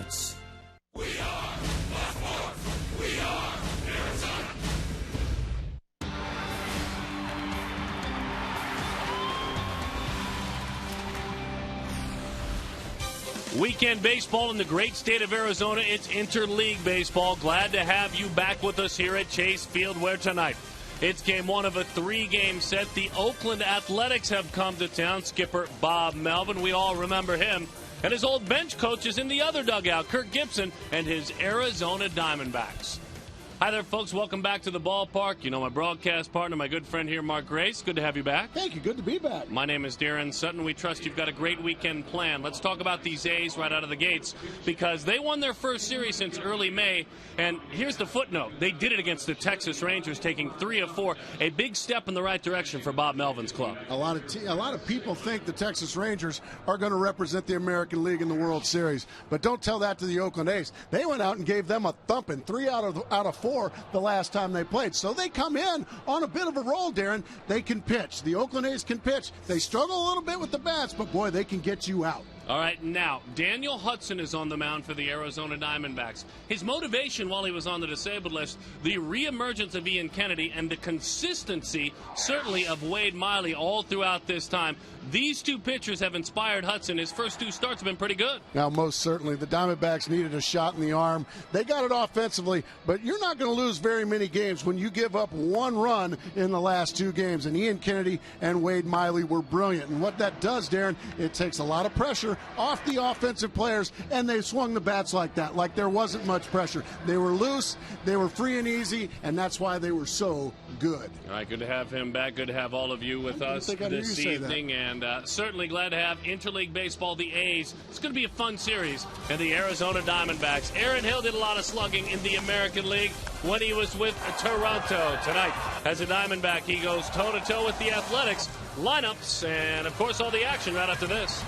Sports. Weekend baseball in the great state of Arizona. It's interleague baseball. Glad to have you back with us here at Chase Field, where tonight it's game one of a three-game set. The Oakland Athletics have come to town. Skipper Bob Melvin, we all remember him. And his old bench coach is in the other dugout, Kirk Gibson, and his Arizona Diamondbacks. Hi there, folks. Welcome back to the ballpark. You know my broadcast partner, my good friend here, Mark Grace. Good to have you back. Thank you. Good to be back. My name is Darren Sutton. We trust you've got a great weekend planned. Let's talk about these A's right out of the gates because they won their first series since early May. And here's the footnote. They did it against the Texas Rangers, taking 3 of 4. A big step in the right direction for Bob Melvin's club. A lot of people think the Texas Rangers are going to represent the American League in the World Series. But don't tell that to the Oakland A's. They went out and gave them a thumping, 3 out of 4 the last time they played. So they come in on a bit of a roll, Darren. They can pitch. The Oakland A's can pitch. They struggle a little bit with the bats, but boy, they can get you out. All right, now, Daniel Hudson is on the mound for the Arizona Diamondbacks. His motivation while he was on the disabled list, the reemergence of Ian Kennedy and the consistency, certainly, of Wade Miley all throughout this time. These two pitchers have inspired Hudson. His first 2 starts have been pretty good. Now, most certainly, the Diamondbacks needed a shot in the arm. They got it offensively, but you're not going to lose very many games when you give up 1 run in the last 2 games. And Ian Kennedy and Wade Miley were brilliant. And what that does, Darren, it takes a lot of pressure off the offensive players, and they swung the bats like that, like there wasn't much pressure. They were loose, they were free and easy, and that's why they were so good. All right, good to have him back. Good to have all of you with us this evening, and certainly glad to have interleague baseball, the A's. It's going to be a fun series, and the Arizona Diamondbacks. Aaron Hill did a lot of slugging in the American League when he was with Toronto. Tonight, as a Diamondback, he goes toe-to-toe with the Athletics. Lineups, and of course all the action right after this.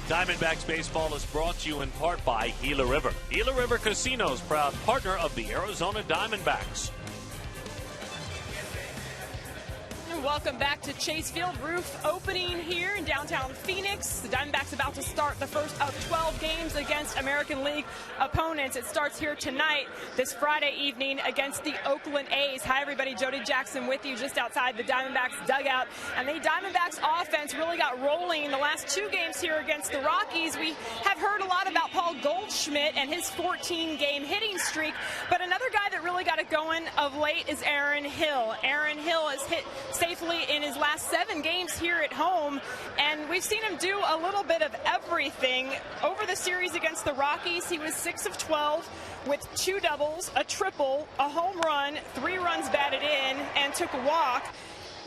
Diamondbacks baseball is brought to you in part by Gila River. Gila River Casinos, proud partner of the Arizona Diamondbacks. Welcome back to Chase Field. Roof opening here in downtown Phoenix. The Diamondbacks about to start the first of 12 games against American League opponents. It starts here tonight, this Friday evening, against the Oakland A's. Hi, everybody. Jody Jackson with you just outside the Diamondbacks dugout. And the Diamondbacks offense really got rolling the last two games here against the Rockies. We have heard a lot about Paul Goldschmidt and his 14-game hitting streak, but another guy that really got it going of late is Aaron Hill. Aaron Hill has hit safely in his last 7 games here at home, and we've seen him do a little bit of everything. Over the series against the Rockies, he was 6 of 12 with 2 doubles, a triple, a home run, 3 runs batted in, and took a walk.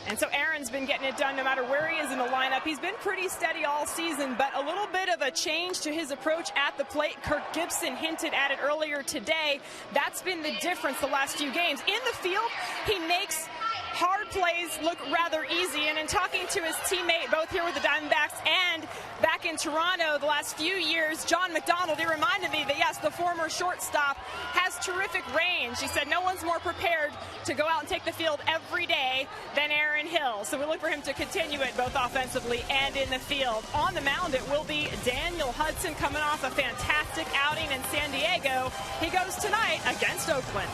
And so Aaron's been getting it done no matter where he is in the lineup. He's been pretty steady all season, but a little bit of a change to his approach at the plate. Kirk Gibson hinted at it earlier today. That's been the difference the last few games. In the field, he makes hard plays look rather easy, and in talking to his teammate both here with the Diamondbacks and back in Toronto the last few years, John McDonald, he reminded me that yes, the former shortstop has terrific range. He said no one's more prepared to go out and take the field every day than Aaron Hill, so we look for him to continue it both offensively and in the field. On the mound it will be Daniel Hudson, coming off a fantastic outing in San Diego. He goes tonight against Oakland.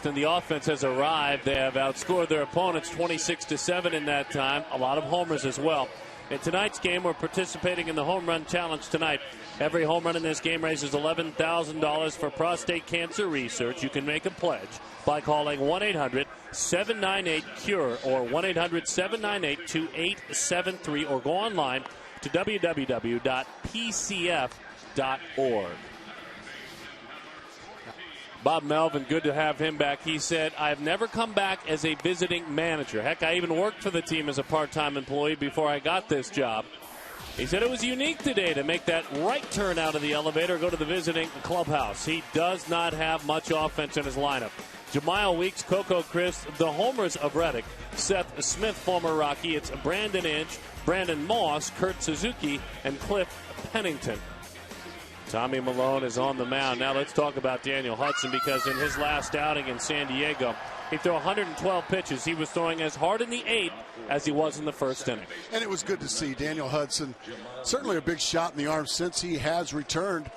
And the offense has arrived. They have outscored their opponents 26-7 in that time. A lot of homers as well. In tonight's game, we're participating in the home run challenge tonight. Every home run in this game raises $11,000 for prostate cancer research. You can make a pledge by calling 1-800-798-CURE or 1-800-798-2873 or go online to www.pcf.org. Bob Melvin, good to have him back. He said, I've never come back as a visiting manager. Heck, I even worked for the team as a part-time employee before I got this job. He said it was unique today to make that right turn out of the elevator, go to the visiting clubhouse. He does not have much offense in his lineup. Jemiah Weeks, Coco Chris, the homers of Reddick, Seth Smith, former Rocky. It's Brandon Inch, Brandon Moss, Kurt Suzuki, and Cliff Pennington. Tommy Malone is on the mound. Now let's talk about Daniel Hudson, because in his last outing in San Diego, he threw 112 pitches. He was throwing as hard in the 8th as he was in the first inning. And it was good to see Daniel Hudson. Certainly a big shot in the arm since he has returned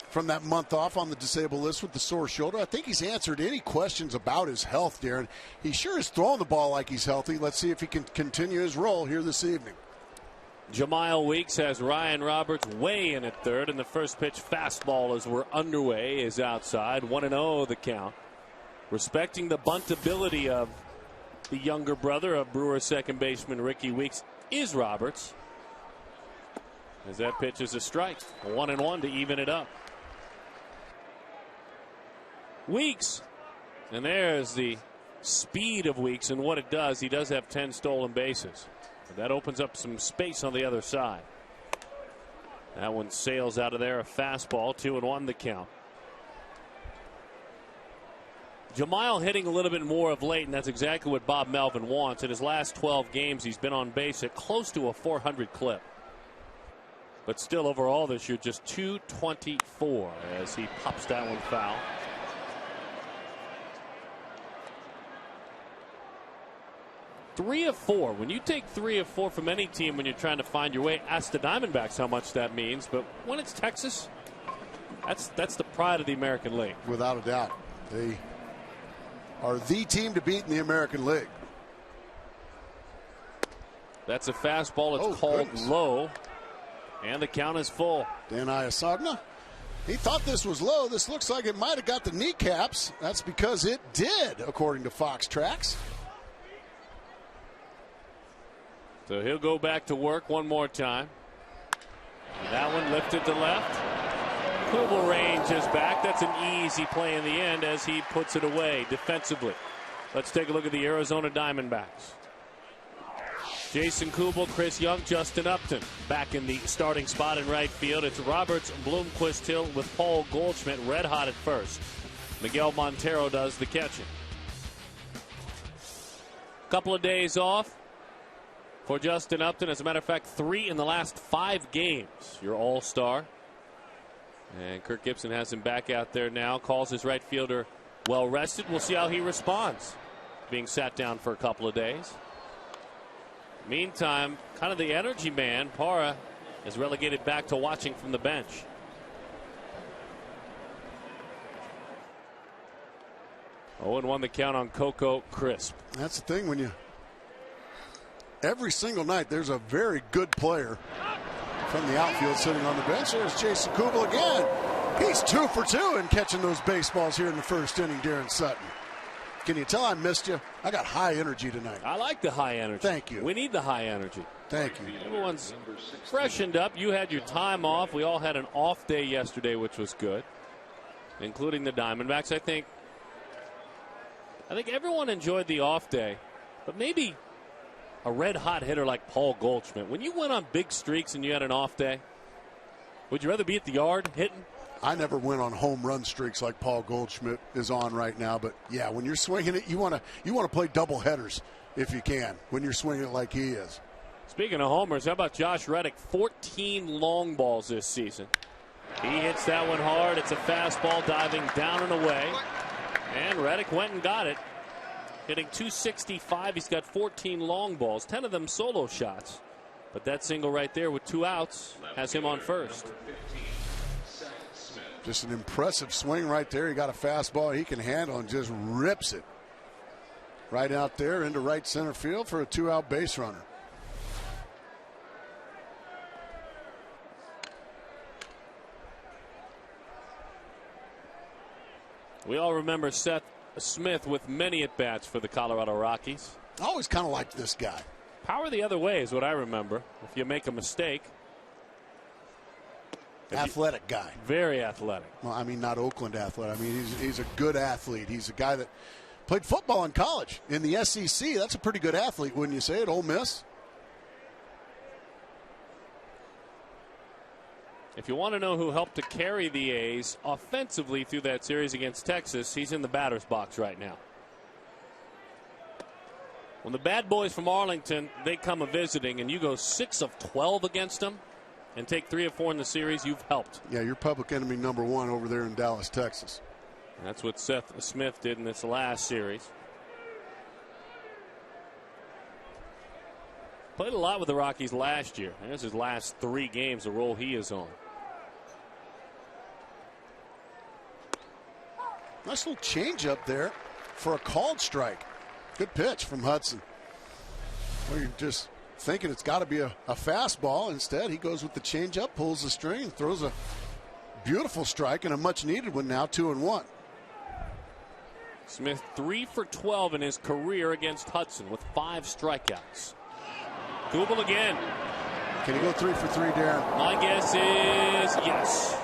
from that month off on the disabled list with the sore shoulder. I think he's answered any questions about his health, Darren. He sure is throwing the ball like he's healthy. Let's see if he can continue his role here this evening. Jemile Weeks has Ryan Roberts way in at third, and the first pitch fastball as we're underway is outside. 1-0 the count. Respecting the bunt ability of the younger brother of Brewers second baseman Ricky Weeks is Roberts. As that pitch is a strike. 1-1 to even it up. Weeks, and there's the speed of Weeks and what it does. He does have 10 stolen bases. That opens up some space on the other side. That one sails out of there. A fastball. 2-1 the count. Jemile hitting a little bit more of late, and that's exactly what Bob Melvin wants. In his last 12 games, he's been on base at close to a 400 clip. But still, overall this year, just 224 as he pops that one foul. Three of four. When you take 3 of 4 from any team when you're trying to find your way, ask the Diamondbacks how much that means. But when it's Texas, that's the pride of the American League. Without a doubt. They are the team to beat in the American League. That's a fastball. It's called low. And the count is full. Dan Iasagna. He thought this was low. This looks like it might have got the kneecaps. That's because it did, according to Fox Tracks. So he'll go back to work one more time. And that one lifted to left. Kubel range is back. That's an easy play in the end as he puts it away defensively. Let's take a look at the Arizona Diamondbacks. Jason Kubel, Chris Young, Justin Upton back in the starting spot in right field. It's Roberts, Bloomquist, Hill with Paul Goldschmidt red hot at first. Miguel Montero does the catching. Couple of days off for Justin Upton. As a matter of fact, 3 in the last 5 games. Your all-star. And Kirk Gibson has him back out there now. Calls his right fielder well rested. We'll see how he responds, being sat down for a couple of days. Meantime, kind of the energy man, Parra, is relegated back to watching from the bench. Oh, and 1 the count on Coco Crisp. That's the thing when you... Every single night there's a very good player from the outfield sitting on the bench. There's Jason Kubel again. He's 2 for 2 in catching those baseballs here in the first inning, Darren Sutton. Can you tell I missed you? I got high energy tonight. I like the high energy. Thank you. We need the high energy. Thank you. Everyone's freshened up. You had your time off. We all had an off day yesterday, which was good, including the Diamondbacks. I think everyone enjoyed the off day, but maybe a red-hot hitter like Paul Goldschmidt. When you went on big streaks and you had an off day, would you rather be at the yard hitting? I never went on home run streaks like Paul Goldschmidt is on right now. But, yeah, when you're swinging it, you want to play double headers if you can when you're swinging it like he is. Speaking of homers, how about Josh Reddick? 14 long balls this season. He hits that one hard. It's a fastball diving down and away. And Reddick went and got it. Hitting 265. He's got 14 long balls, 10 of them solo shots. But that single right there with 2 outs has him on first. Just an impressive swing right there. He got a fastball he can handle and just rips it right out there into right center field for a 2-out base runner. We all remember Seth Smith with many at-bats for the Colorado Rockies. I always kind of liked this guy. Power the other way is what I remember. If you make a mistake. Athletic guy. Very athletic. Well, I mean, not Oakland athletic. I mean, he's a good athlete. He's a guy that played football in college in the SEC. That's a pretty good athlete, wouldn't you say, at Ole Miss? If you want to know who helped to carry the A's offensively through that series against Texas, he's in the batter's box right now. When the bad boys from Arlington, they come a visiting and you go 6 of 12 against them, and take 3 of 4 in the series, you've helped. Yeah, you're public enemy number 1 over there in Dallas, Texas. That's what Seth Smith did in this last series. Played a lot with the Rockies last year. There's his last 3 games, the role he is on. Nice little change up there for a called strike. Good pitch from Hudson. Well, you're just thinking it's got to be a fastball. Instead, he goes with the changeup, pulls the string, and throws a beautiful strike and a much needed one now, 2-1. Smith 3 for 12 in his career against Hudson with 5 strikeouts. Kubel again. Can he go 3 for 3, Darren? My guess is yes.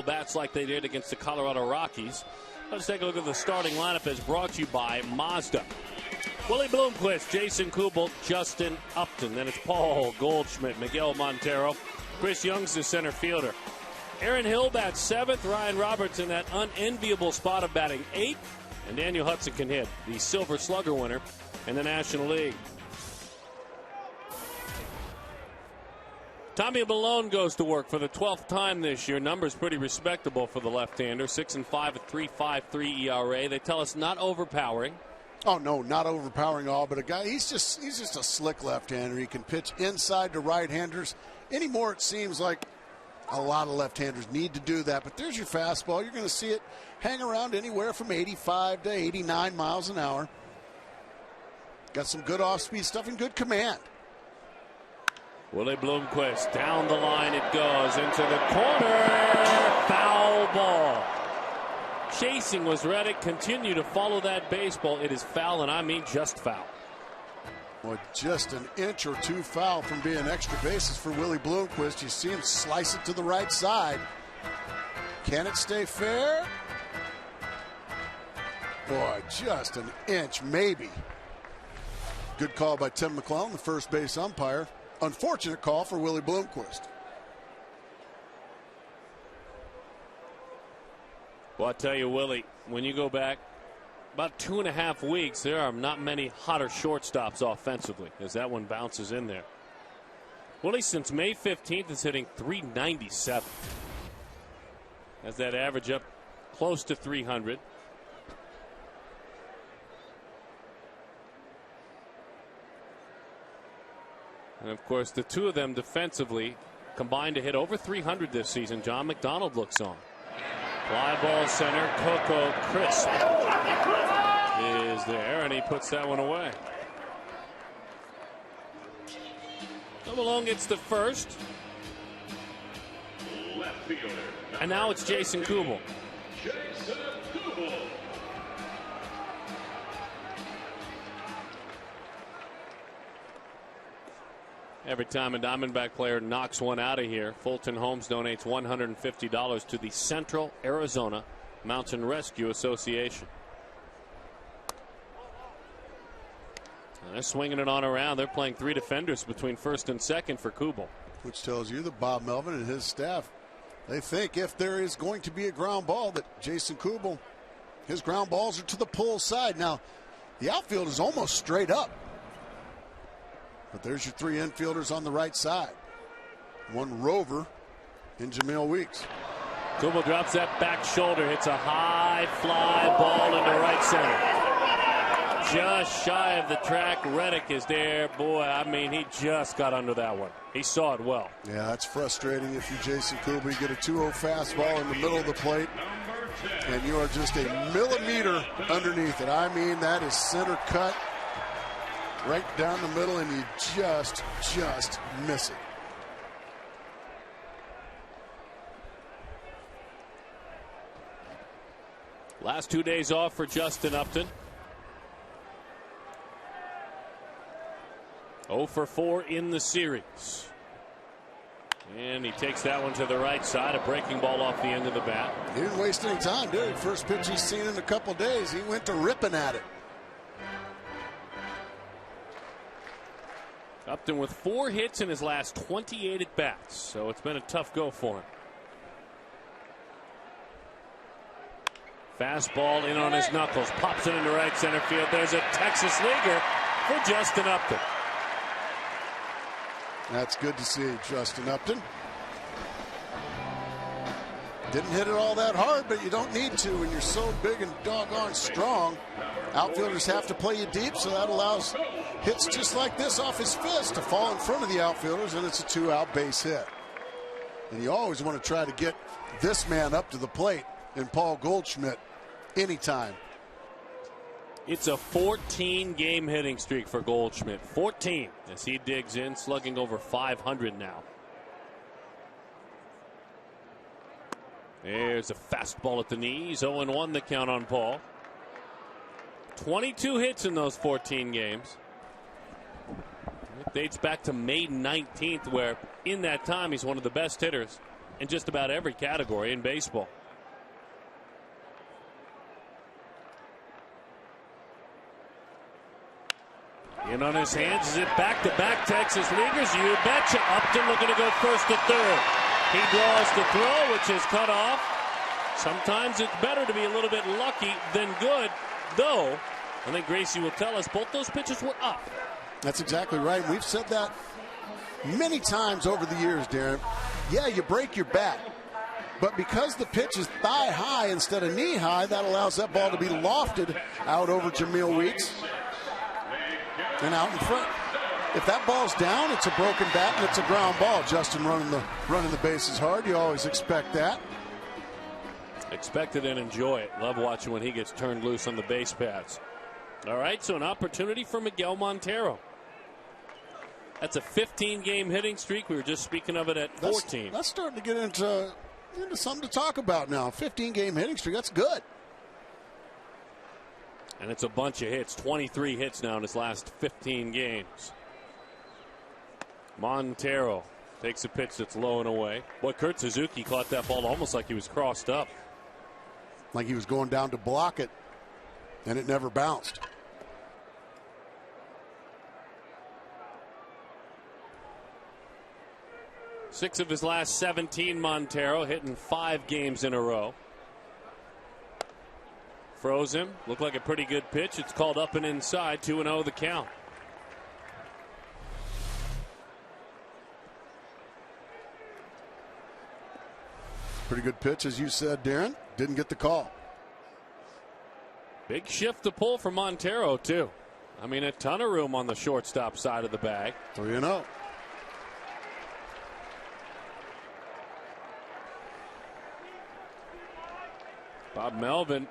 Bats like they did against the Colorado Rockies. Let's take a look at the starting lineup as brought to you by Mazda. Willie Bloomquist, Jason Kubel, Justin Upton. Then it's Paul Goldschmidt, Miguel Montero. Chris Young's the center fielder. Aaron Hill bats 7th. Ryan Roberts in that unenviable spot of batting 8th. And Daniel Hudson can hit, the Silver Slugger winner in the National League. Tommy Malone goes to work for the 12th time this year. Numbers pretty respectable for the left-hander. 6-5 at 3.53 ERA. They tell us not overpowering. Oh no, not overpowering at all. But a guy, he's just a slick left-hander. He can pitch inside to right-handers. Anymore, it seems like a lot of left-handers need to do that. But there's your fastball. You're going to see it hang around anywhere from 85 to 89 miles an hour. Got some good off-speed stuff and good command. Willie Bloomquist, down the line it goes, into the corner, foul ball. Chasing was Reddick, continue to follow that baseball. It is foul, and I mean just foul. Well, just an inch or 2 foul from being extra bases for Willie Bloomquist. You see him slice it to the right side. Can it stay fair? Boy, just an inch, maybe. Good call by Tim McClellan, the first base umpire. Unfortunate call for Willie Bloomquist. Well, I tell you, Willie, when you go back about 2.5 weeks, there are not many hotter shortstops offensively as that one bounces in there. Willie, since May 15th, is hitting .397. Has that average up close to 300. And, of course, the two of them defensively combined to hit over 300 this season. John McDonald looks on. Fly ball center. Coco Crisp is there, and he puts that one away. Come along, gets the first. And now it's Jason Kubel. Every time a Diamondback player knocks one out of here, Fulton Holmes donates $150 to the Central Arizona Mountain Rescue Association. And they're swinging it on around. They're playing 3 defenders between first and second for Kubel. Which tells you that Bob Melvin and his staff, they think if there is going to be a ground ball that Jason Kubel, his ground balls are to the pull side. Now, the outfield is almost straight up. But there's your 3 infielders on the right side. One rover in Jamil Weeks. Kubel drops that back shoulder, hits a high fly ball into right center. Just shy of the track. Reddick is there. Boy, I mean, he just got under that one. He saw it well. Yeah, that's frustrating if you're Jason Kubel. You get a 2-0 fastball in the middle of the plate, and you are just a millimeter underneath it. I mean, that is center cut. Right down the middle, and you just miss it. Last 2 days off for Justin Upton. 0 for 4 in the series. And he takes that one to the right side. A breaking ball off the end of the bat. He didn't waste any time, did he? First pitch he's seen in a couple days. He went to ripping at it. Upton with 4 hits in his last 28 at bats, so it's been a tough go for him. Fastball in on his knuckles, pops it into right center field. There's a Texas leaguer for Justin Upton. That's good to see, Justin Upton. Didn't hit it all that hard, but you don't need to when you're so big and doggone strong. Outfielders have to play you deep, so that allows hits just like this off his fist to fall in front of the outfielders, and it's a 2-out base hit. And you always want to try to get this man up to the plate in Paul Goldschmidt anytime. It's a 14-game hitting streak for Goldschmidt. 14 as he digs in, slugging over 500 now. There's a fastball at the knees. 0-1 the count on Paul. 22 hits in those 14 games. It dates back to May 19th, where in that time he's one of the best hitters in just about every category in baseball. In on his hands, is it back-to-back Texas leaguers? You betcha. Upton looking to go first to third. He draws the throw, which is cut off. Sometimes it's better to be a little bit lucky than good, though. I think Gracie will tell us both those pitches were up. That's exactly right. We've said that many times over the years, Darren. Yeah, you break your bat, but because the pitch is thigh high instead of knee high, that allows that ball to be lofted out over Jamil Weeks and out in front. If that ball's down, it's a broken bat and it's a ground ball. Justin running the bases hard. You always expect that. Expect it and enjoy it. Love watching when he gets turned loose on the base paths. All right, so an opportunity for Miguel Montero. That's a 15-game hitting streak. We were just speaking of it at 14. That's starting to get into something to talk about now. 15-game hitting streak, that's good. And it's a bunch of hits. 23 hits now in his last 15 games. Montero takes a pitch that's low and away. Boy, Kurt Suzuki caught that ball almost like he was crossed up. Like he was going down to block it, and it never bounced. Six of his last 17, Montero, hitting 5 games in a row. Froze him. Looked like a pretty good pitch. It's called up and inside. 2-0 the count. Pretty good pitch, as you said, Darren. Didn't get the call. Big shift to pull for Montero, too. I mean, a ton of room on the shortstop side of the bag. 3-0. Bob Melvin,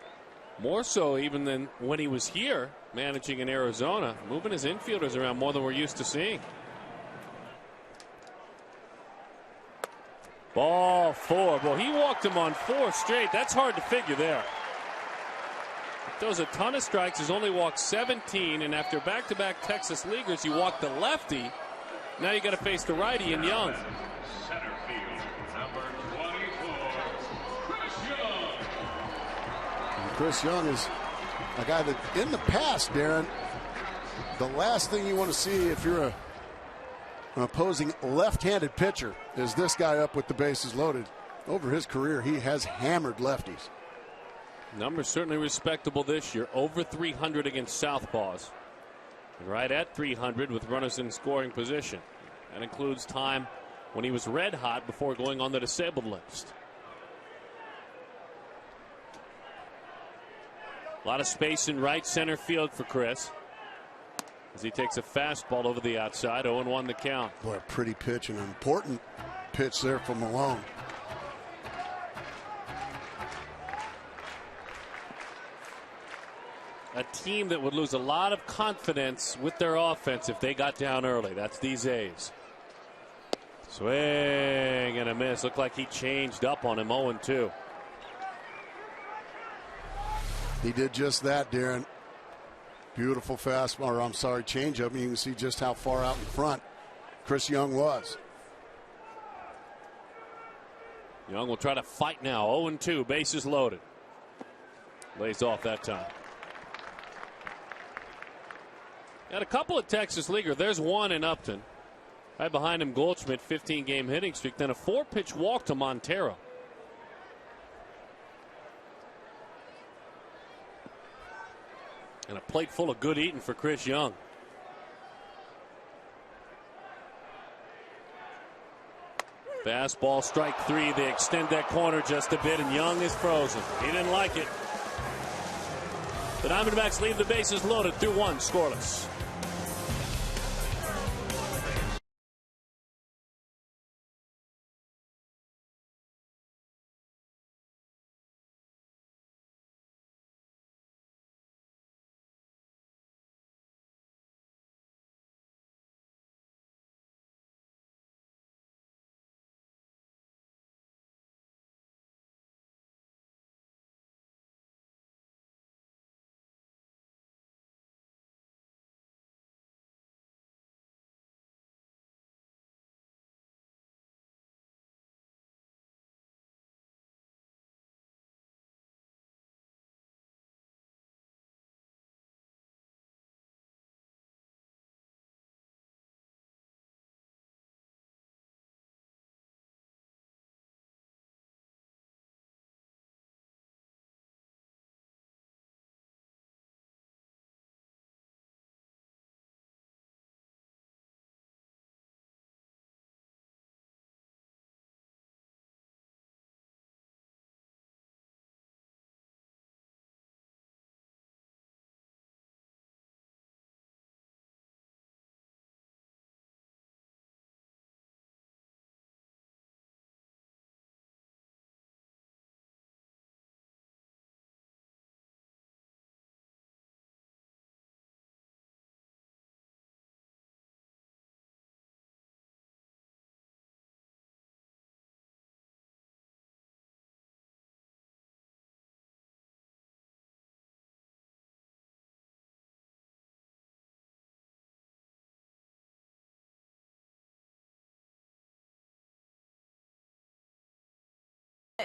more so even than when he was here managing in Arizona, moving his infielders around more than we're used to seeing. Ball 4. Well, he walked him on 4 straight. That's hard to figure there. Throws a ton of strikes. He's only walked 17, and after back-to-back Texas leaguers, he walked the lefty Now you got to face the righty in Young. Center field, number 24, Chris Young. And Chris Young is a guy that in the past, Darren, the last thing you want to see if you're an opposing left-handed pitcher is this guy up with the bases loaded. Over his career, he has hammered lefties. Numbers certainly respectable this year. Over 300 against southpaws. And right at 300 with runners in scoring position. That includes time when he was red hot before going on the disabled list. A lot of space in right center field for Chris as he takes a fastball over the outside. 0-1 the count. Boy, a pretty pitch, an important pitch there from Malone. A team that would lose a lot of confidence with their offense if they got down early. That's these A's. Swing and a miss. Looked like he changed up on him. 0-2. He did just that, Darren. Beautiful fastball, or I'm sorry, changeup. You can see just how far out in front Chris Young was. Young will try to fight now. 0-2. Bases loaded. Lays off that time. Got a couple of Texas Leaguer. There's one in Upton. Right behind him, Goldschmidt, 15-game hitting streak. Then a 4-pitch walk to Montero. And a plate full of good eating for Chris Young. Fastball, strike three. They extend that corner just a bit, and Young is frozen. He didn't like it. The Diamondbacks leave the bases loaded through one, scoreless.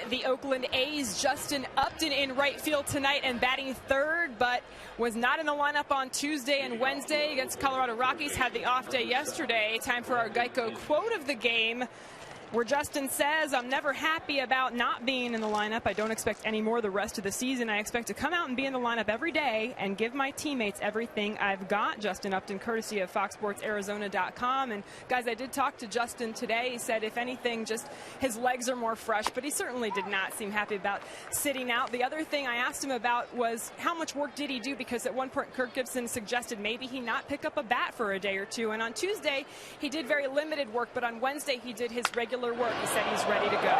The Oakland A's, Justin Upton in right field tonight and batting third, but was not in the lineup on Tuesday and Wednesday against Colorado Rockies. Had the off day yesterday. Time for our Geico quote of the game, where Justin says, "I'm never happy about not being in the lineup. I don't expect any more the rest of the season. I expect to come out and be in the lineup every day and give my teammates everything I've got." Justin Upton, courtesy of FoxSportsArizona.com. And guys, I did talk to Justin today. He said, if anything, just his legs are more fresh, but he certainly did not seem happy about sitting out. The other thing I asked him about was how much work did he do, because at one point Kirk Gibson suggested maybe he not pick up a bat for a day or two. And on Tuesday, he did very limited work, but on Wednesday, he did his regular work. He said he's ready to go.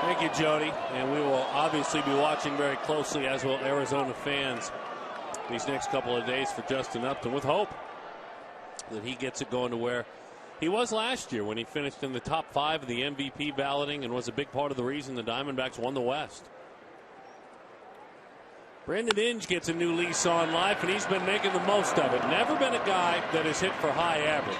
Thank you, Jody. And we will obviously be watching very closely, as will Arizona fans, these next couple of days for Justin Upton, with hope that he gets it going to where he was last year when he finished in the top 5 of the MVP balloting and was a big part of the reason the Diamondbacks won the West. Brandon Inge gets a new lease on life, and he's been making the most of it. Never been a guy that has hit for high average.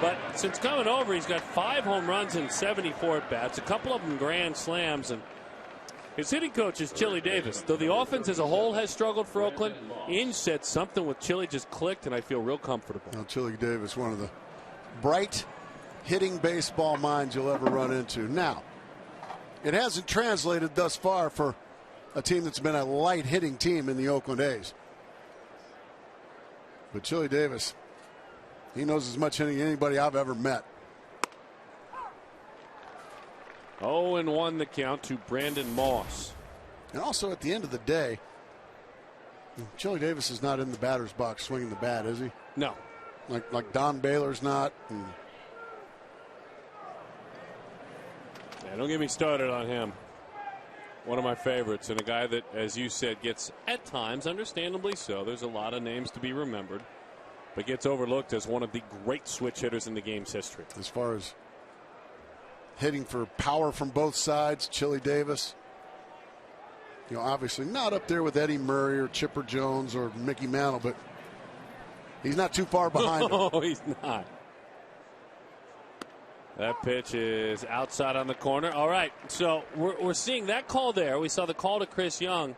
But since coming over, he's got 5 home runs and 74 at-bats, a couple of them grand slams, and his hitting coach is Chili Davis. Though the offense as a whole has struggled for Oakland, Inge said something with Chili just clicked, and I feel real comfortable. Well, Chili Davis, one of the bright hitting baseball minds you'll ever run into. Now, it hasn't translated thus far for a team that's been a light hitting team in the Oakland A's. But Chili Davis, he knows as much hitting as anybody I've ever met. 0-1 the count to Brandon Moss. And also at the end of the day, Chili Davis is not in the batter's box swinging the bat, is he? No. Like Don Baylor's not. Yeah, don't get me started on him. One of my favorites, and a guy that, as you said, gets at times, understandably so, there's a lot of names to be remembered, but gets overlooked as one of the great switch hitters in the game's history. As far as hitting for power from both sides, Chili Davis, obviously not up there with Eddie Murray or Chipper Jones or Mickey Mantle, but he's not too far behind him. No, he's not. That pitch is outside on the corner. All right, so we're seeing that call there. We saw the call to Chris Young.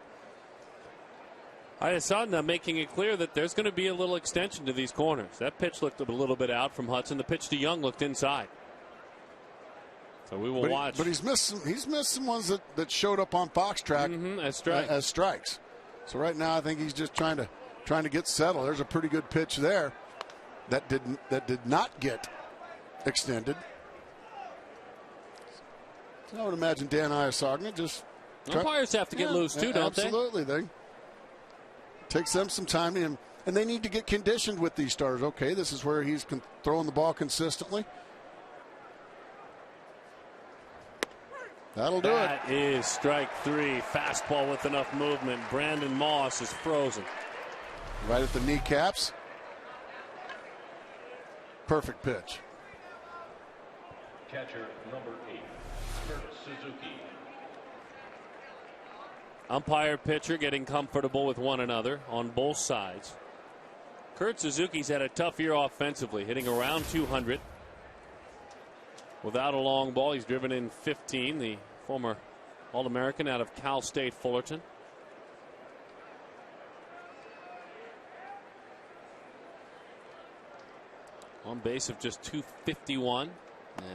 Ayasanda making it clear that there's going to be a little extension to these corners. That pitch looked a little bit out from Hudson. The pitch to Young looked inside. So we will watch. But he's missed some ones that showed up on Fox track as strikes. So right now I think he's just trying to get settled. There's a pretty good pitch there that did not get extended. I would imagine Dan Ayasagna just. Umpires have to get loose too, don't they? Absolutely, they takes them some time, and they need to get conditioned with these starters. Okay, this is where he's throwing the ball consistently. That'll do it. That is strike 3. Fastball with enough movement. Brandon Moss is frozen. Right at the kneecaps. Perfect pitch. Catcher number 8, Kurt Suzuki. Umpire pitcher getting comfortable with one another on both sides. Kurt Suzuki's had a tough year offensively, hitting around 200. Without a long ball, he's driven in 15, the former All-American out of Cal State Fullerton. On base of just 251,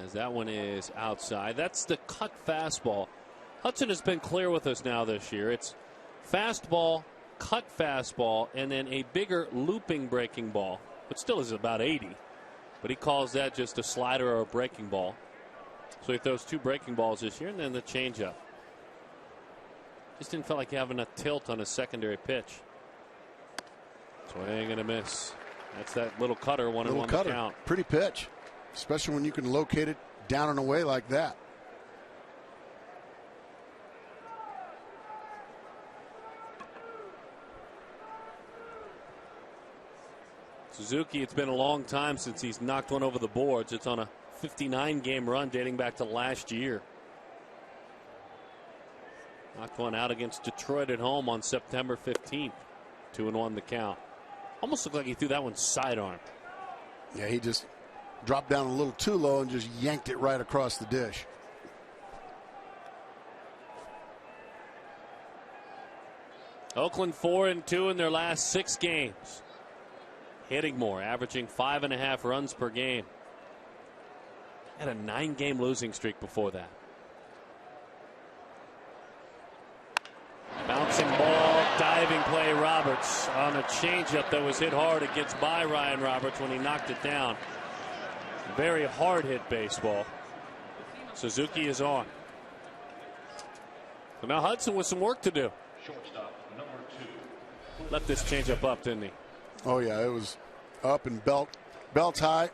as that one is outside. That's the cut fastball. Hudson has been clear with us now this year. It's fastball, cut fastball, and then a bigger looping breaking ball, which still is about 80. But he calls that just a slider or a breaking ball. So he throws 2 breaking balls this year, and then the changeup. Just didn't feel like having a tilt on a secondary pitch. Swing and a miss. That's that little cutter, 1-1 the count. Pretty pitch, especially when you can locate it down and away like that. Suzuki, it's been a long time since he's knocked one over the boards. It's on a 59-game run dating back to last year. Knocked one out against Detroit at home on September 15th. 2-1 the count. Almost looked like he threw that one sidearm. Yeah, he just dropped down a little too low and just yanked it right across the dish. Oakland 4-2 in their last 6 games. Hitting more, averaging 5.5 runs per game. Had a 9-game losing streak before that. Bouncing ball, diving play, Roberts on a changeup that was hit hard. It gets by Ryan Roberts when he knocked it down. Very hard hit baseball. Suzuki is on. So now Hudson with some work to do. Shortstop number 2. Left this changeup up, didn't he? Oh yeah, it was up and belt high.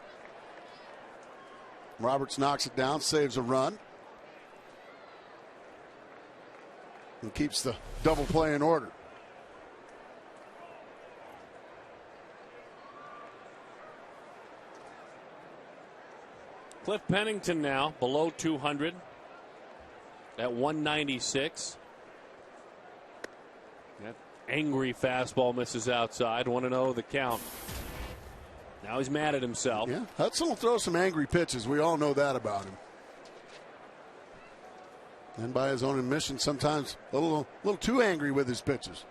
Roberts knocks it down, saves a run, and keeps the double play in order. Cliff Pennington now below 200 at 196. That angry fastball misses outside. 1-0 the count. Now he's mad at himself. Yeah, Hudson will throw some angry pitches. We all know that about him. And by his own admission, sometimes a little too angry with his pitches.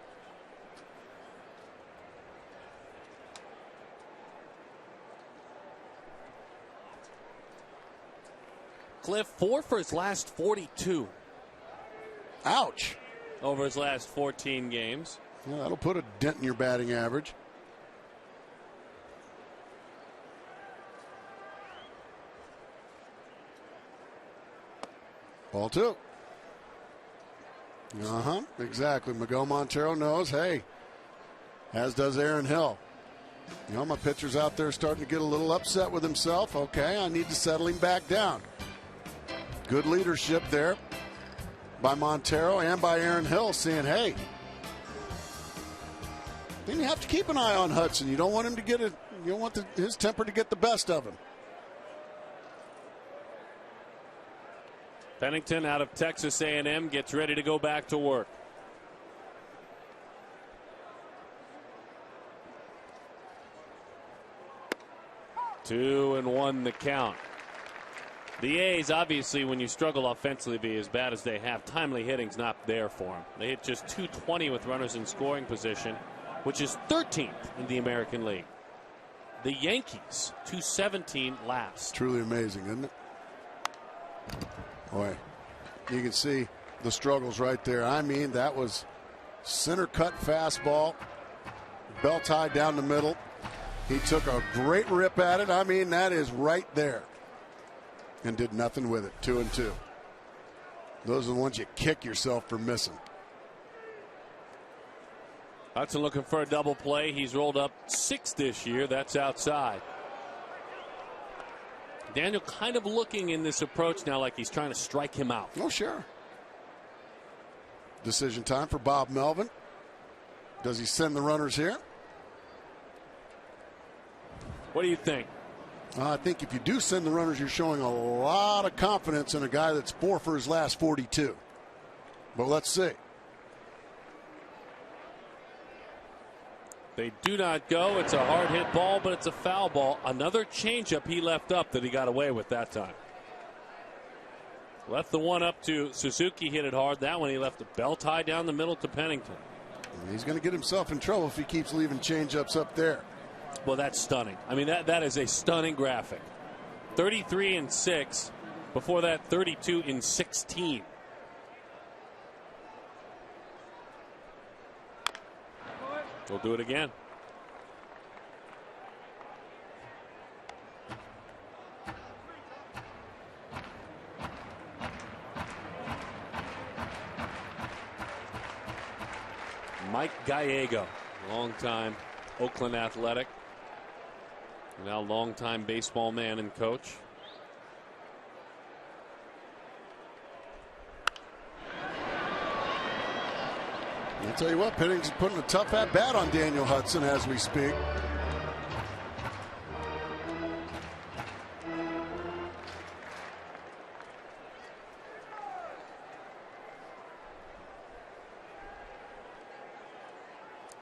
Cliff, 4 for his last 42. Ouch. Over his last 14 games. Well, that'll put a dent in your batting average. Ball 2. Exactly. Miguel Montero knows, hey, as does Aaron Hill. You know, my pitcher's out there starting to get a little upset with himself. Okay, I need to settle him back down. Good leadership there by Montero and by Aaron Hill, saying, hey, then you have to keep an eye on Hudson. You don't want him to get it. You don't want his temper to get the best of him. Pennington out of Texas A&M gets ready to go back to work. Two and one the count. The A's, obviously, when you struggle offensively as bad as they have, timely hitting's not there for them. They hit just .220 with runners in scoring position, which is 13th in the American League. The Yankees, .217 last. Truly amazing, isn't it? Boy, you can see the struggles right there. I mean, that was center cut fastball, belt tie down the middle. He took a great rip at it. I mean, that is right there. And did nothing with it. 2-2. Those are the ones you kick yourself for missing. Hudson looking for a double play. He's rolled up 6 this year. That's outside. Daniel kind of looking in this approach now like he's trying to strike him out. Oh, sure. Decision time for Bob Melvin. Does he send the runners here? What do you think? I think if you do send the runners, you're showing a lot of confidence in a guy that's 4 for his last 42. But let's see. They do not go. It's a hard hit ball, but it's a foul ball. Another changeup he left up that he got away with that time. Left the one up to Suzuki, hit it hard. That one he left the belt tie down the middle to Pennington. He's going to get himself in trouble if he keeps leaving changeups up there. Well, that's stunning. I mean, that is a stunning graphic. 33 and 6. Before that, 32 and 16. We'll do it again. Mike Gallego, longtime Oakland Athletic, now longtime baseball man and coach. I'll tell you what, Pennington's putting a tough at bat on Daniel Hudson as we speak.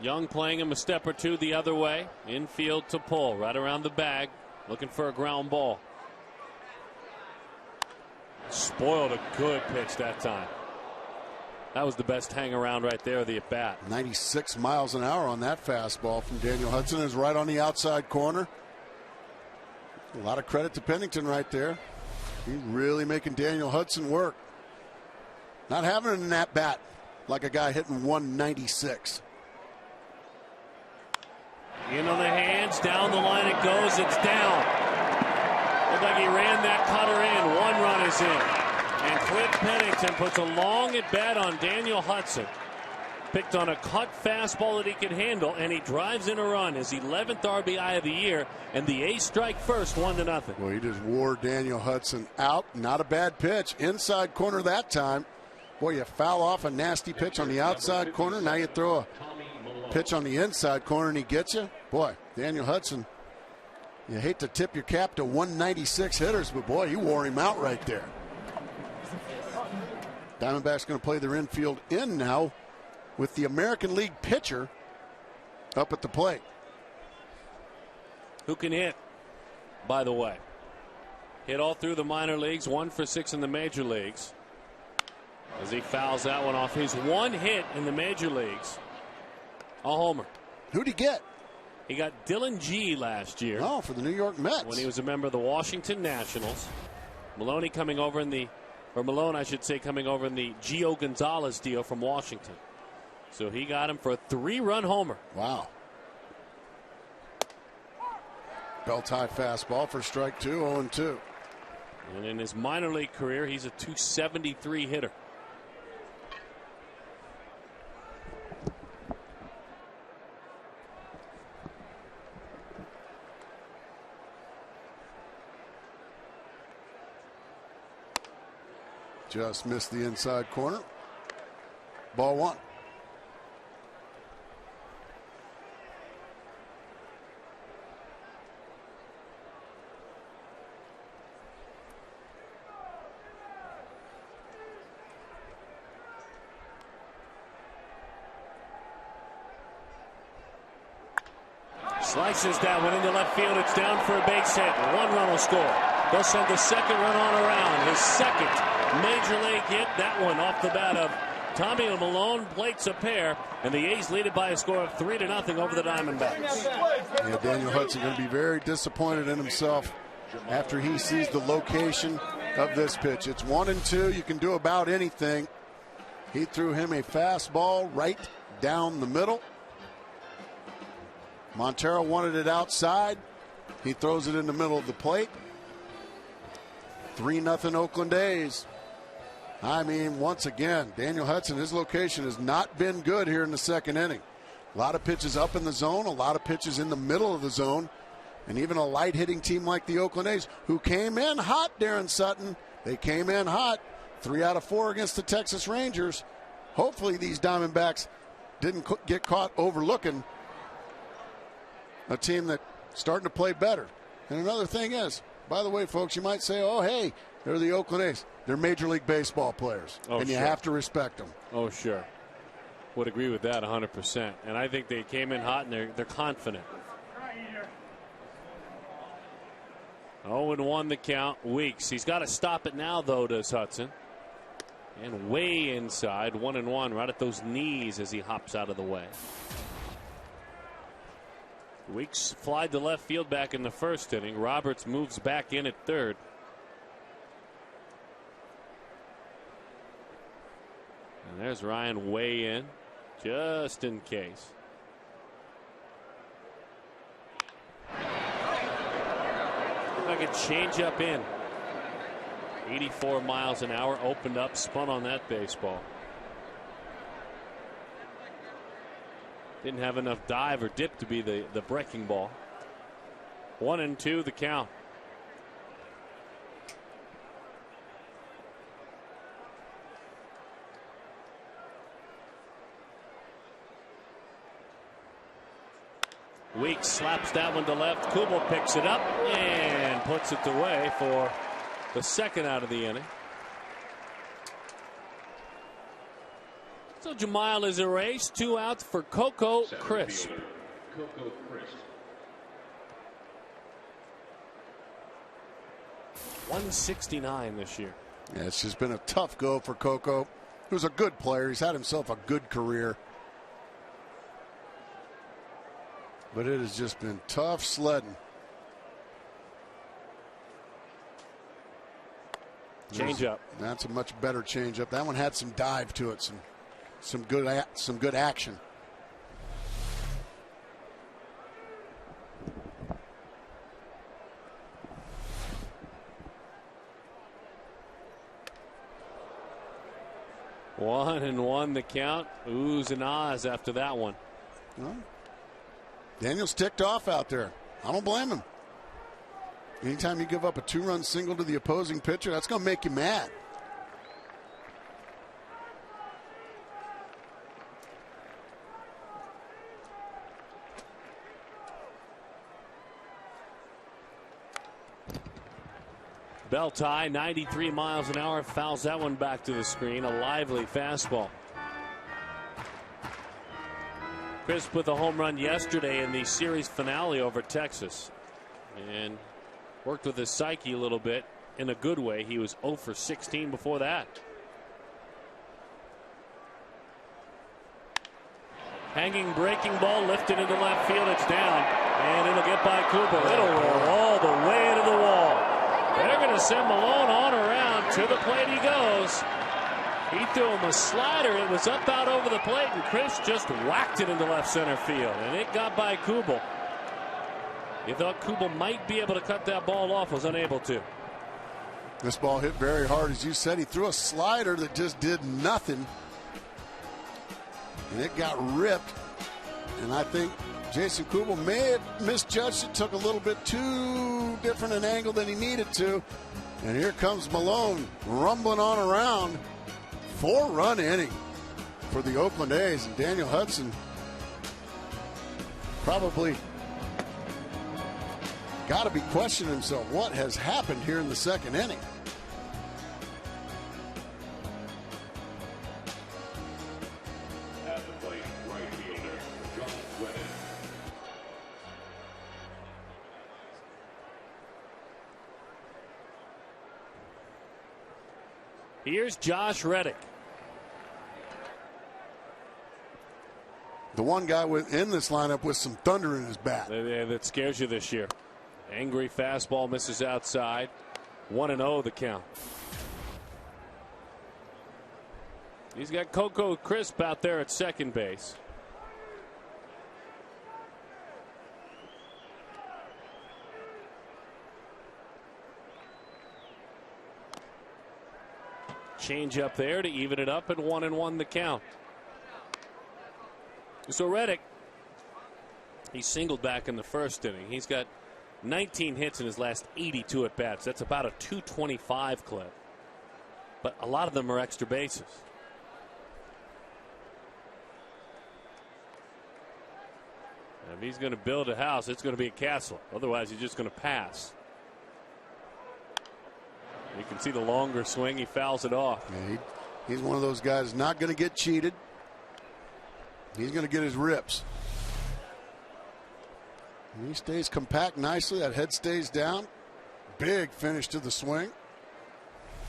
Young playing him a step or two the other way. Infield to pull, right around the bag, looking for a ground ball. Spoiled a good pitch that time. That was the best hang around right there, the at bat. 96 miles an hour on that fastball from Daniel Hudson. Is right on the outside corner. A lot of credit to Pennington right there. He's really making Daniel Hudson work. Not having an at bat like a guy hitting 196. In on the hands, down the line it goes, it's down. Looked like he ran that cutter in. 1 run is in. And Cliff Pennington puts a long at bat on Daniel Hudson. Picked on a cut fastball that he could handle, and he drives in a run. His 11th RBI of the year, and the A's strike first, 1-0. Well, he just wore Daniel Hudson out. Not a bad pitch. Inside corner that time. Boy, you foul off a nasty pitch on the outside corner. Now you throw a pitch on the inside corner, and he gets you. Boy, Daniel Hudson, you hate to tip your cap to 196 hitters, but boy, you wore him out right there. Diamondbacks going to play their infield in now with the American League pitcher up at the plate. who can hit, by the way. Hit all through the minor leagues, 1 for 6 in the major leagues. As he fouls that one off. His one hit in the major leagues, a homer. Who'd he get? He got Dylan G last year. Oh, for the New York Mets. When he was a member of the Washington Nationals. Maloney coming over in the, or Malone, I should say, coming over in the Gio Gonzalez deal from Washington. So he got him for a 3-run homer. Wow. Belt high fastball for strike 2, 0-2. And in his minor league career, he's a .273 hitter. Just missed the inside corner. Ball 1. Slices that one into left field. It's down for a base hit. 1 run will score. They'll send the second run on around. His second major league hit. That one off the bat of Tommy Malone. Plates a pair, and the A's lead it by a score of 3-0 over the Diamondbacks. Yeah, Daniel Hudson going to be very disappointed in himself after he sees the location of this pitch. It's 1-2. You can do about anything. He threw him a fastball right down the middle. Montero wanted it outside. He throws it in the middle of the plate. 3-0 Oakland A's. I mean, once again, Daniel Hudson, his location has not been good here in the second inning. A lot of pitches up in the zone, a lot of pitches in the middle of the zone, and even a light hitting team like the Oakland A's, who came in hot, Darren Sutton. They came in hot. 3 out of 4 against the Texas Rangers. Hopefully these Diamondbacks didn't get caught overlooking a team that's starting to play better. And another thing is, by the way, folks, you might say, oh, hey, they're the Oakland A's. They're Major League Baseball players, and you have to respect them. Oh, sure. Would agree with that 100%. And I think they came in hot, and they're confident. 0-1 the count. Weeks. He's got to stop it now, though, does Hudson. And way inside, 1-1, right at those knees as he hops out of the way. Weeks flied to left field back in the first inning. Roberts moves back in at third. And there's Ryan way in, just in case. Like a change up in. 84 miles an hour, opened up, spun on that baseball. Didn't have enough dive or dip to be the breaking ball. 1-2 the count. Weeks slaps that one to left. Kubel picks it up and puts it away for the second out of the inning. So Jemile is erased. 2 outs for Coco Crisp. Coco Crisp. 169 this year. Yeah, it's just been a tough go for Coco, who's a good player. He's had himself a good career. But it has just been tough sledding. Change up. That's a much better change up. That one had some dive to it, some good action. One and one the count. Oohs and ahs after that one. Well, Daniel's ticked off out there. I don't blame him. Anytime you give up a 2-run single to the opposing pitcher, that's going to make you mad. Bell tie, 93 miles an hour, fouls that one back to the screen. A lively fastball. Crisp with a home run yesterday in the series finale over Texas. and worked with his psyche a little bit in a good way. He was 0 for 16 before that. Hanging breaking ball lifted into left field. It's down, and it'll get by Cooper. It'll roll all the way to the wall. They're going to send Malone on around. To the plate he goes. He threw him a slider. It was up out over the plate, and Chris just whacked it into left center field, and it got by Kubel. You thought Kubel might be able to cut that ball off, was unable to. This ball hit very hard, as you said. He threw a slider that just did nothing, and it got ripped. And I think Jason Kubel may have misjudged it, took a little bit too different an angle than he needed to. And here comes Malone rumbling on around. 4-run inning for the Oakland A's, and Daniel Hudson probably got to be questioning himself. What has happened here in the second inning? At the plate, right fielder, Josh Reddick. Here's Josh Reddick. The one guy in this lineup with some thunder in his bat. That scares you this year. Angry fastball misses outside. 1-0 the count. He's got Coco Crisp out there at second base. Change up there to even it up at 1-1 the count. So Reddick, he singled back in the first inning. He's got 19 hits in his last 82 at bats. That's about a 225 clip. But a lot of them are extra bases. And if he's going to build a house, it's going to be a castle. Otherwise, he's just going to pass. You can see the longer swing. He fouls it off. Yeah, he's one of those guys not going to get cheated. He's going to get his rips. And he stays compact nicely. That head stays down. Big finish to the swing.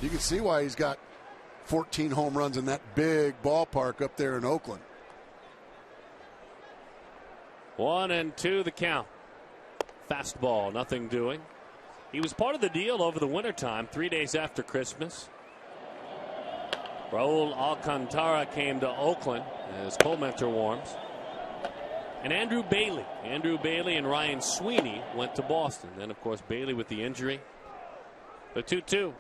You can see why he's got 14 home runs in that big ballpark up there in Oakland. 1-2 the count. Fastball, nothing doing. He was part of the deal over the wintertime, 3 days after Christmas. Raul Alcantara came to Oakland as Cole Mentor warms. And Andrew Bailey and Ryan Sweeney went to Boston. Then, of course, Bailey with the injury. The 2-2.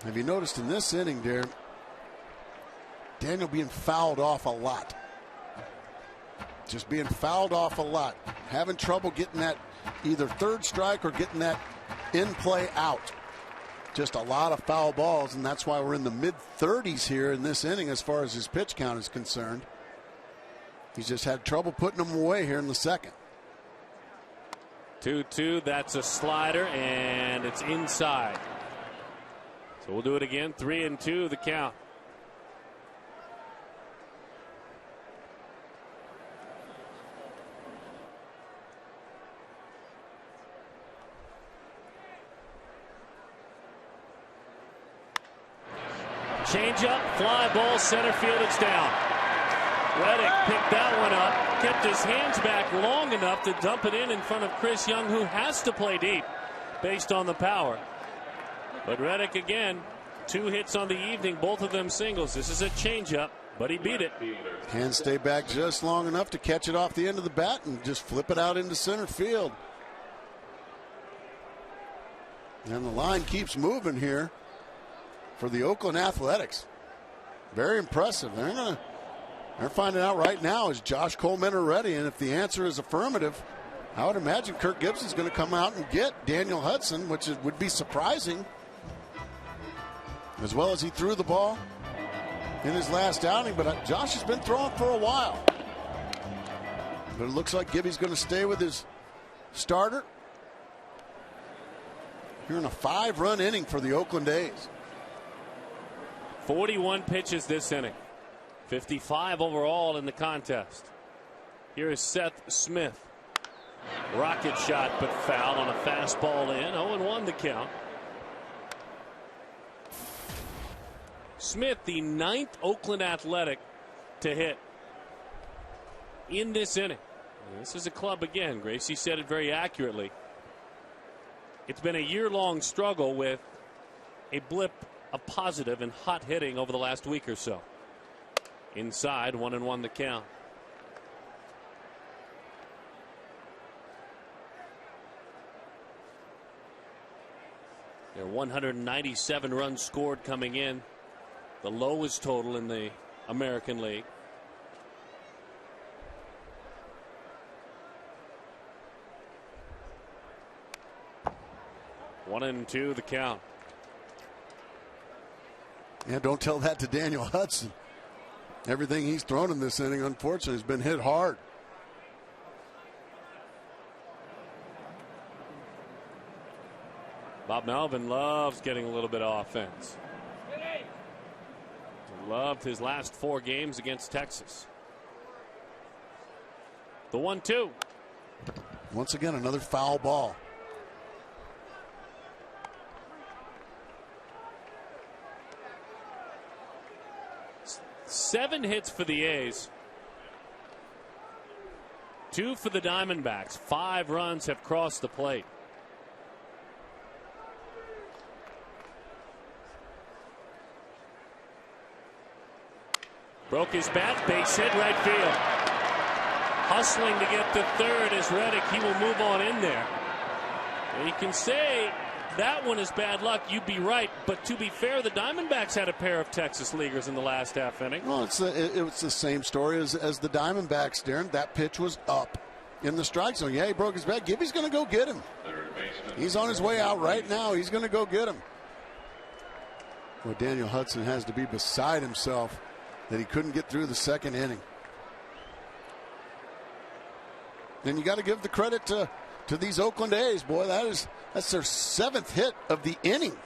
Have you noticed in this inning, Darren, Daniel being fouled off a lot? Just being fouled off a lot. Having trouble getting that either third strike or getting that in play out. Just a lot of foul balls, and that's why we're in the mid-30s here in this inning as far as his pitch count is concerned. He's just had trouble putting them away here in the second. 2-2, that's a slider, and it's inside. So we'll do it again. 3-2 the count. Change up, fly ball, center field, it's down. Reddick picked that one up, kept his hands back long enough to dump it in front of Chris Young, who has to play deep based on the power. But Reddick again, 2 hits on the evening, both of them singles. This is a changeup, but he beat it. Hands stay back just long enough to catch it off the end of the bat and just flip it out into center field. And the line keeps moving here for the Oakland Athletics. Very impressive. They're finding out right now, is Josh Coleman ready? And if the answer is affirmative, I would imagine Kirk Gibson's going to come out and get Daniel Hudson, which would be surprising. As well as he threw the ball in his last outing, but Josh has been throwing for a while. But it looks like Gibby's going to stay with his starter. Here in a 5-run inning for the Oakland A's. 41 pitches this inning. 55 overall in the contest. Here is Seth Smith. Rocket shot, but foul on a fastball in. 0-1 the count. Smith, the 9th Oakland Athletic to hit in this inning. This is a club again. Gracie said it very accurately. It's been a year-long struggle with a blip of positive and hot hitting over the last week or so. Inside, 1-1 the count. There are 197 runs scored coming in, the lowest total in the American League. One and two the count. Yeah, don't tell that to Daniel Hudson. Everything he's thrown in this inning, unfortunately, has been hit hard. Bob Melvin loves getting a little bit of offense. He loved his last 4 games against Texas. The 1-2. Once again, another foul ball. Seven hits for the A's. 2 for the Diamondbacks. 5 runs have crossed the plate. Broke his bat, base hit, right field. Hustling to get to third is Reddick. He will move on in there. And you can say that one is bad luck. You'd be right. But to be fair, the Diamondbacks had a pair of Texas leaguers in the last half inning. Well, it was the same story as the Diamondbacks, Darren. That pitch was up in the strike zone. Yeah, he broke his bat. Gibby's going to go get him. He's on his way out right now. He's going to go get him. Well, Daniel Hudson has to be beside himself that he couldn't get through the second inning. And you got to give the credit to these Oakland A's. Boy, that's their 7th hit of the inning.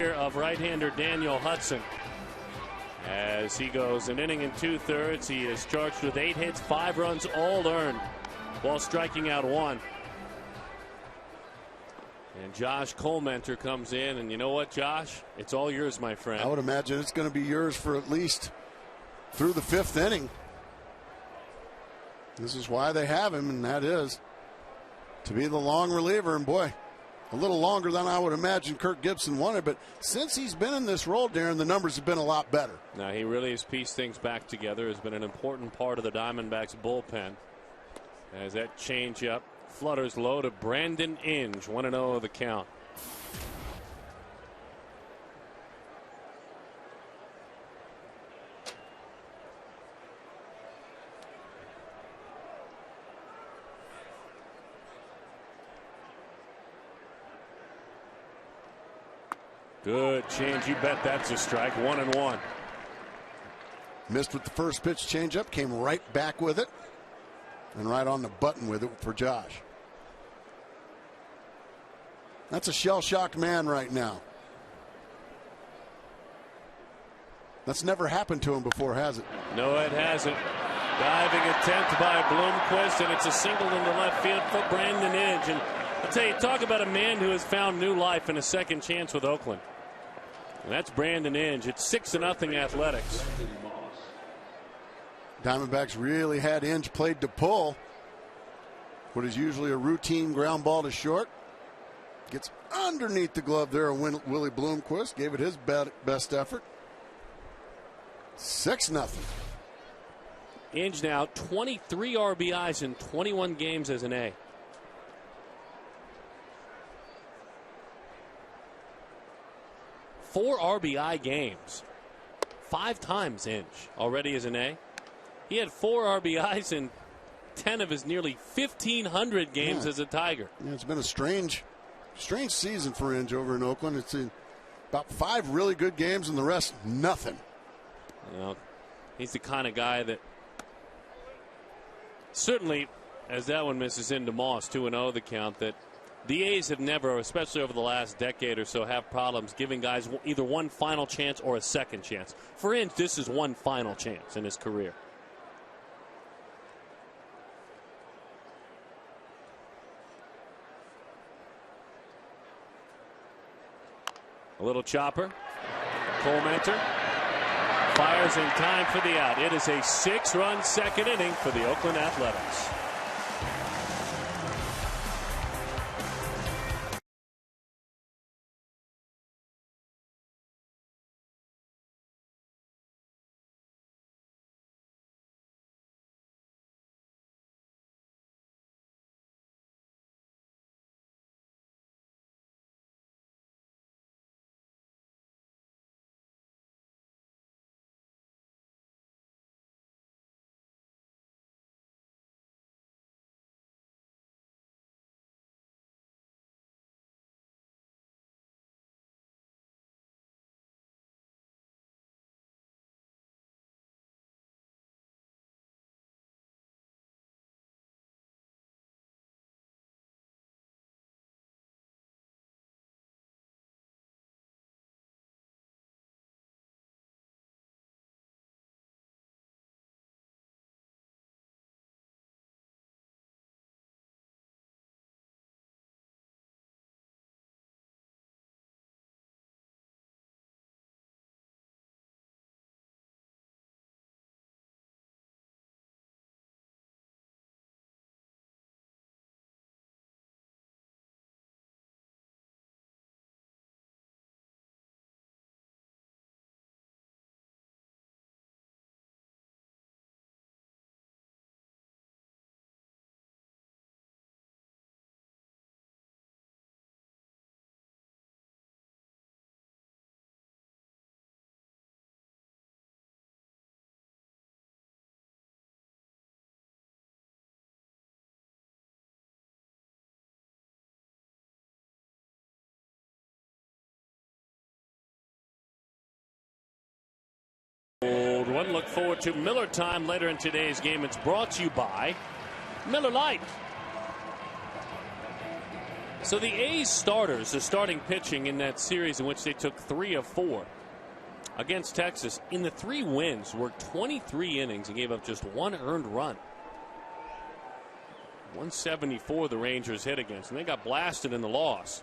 Of right-hander Daniel Hudson. As he goes an inning and 2/3, he is charged with 8 hits, 5 runs, all earned, while striking out 1. And Josh Colmenter comes in, and you know what, Josh? It's all yours, my friend. I would imagine it's going to be yours for at least through the 5th inning. This is why they have him, and that is to be the long reliever. And boy, a little longer than I would imagine Kirk Gibson wanted, but since he's been in this role, Darren, the numbers have been a lot better. Now, he really has pieced things back together, has been an important part of the Diamondbacks bullpen. As that changeup flutters low to Brandon Inge, 1-0 the count. Good change. You bet that's a strike. 1-1. Missed with the first pitch changeup, came right back with it, and right on the button with it for Josh. That's a shell-shocked man right now. That's never happened to him before, has it? No, it hasn't. Diving attempt by Bloomquist, and it's a single into left field for Brandon Inge. And I'll tell you, talk about a man who has found new life and a second chance with Oakland. And that's Brandon Inge. It's 6-0 Athletics. Diamondbacks really had Inge played to pull. What is usually a routine ground ball to short. Gets underneath the glove there. Willie Bloomquist gave it his best effort. 6-0. Inge now 23 RBIs in 21 games as an A. Four RBI games. 5 times Inge already as an A. He had 4 RBIs in 10 of his nearly 1,500 games as a Tiger. Yeah, it's been a strange season for Inge over in Oakland. It's about 5 really good games and the rest nothing. Well, he's the kind of guy that certainly, as that one misses into Moss, 2-0 the count, that the A's have never, especially over the last decade or so, have problems giving guys either one final chance or a second chance. For Inge, this is one final chance in his career. A little chopper. Cole Mentor fires in time for the out. It is a 6-run second inning for the Oakland Athletics. One look forward to Miller time later in today's game. It's brought to you by Miller Lite. So the A's starters are starting pitching in that series in which they took 3 of 4 against Texas. In the 3 wins, worked 23 innings and gave up just 1 earned run. 174 the Rangers hit against, and they got blasted in the loss.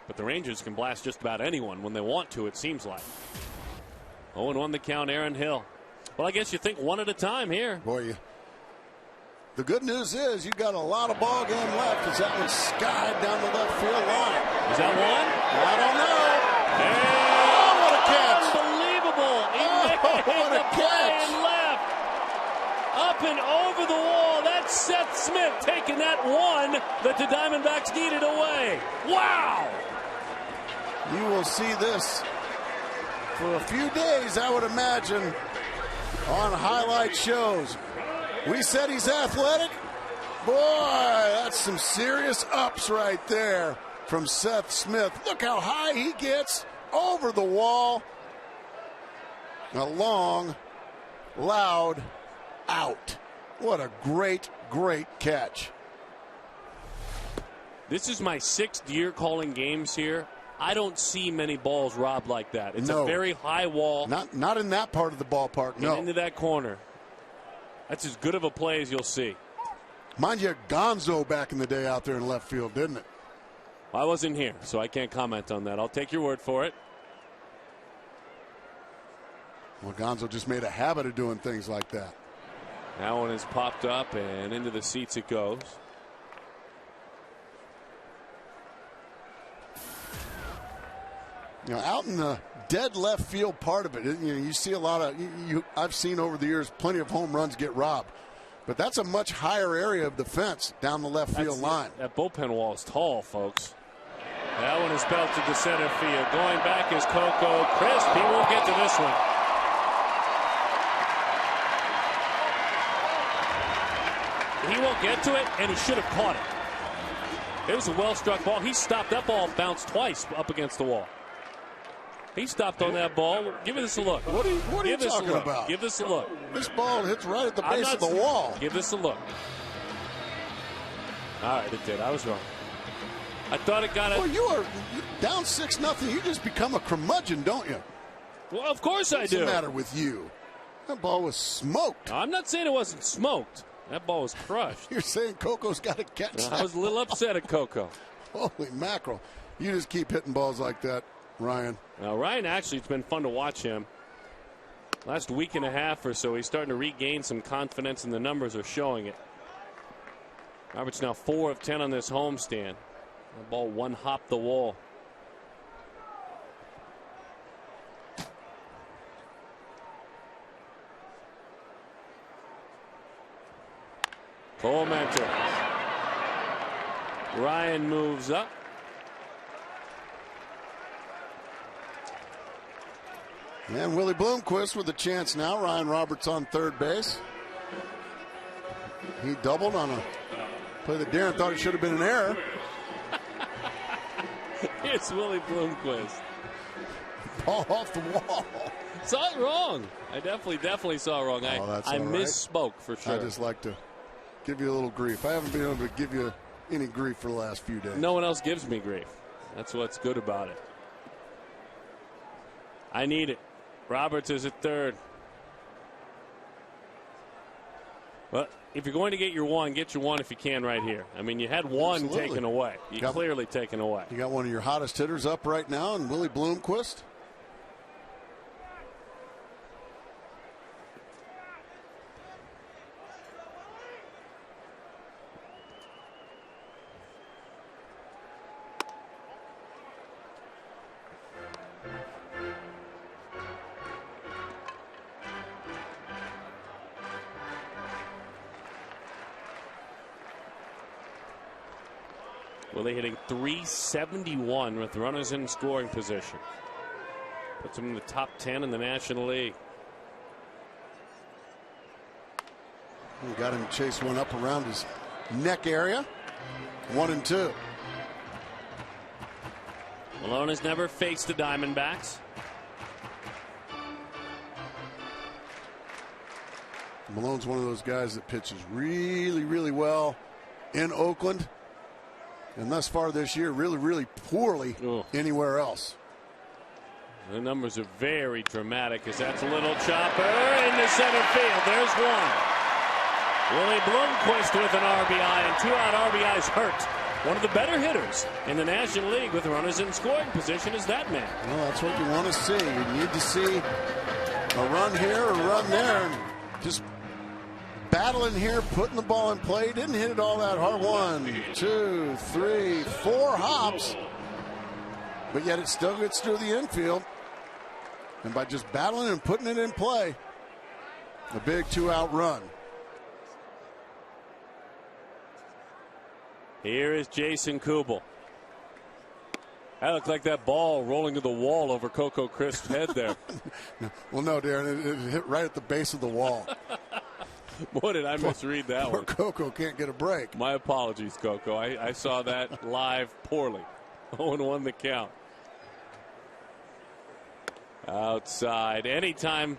But the Rangers can blast just about anyone when they want to, it seems like. 0-1 the count, Aaron Hill. Well, I guess you think one at a time here. Boy, the good news is you've got a lot of ball game left as that one skied down the left field line. Is that one? I don't know. And what a catch. Unbelievable. He made the play and left. Up and over the wall. That's Seth Smith taking that one that the Diamondbacks needed away. Wow. You will see this for a few days, I would imagine, on highlight shows. We said he's athletic. Boy, that's some serious ups right there. from Seth Smith. Look how high he gets over the wall. A long, loud out. What a great, great catch. This is my 6th year calling games here. I don't see many balls robbed like that. It's a very high wall. Not in that part of the ballpark, no. Into that corner. That's as good of a play as you'll see. Mind you, Gonzo back in the day out there in left field, didn't it? I wasn't here, so I can't comment on that. I'll take your word for it. Well, Gonzo just made a habit of doing things like that. That one is popped up, and into the seats it goes. You know, out in the dead left field part of it, you see a lot of. I've seen over the years plenty of home runs get robbed, but that's a much higher area of the fence down the left field line. That bullpen wall is tall, folks. That one is belted to center field. Going back is Coco Crisp. He won't get to this one. He won't get to it, and he should have caught it. It was a well-struck ball. He stopped that ball, bounced twice up against the wall. He stopped on that ball. Give this a look. What are you talking about? Give this a look. This ball hits right at the base of the wall. Give this a look. All right, it did. I was wrong. I thought it got it. Well, you are down 6-0. You just become a curmudgeon, don't you? Well, of course I do. What's the matter with you? That ball was smoked. I'm not saying it wasn't smoked. That ball was crushed. You're saying Coco's got to catch that. I was a little upset at Coco. Holy mackerel. You just keep hitting balls like that, Ryan. Now, Ryan, actually, it's been fun to watch him. Last week and a half or so, he's starting to regain some confidence, and the numbers are showing it. Robert's now 4 of 10 on this homestand. The ball one hopped the wall. Full mentor. Ryan moves up. And Willie Bloomquist with a chance now. Ryan Roberts on third base. He doubled on a play that Darren thought it should have been an error. It's Willie Bloomquist. Ball off the wall. Saw it wrong. I definitely saw it wrong. I misspoke for sure. I just like to give you a little grief. I haven't been able to give you any grief for the last few days. No one else gives me grief. That's what's good about it. I need it. Roberts is at third. Well, if you're going to get your one if you can right here. I mean, you had one taken away. You clearly taken away. You got one of your hottest hitters up right now, and Willie Bloomquist. Willie hitting .371 with runners in scoring position. Puts him in the top 10 in the National League. We got him to chase one up around his neck area. 1-2. Malone has never faced the Diamondbacks. Malone's one of those guys that pitches really, really well in Oakland. And thus far this year, really, really poorly anywhere else. The numbers are very dramatic as that's a little chopper into center field. There's one. Willie Bloomquist with an RBI, and 2 out RBIs hurt. One of the better hitters in the National League with runners in scoring position is that man. Well, that's what you want to see. You need to see a run here, a run there, and just battling here, putting the ball in play. Didn't hit it all that hard. 1, 2, 3, 4 hops. But yet it still gets through the infield. And by just battling and putting it in play, a big 2-out run. Here is Jason Kubel. That looked like that ball rolling to the wall over Coco Crisp's head there. Well, no, Darren, it hit right at the base of the wall. Boy, did I misread that poor one. Coco can't get a break. My apologies, Coco. I saw that live poorly. 0-1 the count. Outside. Anytime.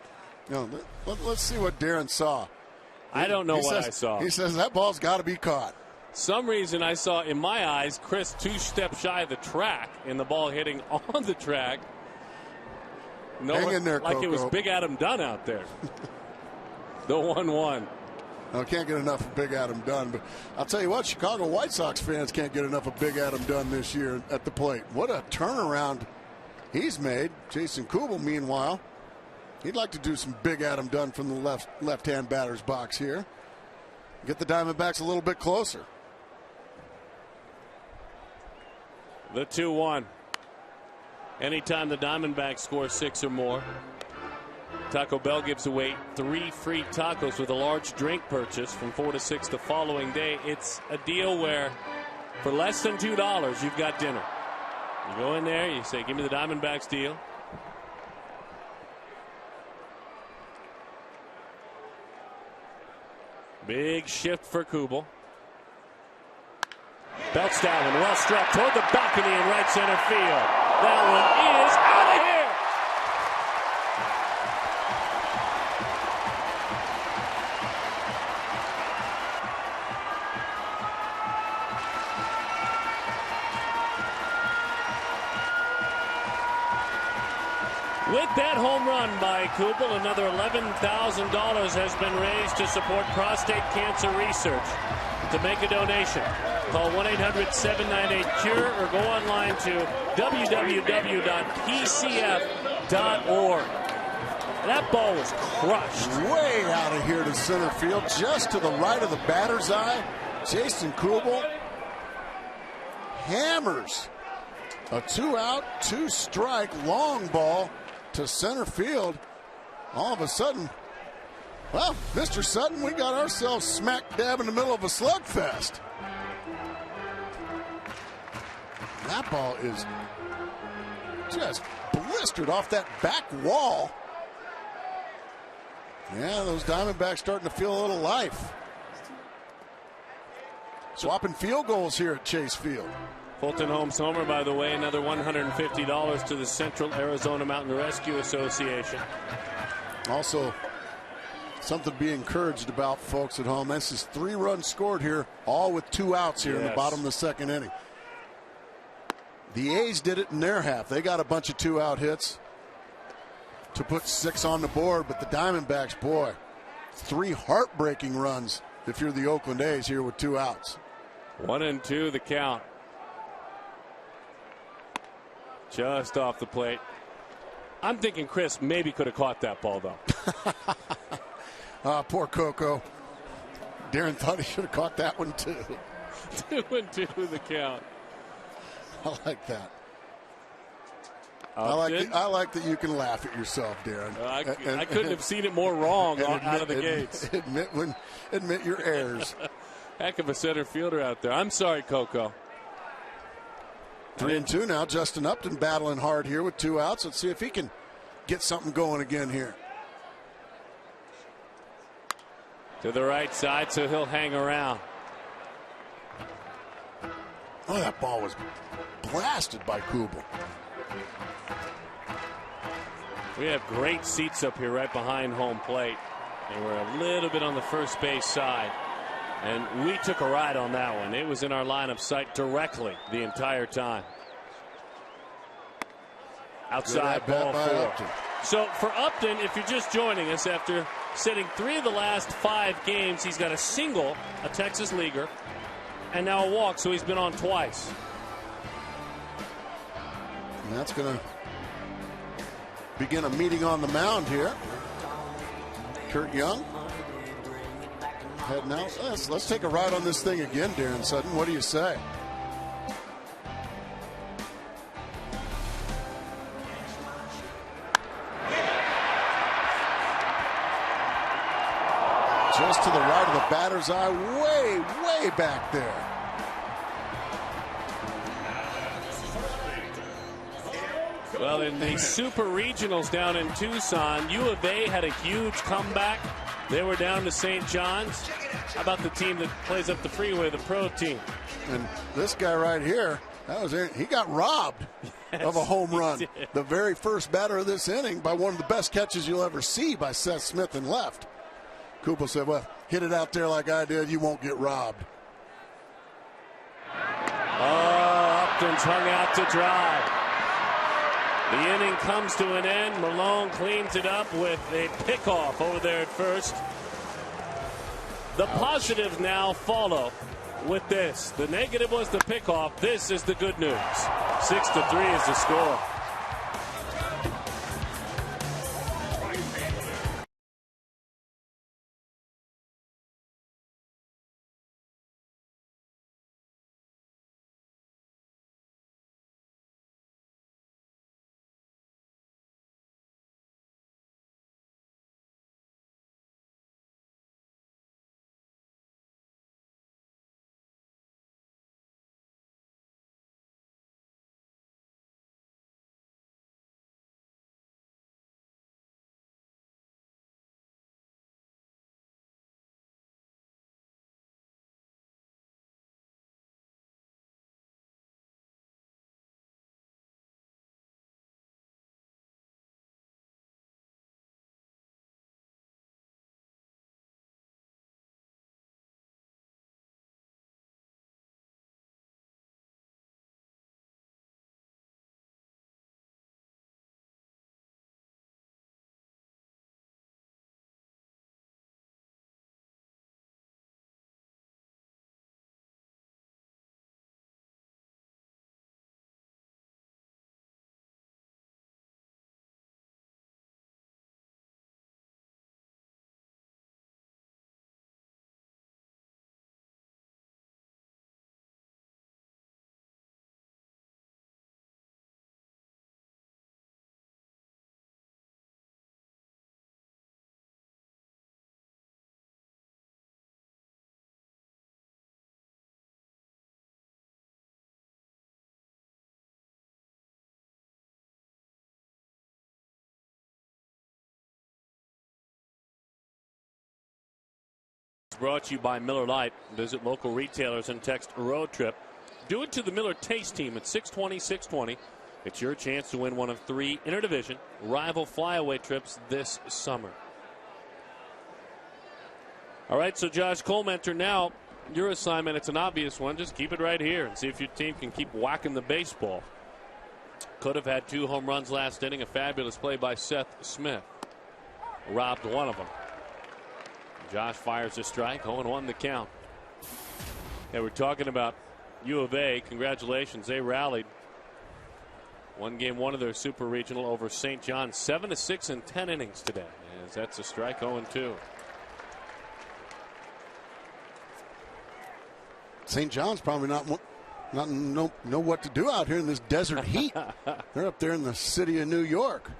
You know, let's see what Darren saw. I don't know what I saw. He says that ball's got to be caught. Some reason I saw, in my eyes, Chris 2 steps shy of the track and the ball hitting on the track. Hang in there, like Coco. It was Big Adam Dunn out there. The 1-1. I can't get enough of Big Adam Dunn, but I'll tell you what, Chicago White Sox fans can't get enough of Big Adam Dunn this year at the plate. What a turnaround he's made. Jason Kubel, meanwhile, he'd like to do some Big Adam Dunn from the left-hand batter's box here. Get the Diamondbacks a little bit closer. The 2-1. Anytime the Diamondbacks score 6 or more, Taco Bell gives away 3 free tacos with a large drink purchase from 4 to 6 the following day. It's a deal where for less than $2, you've got dinner. You go in there, you say, give me the Diamondbacks deal. Big shift for Kubel. Belts that one, well struck toward the balcony in right center field. That one is out of here. With that home run by Kubel, another $11,000 has been raised to support prostate cancer research. To make a donation, call 1-800-798-CURE or go online to www.pcf.org. That ball was crushed. Way out of here to center field, just to the right of the batter's eye. Jason Kubel hammers a 2-out, 2-strike long ball to center field. All of a sudden, well, Mr. Sutton, we got ourselves smack dab in the middle of a slugfest. That ball is just blistered off that back wall. Yeah, those Diamondbacks starting to feel a little life. Swapping field goals here at Chase Field. Fulton Holmes homer, by the way, another $150 to the Central Arizona Mountain Rescue Association. Also, something to be encouraged about, folks at home. This is 3 runs scored here, all with 2 outs here in the bottom of the second inning. The A's did it in their half. They got a bunch of 2-out hits to put 6 on the board, but the Diamondbacks, boy, 3 heartbreaking runs if you're the Oakland A's here with 2 outs. 1-2 the count. Just off the plate. I'm thinking Chris maybe could have caught that ball, though. Poor Coco. Darren thought he should have caught that one, too. 2-2 the count. I like that. I like that you can laugh at yourself, Darren. I couldn't have seen it more wrong out of the gates. Admit your errors. Heck of a center fielder out there. I'm sorry, Coco. 3-2 now. Justin Upton battling hard here with 2 outs. Let's see if he can get something going again here. To the right side, so he'll hang around. Oh, that ball was blasted by Kubel. We have great seats up here right behind home plate. And we're a little bit on the first base side. And we took a ride on that one. It was in our line of sight directly the entire time. Outside ball 4. Upton. So for Upton, if you're just joining us, after sitting 3 of the last 5 games, he's got a single, a Texas leaguer, and now a walk, so he's been on twice. And that's going to begin a meeting on the mound here. Kurt Young heading out. Let's take a ride on this thing again, Darren Sutton. What do you say? Just to the right of the batter's eye, way back there. Well, in the Super Regionals down in Tucson, U of A had a huge comeback. They were down to St. John's. How about the team that plays up the freeway, the pro team? And this guy right here He got robbed of a home run. The very first batter of this inning by one of the best catches you'll ever see by Seth Smith in left. Koopa said, well, hit it out there like I did, you won't get robbed. Upton's hung out to dry. The inning comes to an end. Malone cleans it up with a pickoff over there at first. The positives now follow with this. The negative was the pickoff. This is the good news. 6-3 is the score. Brought to you by Miller Lite. Visit local retailers and text road trip. Do it to the Miller Taste Team at 620-620. It's your chance to win one of 3 interdivision rival flyaway trips this summer. All right, so Josh Colmentor, now your assignment, it's an obvious one. Just keep it right here and see if your team can keep whacking the baseball. Could have had 2 home runs last inning. A fabulous play by Seth Smith. Robbed one of them. Josh fires a strike, 0-1 the count. Yeah, we're talking about U of A. Congratulations, they rallied. One game, one of their super regional over St. John, 7-6 in 10 innings today. As that's a strike, 0-2. St. John's probably not know what to do out here in this desert heat. They're up there in the city of New York.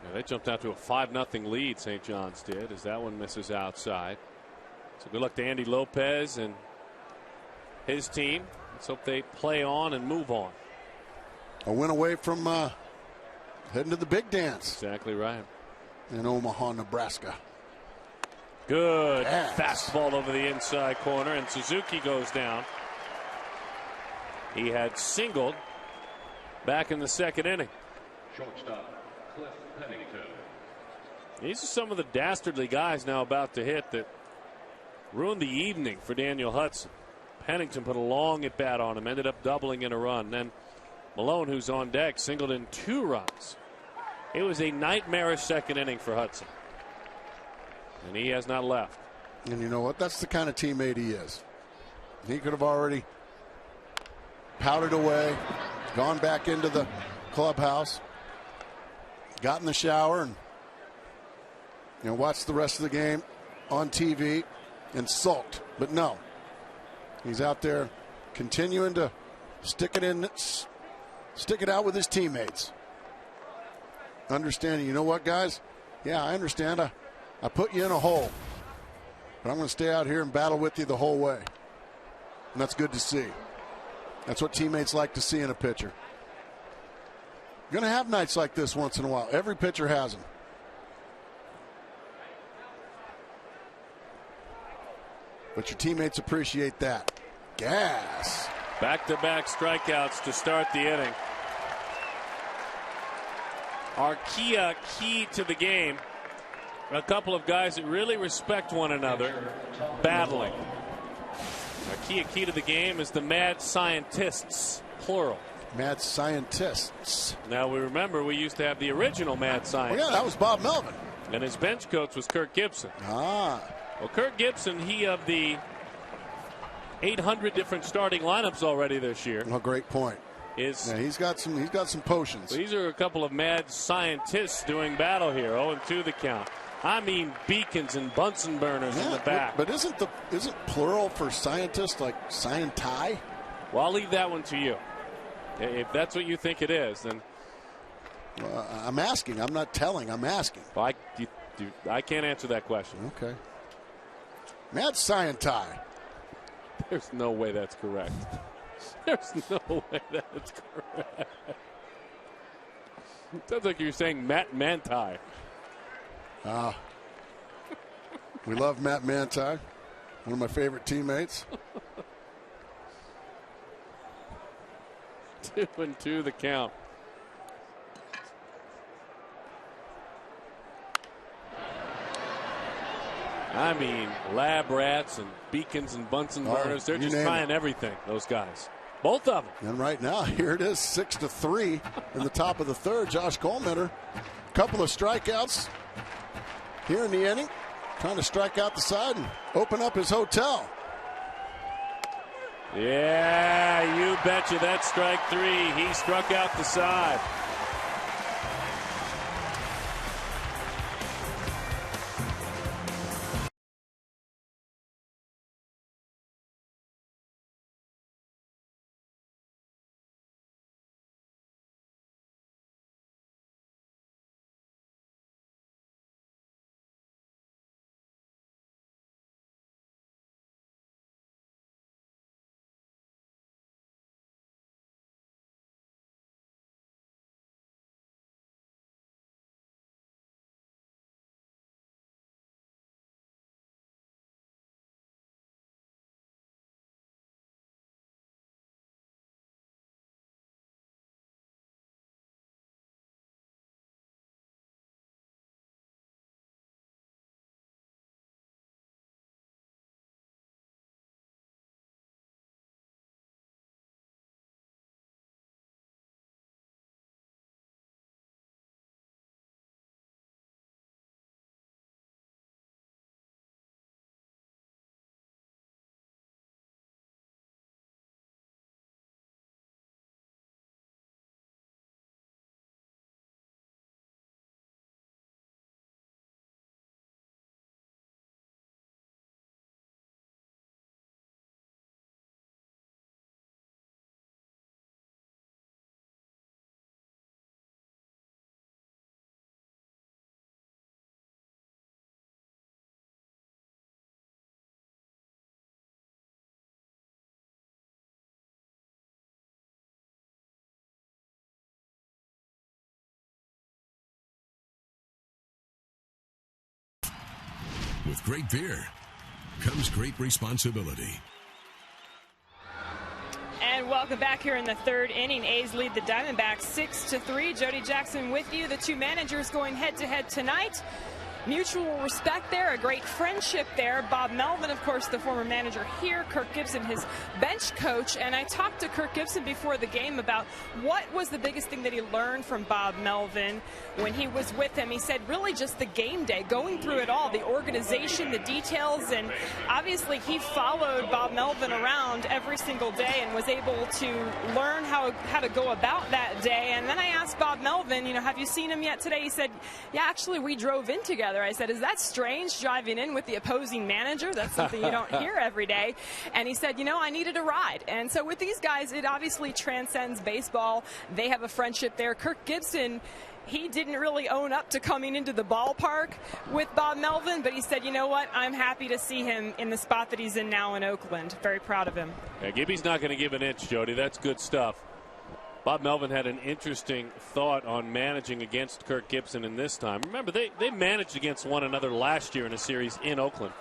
Yeah, they jumped out to a 5-0 lead, St. John's did, as that one misses outside. So good luck to Andy Lopez and his team. Let's hope they play on and move on. A win away from heading to the big dance. Exactly right. In Omaha, Nebraska. Good fastball over the inside corner, and Suzuki goes down. He had singled back in the second inning. Shortstop, Cliff Pennington. These are some of the dastardly guys now about to hit that ruined the evening for Daniel Hudson. Pennington put a long at bat on him, ended up doubling in a run. Then Malone, who's on deck, singled in 2 runs. It was a nightmarish second inning for Hudson. And he has not left. And you know what? That's the kind of teammate he is. He could have already powdered away, gone back into the clubhouse, got in the shower, and watched the rest of the game on TV and sulked. But no, he's out there continuing to stick it out with his teammates. Understanding, you know what, guys? Yeah, I understand. I put you in a hole, but I'm going to stay out here and battle with you the whole way. And that's good to see. That's what teammates like to see in a pitcher. You're going to have nights like this once in a while. Every pitcher has them. but your teammates appreciate that. Gas. Back-to-back strikeouts to start the inning. Arkia key to the game. A couple of guys that really respect one another, battling. Arkia key to the game is the mad scientists, plural. Mad scientists. Now we remember we used to have the original mad scientist. Well, yeah, that was Bob Melvin. And his bench coach was Kirk Gibson. Ah. Well, Kirk Gibson, he of the 800 different starting lineups already this year. Oh, great point. Yeah, he's got some potions. So these are a couple of mad scientists doing battle here. 0-2 the count. I mean, beacons and Bunsen burners in the back. But isn't plural for scientist like scienti? Well, I'll leave that one to you. If that's what you think it is, then I'm asking. I'm not telling. I'm asking. Well, I can't answer that question. Okay. Mad scienti. There's no way that's correct. There's no way that's correct. Sounds like you're saying Matt Manti. We love Matt Manti, one of my favorite teammates. 2-2 the count. I mean, lab rats and beacons and Bunsen burners. They're just trying everything, those guys. Both of them. And right now, here it is, 6-3 in the top of the third. Josh Colemeter, a couple of strikeouts here in the inning, trying to strike out the side and open up his hotel. Yeah, you betcha. That's strike three. He struck out the side. With great beer comes great responsibility. And welcome back here in the third inning. A's lead the Diamondbacks 6-3. Jody Jackson with you. The two managers going head-to-head tonight. Mutual respect there, a great friendship there. Bob Melvin, of course, the former manager here. Kirk Gibson, his bench coach. And I talked to Kirk Gibson before the game about what was the biggest thing that he learned from Bob Melvin when he was with him. He said really just the game day, going through it all, the organization, the details. And obviously he followed Bob Melvin around every single day and was able to learn how to go about that day. And then I asked Bob Melvin, have you seen him yet today? He said, yeah, actually we drove in together. I said, is that strange driving in with the opposing manager? That's something you don't hear every day. And he said, I needed a ride. And so with these guys, it obviously transcends baseball. They have a friendship there. Kirk Gibson, he didn't really own up to coming into the ballpark with Bob Melvin, but he said, you know what, I'm happy to see him in the spot that he's in now in Oakland. Very proud of him. Yeah, Gibby's not going to give an inch, Jody. That's good stuff. Bob Melvin had an interesting thought on managing against Kirk Gibson in this time. Remember, they managed against one another last year in a series in Oakland.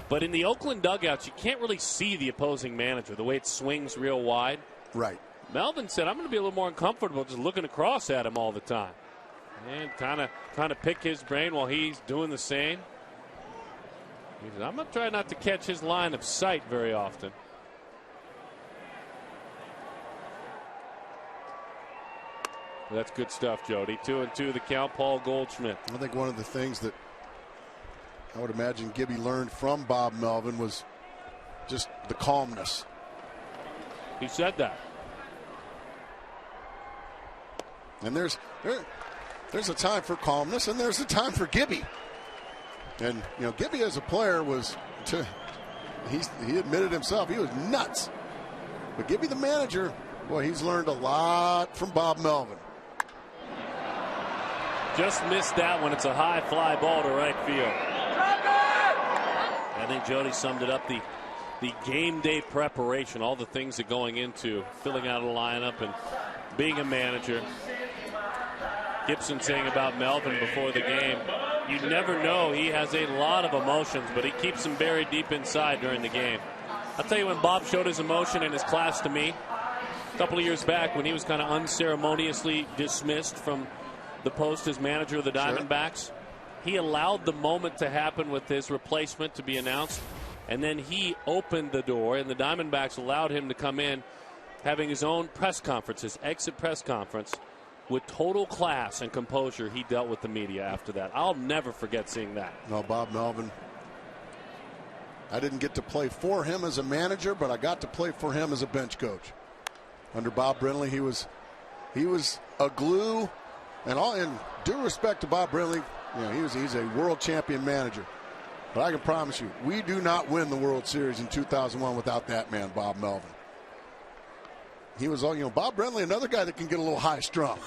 But in the Oakland dugouts, you can't really see the opposing manager, the way it swings real wide. Right. Melvin said, I'm going to be a little more uncomfortable just looking across at him all the time. And kind of pick his brain while he's doing the same. He said, I'm going to try not to catch his line of sight very often. That's good stuff, Jody. 2-2 the count, Paul Goldschmidt. I think one of the things that I would imagine Gibby learned from Bob Melvin was just the calmness. He said that. And there's a time for calmness, and there's a time for Gibby. And Gibby as a player he admitted himself he was nuts. But Gibby the manager, boy, he's learned a lot from Bob Melvin. Just missed that one. It's a high fly ball to right field. I think Jody summed it up. The game day preparation, all the things that going into filling out a lineup and being a manager. Gibson saying about Melvin before the game, you never know. He has a lot of emotions, but he keeps them buried deep inside during the game. I'll tell you when Bob showed his emotion in his class to me a couple of years back when he was kind of unceremoniously dismissed from the post as manager of the Diamondbacks. Sure. He allowed the moment to happen with his replacement to be announced, and then he opened the door, and the Diamondbacks allowed him to come in, having his own press conference, his exit press conference. With total class and composure, he dealt with the media after that. I'll never forget seeing that. No, Bob Melvin. I didn't get to play for him as a manager, but I got to play for him as a bench coach. Under Bob Brenly, he was a glue, and all in due respect to Bob Brenly, he's a world champion manager. But I can promise you, we do not win the World Series in 2001 without that man, Bob Melvin. He was all, Bob Brenly, another guy that can get a little high strung.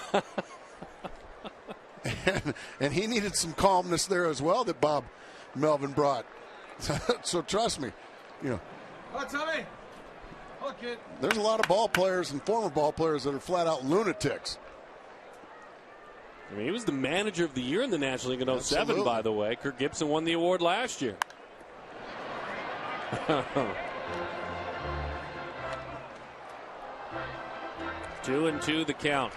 and he needed some calmness there as well that Bob Melvin brought. So trust me, Tommy. Okay. There's a lot of ball players and former ball players that are flat out lunatics. I mean, he was the manager of the year in the National League in 07, Absolutely. by the way. Kirk Gibson won the award last year. 2-2 the count.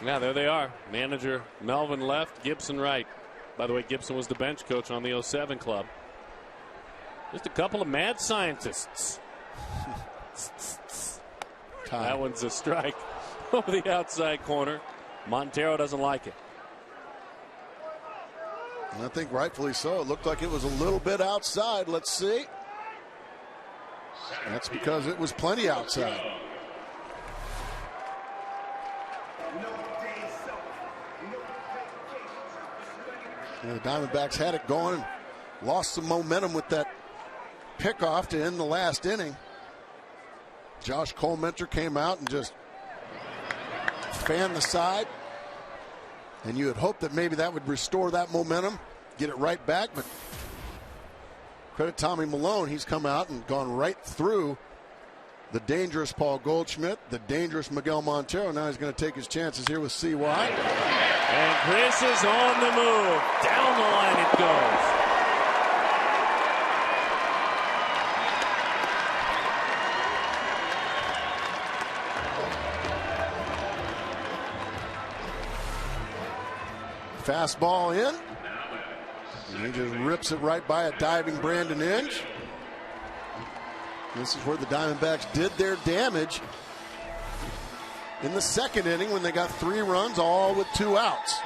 Yeah, there they are. Manager Melvin left, Gibson right. By the way, Gibson was the bench coach on the 07 club. Just a couple of mad scientists. That one's a strike over the outside corner. Montero doesn't like it. And I think rightfully so. It looked like it was a little bit outside. Let's see. That's because it was plenty outside. And the Diamondbacks had it going, lost some momentum with that pickoff to end the last inning. Josh Colementor came out and just fanned the side. And you had hoped that maybe that would restore that momentum, get it right back. But credit Tommy Malone, he's come out and gone right through the dangerous Paul Goldschmidt, the dangerous Miguel Montero. Now he's going to take his chances here with CY. And Chris is on the move. Down the line it goes. Fastball in. And he just rips it right by a diving Brandon Inge. This is where the Diamondbacks did their damage in the second inning when they got 3 runs, all with 2 outs.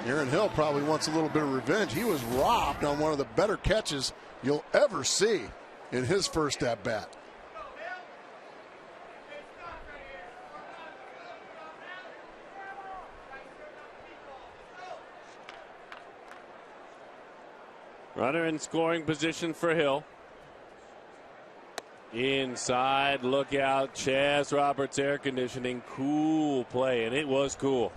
Aaron Hill probably wants a little bit of revenge. He was robbed on one of the better catches you'll ever see in his first at-bat. Runner in scoring position for Hill. Inside, look out, Chaz Roberts air conditioning, cool play, and it was cool.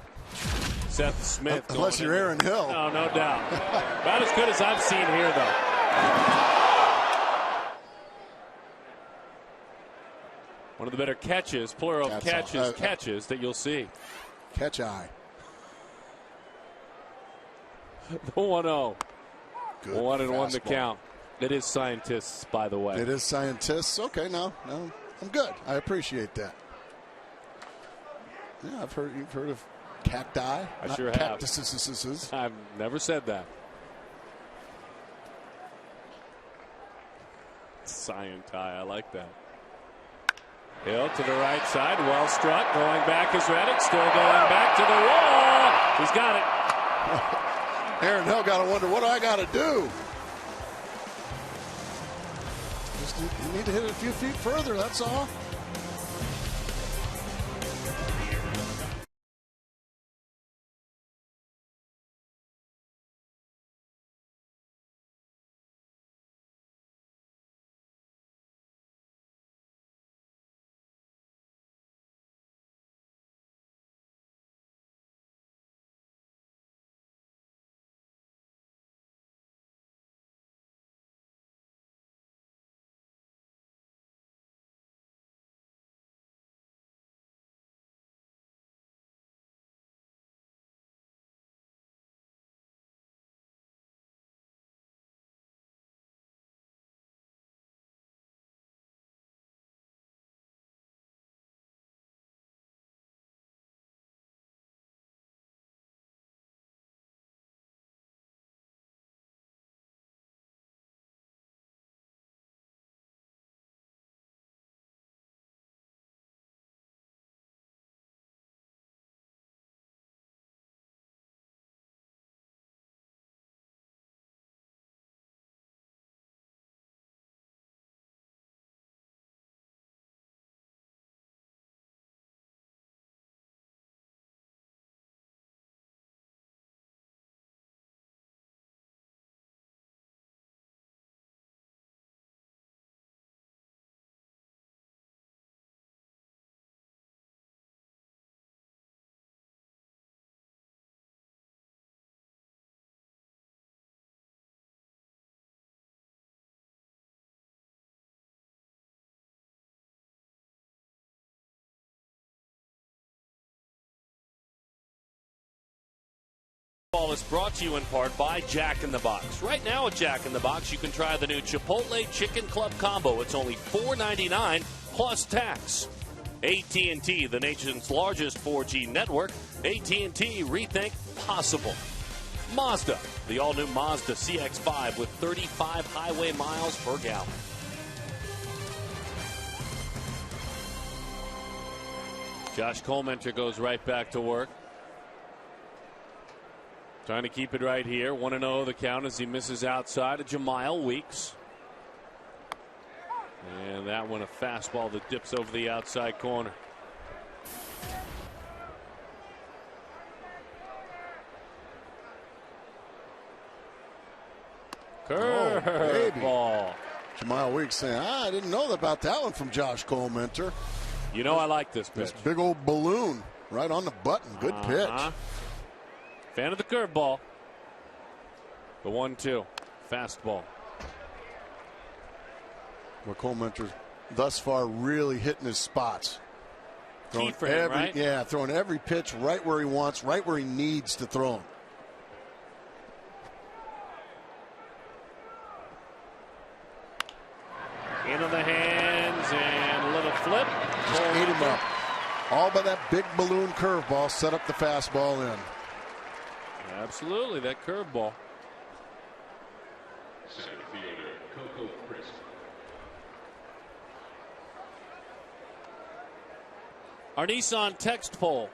Seth Smith. Unless you're Aaron Hill. No, no doubt. About as good as I've seen here, though. One of the better catches, plural catches that you'll see. Catch eye. The 1-0. Good 1-1 the fastball. count. It is scientists, by the way. It is scientists. Okay, no, I'm good. I appreciate that. Yeah, you've heard of cacti. I not sure have. cactuses. I've never said that. Scienti, I like that. Hill to the right side, well struck, going back is Reddick, still going back to the wall. He's got it. Aaron Hill got to wonder, what do I got to do? Just you need to hit it a few feet further, that's all. Ball is brought to you in part by Jack in the Box. Right now at Jack in the Box, you can try the new Chipotle Chicken Club Combo. It's only $4.99 plus tax. AT&T, the nation's largest 4G network. AT&T, rethink possible. Mazda, the all-new Mazda CX-5 with 35 highway miles per gallon. Josh Colmenter goes right back to work. Trying to keep it right here. 1-0 the count as he misses outside of Jemile Weeks. And that one a fastball that dips over the outside corner. Curveball. Jemile Weeks saying, I didn't know about that one from Josh Colmenter. You know I like this pitch. This big old balloon right on the button. Good pitch. Fan of the curveball. The 1-2. Fastball. Well, Colmenter's thus far really hitting his spots. Key for him, right? Yeah, throwing every pitch right where he wants, right where he needs to throw him. Into the hands and a little flip. Just ate him up. All by that big balloon curveball set up the fastball in. Absolutely, that curveball. Center fielder, Coco Crisp. Our Nissan text poll.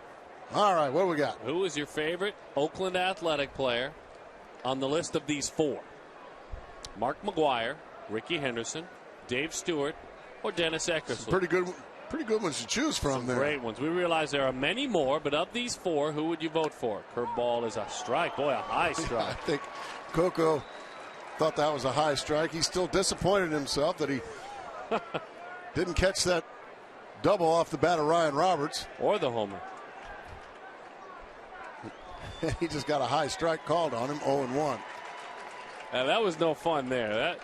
All right, what do we got? Who is your favorite Oakland Athletic player on the list of these four? Mark McGwire, Ricky Henderson, Dave Stewart, or Dennis Eckersley? Pretty good ones to choose from there. Great ones. We realize there are many more, but of these four, who would you vote for? Curveball is a strike. Boy, a high strike. I think Coco thought that was a high strike. He's still disappointed in himself that he didn't catch that double off the bat of Ryan Roberts. Or the homer. He just got a high strike called on him, 0-1. Now, that was no fun there.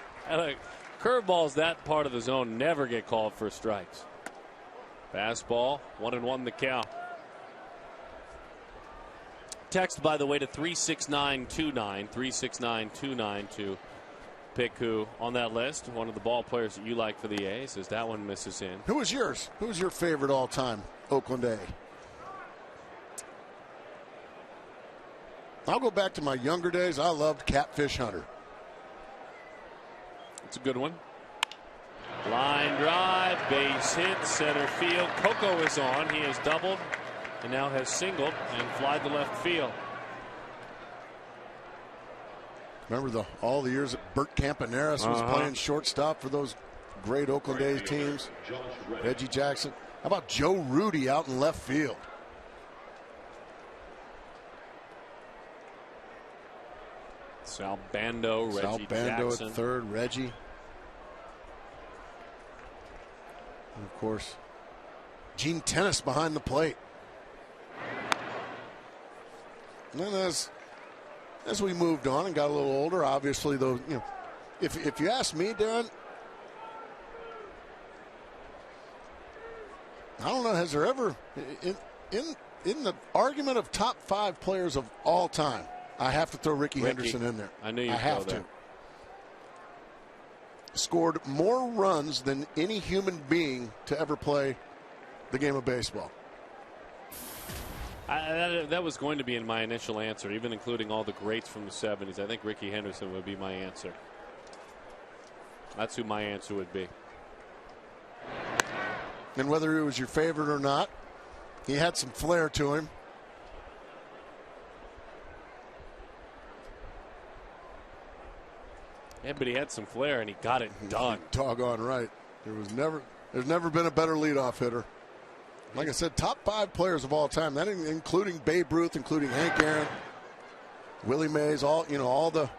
Curveballs, that part of the zone, never get called for strikes. Fastball, 1-1 the count. Text, by the way, to 36929, 36929 to pick who on that list. One of the ball players that you like for the A's, as that one misses in. Who was yours? Who was your favorite all-time Oakland A? I'll go back to my younger days. I loved Catfish Hunter. It's a good one. Line drive, base hit, center field. Coco is on. He has doubled and now has singled and flied to left field. Remember all the years that Bert Campaneris was playing shortstop for those great Oakland A's teams? Reggie Jackson. How about Joe Rudy out in left field? Sal Bando, Reggie Jackson. At third, Reggie. And of course, Gene Tennis behind the plate. And then as we moved on and got a little older, obviously, those, you know, if you ask me, Darren, I don't know, has there ever in the argument of top 5 players of all time, I have to throw Ricky Henderson in there. I knew you'd I have go there. to. Scored more runs than any human being to ever play the game of baseball. That was going to be in my initial answer, even including all the greats from the 70s. I think Ricky Henderson would be my answer. That's who my answer would be. And whether he was your favorite or not, he had some flair to him. Yeah, but he had some flair and he got it done. Doggone right. There's never been a better leadoff hitter. Like I said, top 5 players of all time. That including Babe Ruth, including Hank Aaron, Willie Mays, all the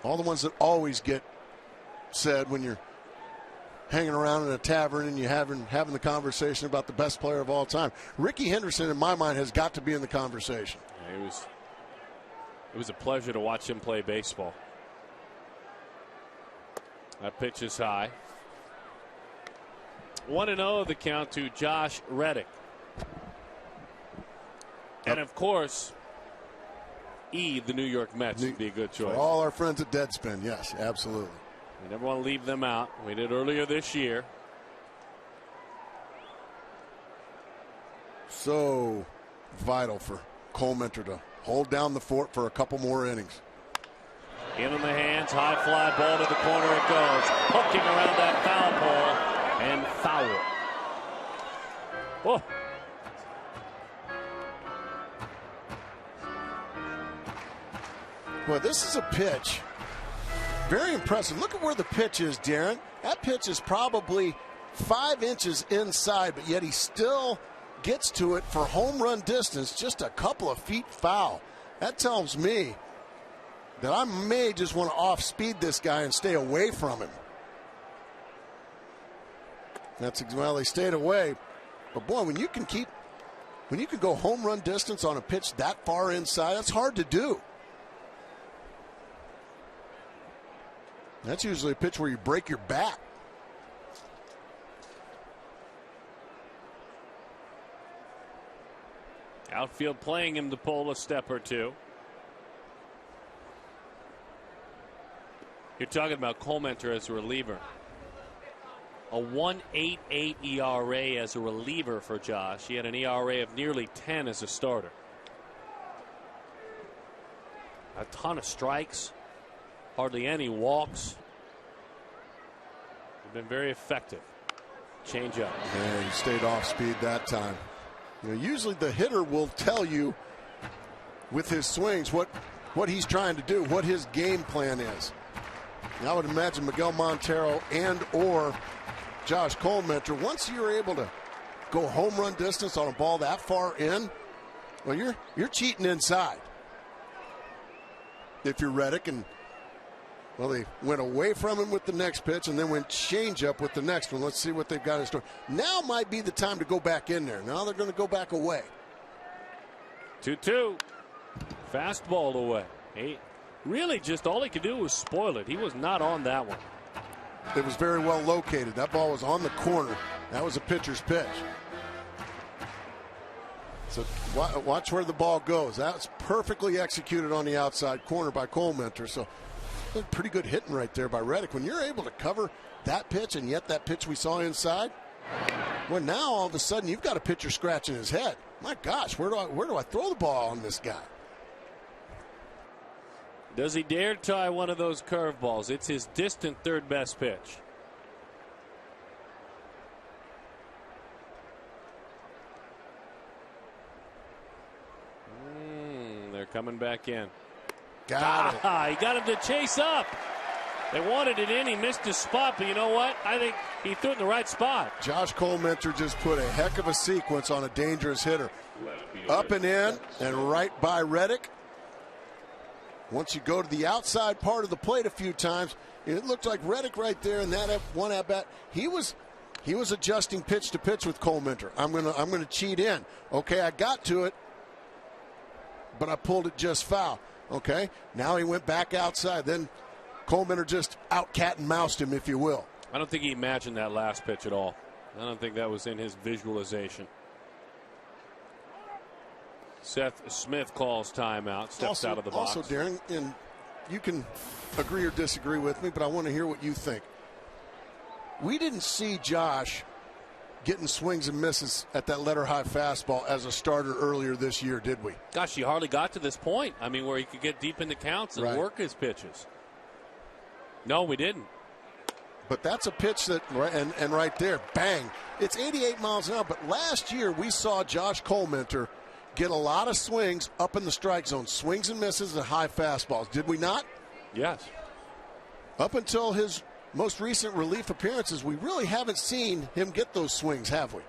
ones that always get said when you're hanging around in a tavern and you having the conversation about the best player of all time. Ricky Henderson, in my mind, has got to be in the conversation. Yeah, it was a pleasure to watch him play baseball. That pitch is high. 1-0 the count to Josh Reddick. And of course, the New York Mets would be a good choice. For all our friends at Deadspin, yes, absolutely. We never want to leave them out. We did earlier this year. So vital for Cole Mentor to hold down the fort for a couple more innings. In on the hands, high fly ball to the corner it goes. Poking around that foul pole and foul. Oh. Well, this is a pitch. Very impressive. Look at where the pitch is, Darren. That pitch is probably 5 inches inside, but yet he still gets to it for home run distance, just a couple of feet foul. That tells me that I may just want to off-speed this guy and stay away from him. Well, they stayed away. But boy, when you can go home run distance on a pitch that far inside, that's hard to do. That's usually a pitch where you break your back. Outfield playing him to pull a step or two. You're talking about Cole Mentor as a reliever. A 1.88 ERA as a reliever for Josh. He had an ERA of nearly 10 as a starter. A ton of strikes. Hardly any walks. He's been very effective. Change up. Yeah, he stayed off speed that time. You know, usually the hitter will tell you with his swings what he's trying to do, what his game plan is. And I would imagine Miguel Montero and or Josh Cole Mentor, once you're able to go home run distance on a ball that far in, well, you're cheating inside. If you're Reddick, and well, they went away from him with the next pitch and then went change up with the next one. Let's see what they've got in store. Now might be the time to go back in there. Now they're going to go back away. 2-2. Fastball away. Really just all he could do was spoil it. He was not on that one. It was very well located. That ball was on the corner. That was a pitcher's pitch. So watch where the ball goes. That's perfectly executed on the outside corner by Colementor. So pretty good hitting right there by Reddick. When you're able to cover that pitch and yet that pitch we saw inside, well, now all of a sudden you've got a pitcher scratching his head. My gosh, where do I throw the ball on this guy? Does he dare try one of those curveballs? It's his distant third best pitch. They're coming back in. Got it. He got him to chase up. They wanted it in. He missed his spot, but you know what? I think he threw it in the right spot. Josh Colementor just put a heck of a sequence on a dangerous hitter. Up and in and right by Reddick. Once you go to the outside part of the plate a few times, it looked like Reddick right there in that one at bat. He was adjusting pitch to pitch with Colementor. I'm gonna cheat in. Okay, I got to it, but I pulled it just foul. Okay, now he went back outside. Then Colementor just out cat and moused him, if you will. I don't think he imagined that last pitch at all. I don't think that was in his visualization. Seth Smith calls timeout, steps out of the box. Also, Darren, and you can agree or disagree with me, but I want to hear what you think. We didn't see Josh getting swings and misses at that letter high fastball as a starter earlier this year, did we? Gosh, he hardly got to this point. I mean, where he could get deep into counts and work his pitches. No, we didn't. But that's a pitch that, and right there, bang. It's 88 miles an hour, but last year we saw Josh Colementor get a lot of swings up in the strike zone, swings and misses and high fastballs. Did we not? Yes. Up until his most recent relief appearances, we really haven't seen him get those swings, have we?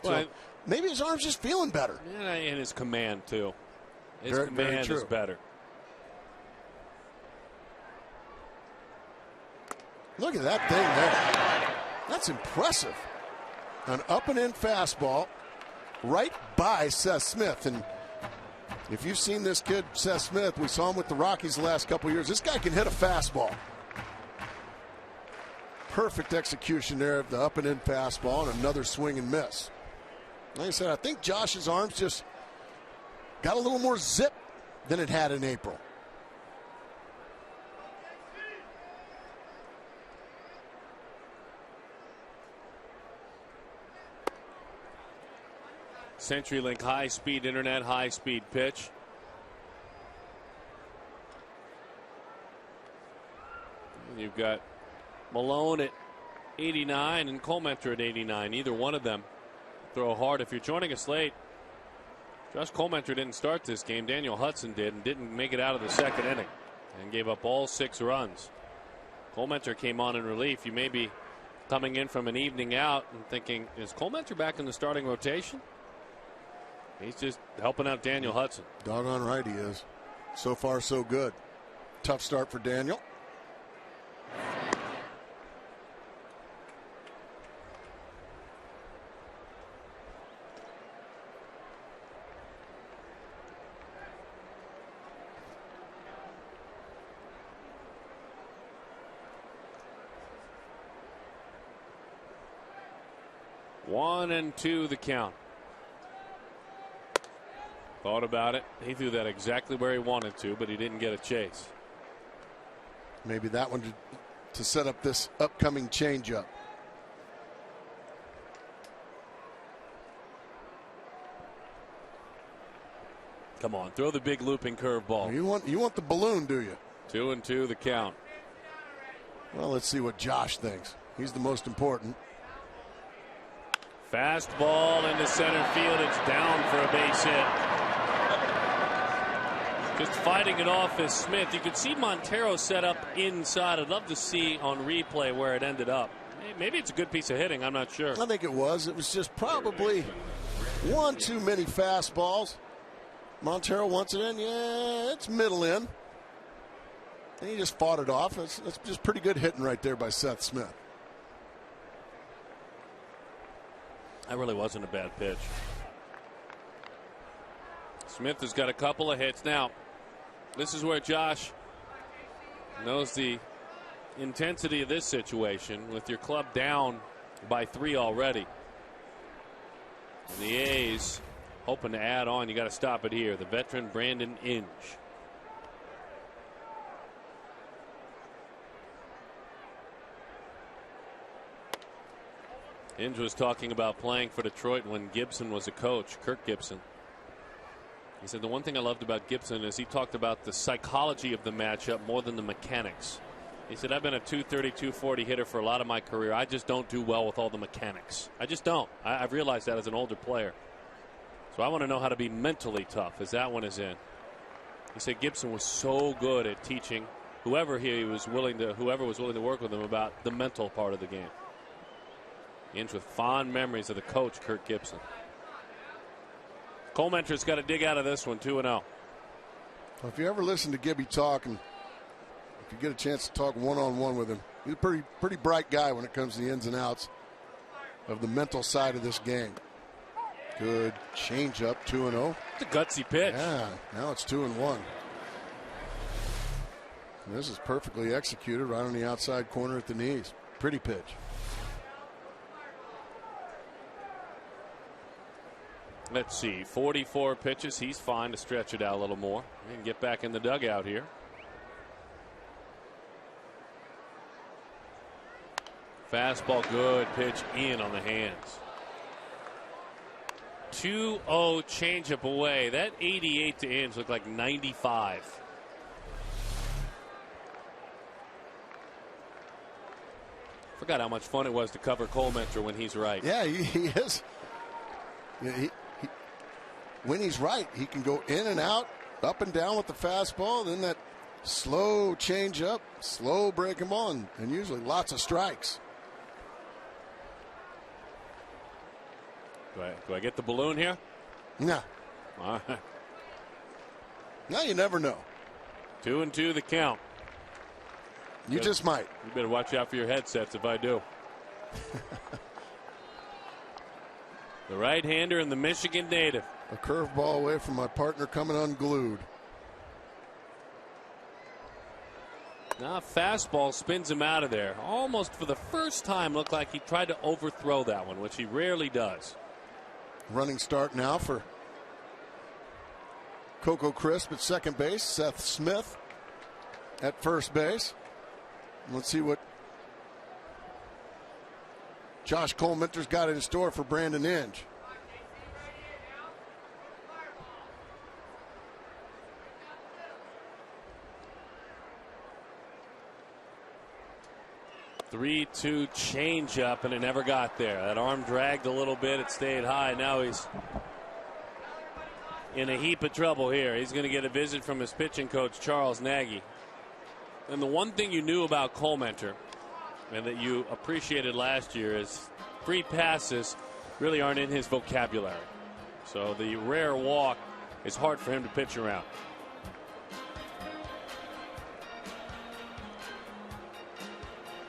Well, so maybe his arm's just feeling better. And his command, too. His very command is better. Look at that thing there. That's impressive. An up and in fastball right by Seth Smith. And if you've seen this kid, Seth Smith, we saw him with the Rockies the last couple of years. This guy can hit a fastball. Perfect execution there of the up and in fastball and another swing and miss. Like I said, I think Josh's arms just got a little more zip than it had in April. CenturyLink high-speed internet, high-speed pitch. You've got Malone at 89 and Colementor at 89. Either one of them throw hard. If you're joining us late, Josh Colementor didn't start this game. Daniel Hudson did and didn't make it out of the second inning and gave up all 6 runs. Colementor came on in relief. You may be coming in from an evening out and thinking, is Colementor back in the starting rotation? He's just helping out Daniel Hudson. Doggone right he is. So far, so good. Tough start for Daniel. One and two the count. Thought about it. He threw that exactly where he wanted to, but he didn't get a chase. Maybe that one to set up this upcoming changeup. Come on, throw the big looping curveball. You want the balloon, do you? 2 and 2 the count. Well, let's see what Josh thinks. He's the most important. Fastball into center field. It's down for a base hit. Just fighting it off as Smith. You could see Montero set up inside. I'd love to see on replay where it ended up. Maybe it's a good piece of hitting. I'm not sure. I think it was. It was just probably one too many fastballs. Montero wants it in. Yeah, it's middle in. And he just fought it off. It's just pretty good hitting right there by Seth Smith. That really wasn't a bad pitch. Smith has got a couple of hits. Now, this is where Josh knows the intensity of this situation with your club down by 3 already. And the A's hoping to add on. You got to stop it here. The veteran Brandon Inge. Inge was talking about playing for Detroit when Gibson was a coach, Kirk Gibson. He said the one thing I loved about Gibson is he talked about the psychology of the matchup more than the mechanics. He said, I've been a 230, 240 hitter for a lot of my career. I just don't do well with all the mechanics. I just don't. I've realized that as an older player. So I want to know how to be mentally tough as that one is in. He said Gibson was so good at teaching whoever was willing to work with him about the mental part of the game. Inge with fond memories of the coach, Kirk Gibson. Cole Mentor's got to dig out of this one, 2-0. Well, if you ever listen to Gibby talk, and if you get a chance to talk one-on-one with him, he's a pretty bright guy when it comes to the ins and outs of the mental side of this game. Good change-up, 2-0. It's a gutsy pitch. Yeah, now it's 2-1. This is perfectly executed right on the outside corner at the knees. Pretty pitch. Let's see, 44 pitches. He's fine to stretch it out a little more and get back in the dugout here. Fastball, good pitch in on the hands. 2-0 changeup away. That 88 to Inge looked like 95. Forgot how much fun it was to cover Cole Mentor when he's right. Yeah, he is. Yeah, when he's right, he can go in and out, up and down with the fastball, then that slow change up, slow breaking ball, and usually lots of strikes. Do I get the balloon here? No. All right. No, you never know. 2-2 the count. You just might. You better watch out for your headsets if I do. The right-hander and the Michigan native. A curveball away from my partner coming unglued. Now fastball spins him out of there. Almost for the first time looked like he tried to overthrow that one, which he rarely does. Running start now for Coco Crisp at second base. Seth Smith at first base. Let's see what Josh Cole Mentor's got in store for Brandon Inge. Three-two changeup, and it never got there. That arm dragged a little bit. It stayed high. Now he's in a heap of trouble here. He's going to get a visit from his pitching coach, Charles Nagy. And the one thing you knew about Cole Mentor, and that you appreciated last year, is free passes really aren't in his vocabulary. So the rare walk is hard for him to pitch around.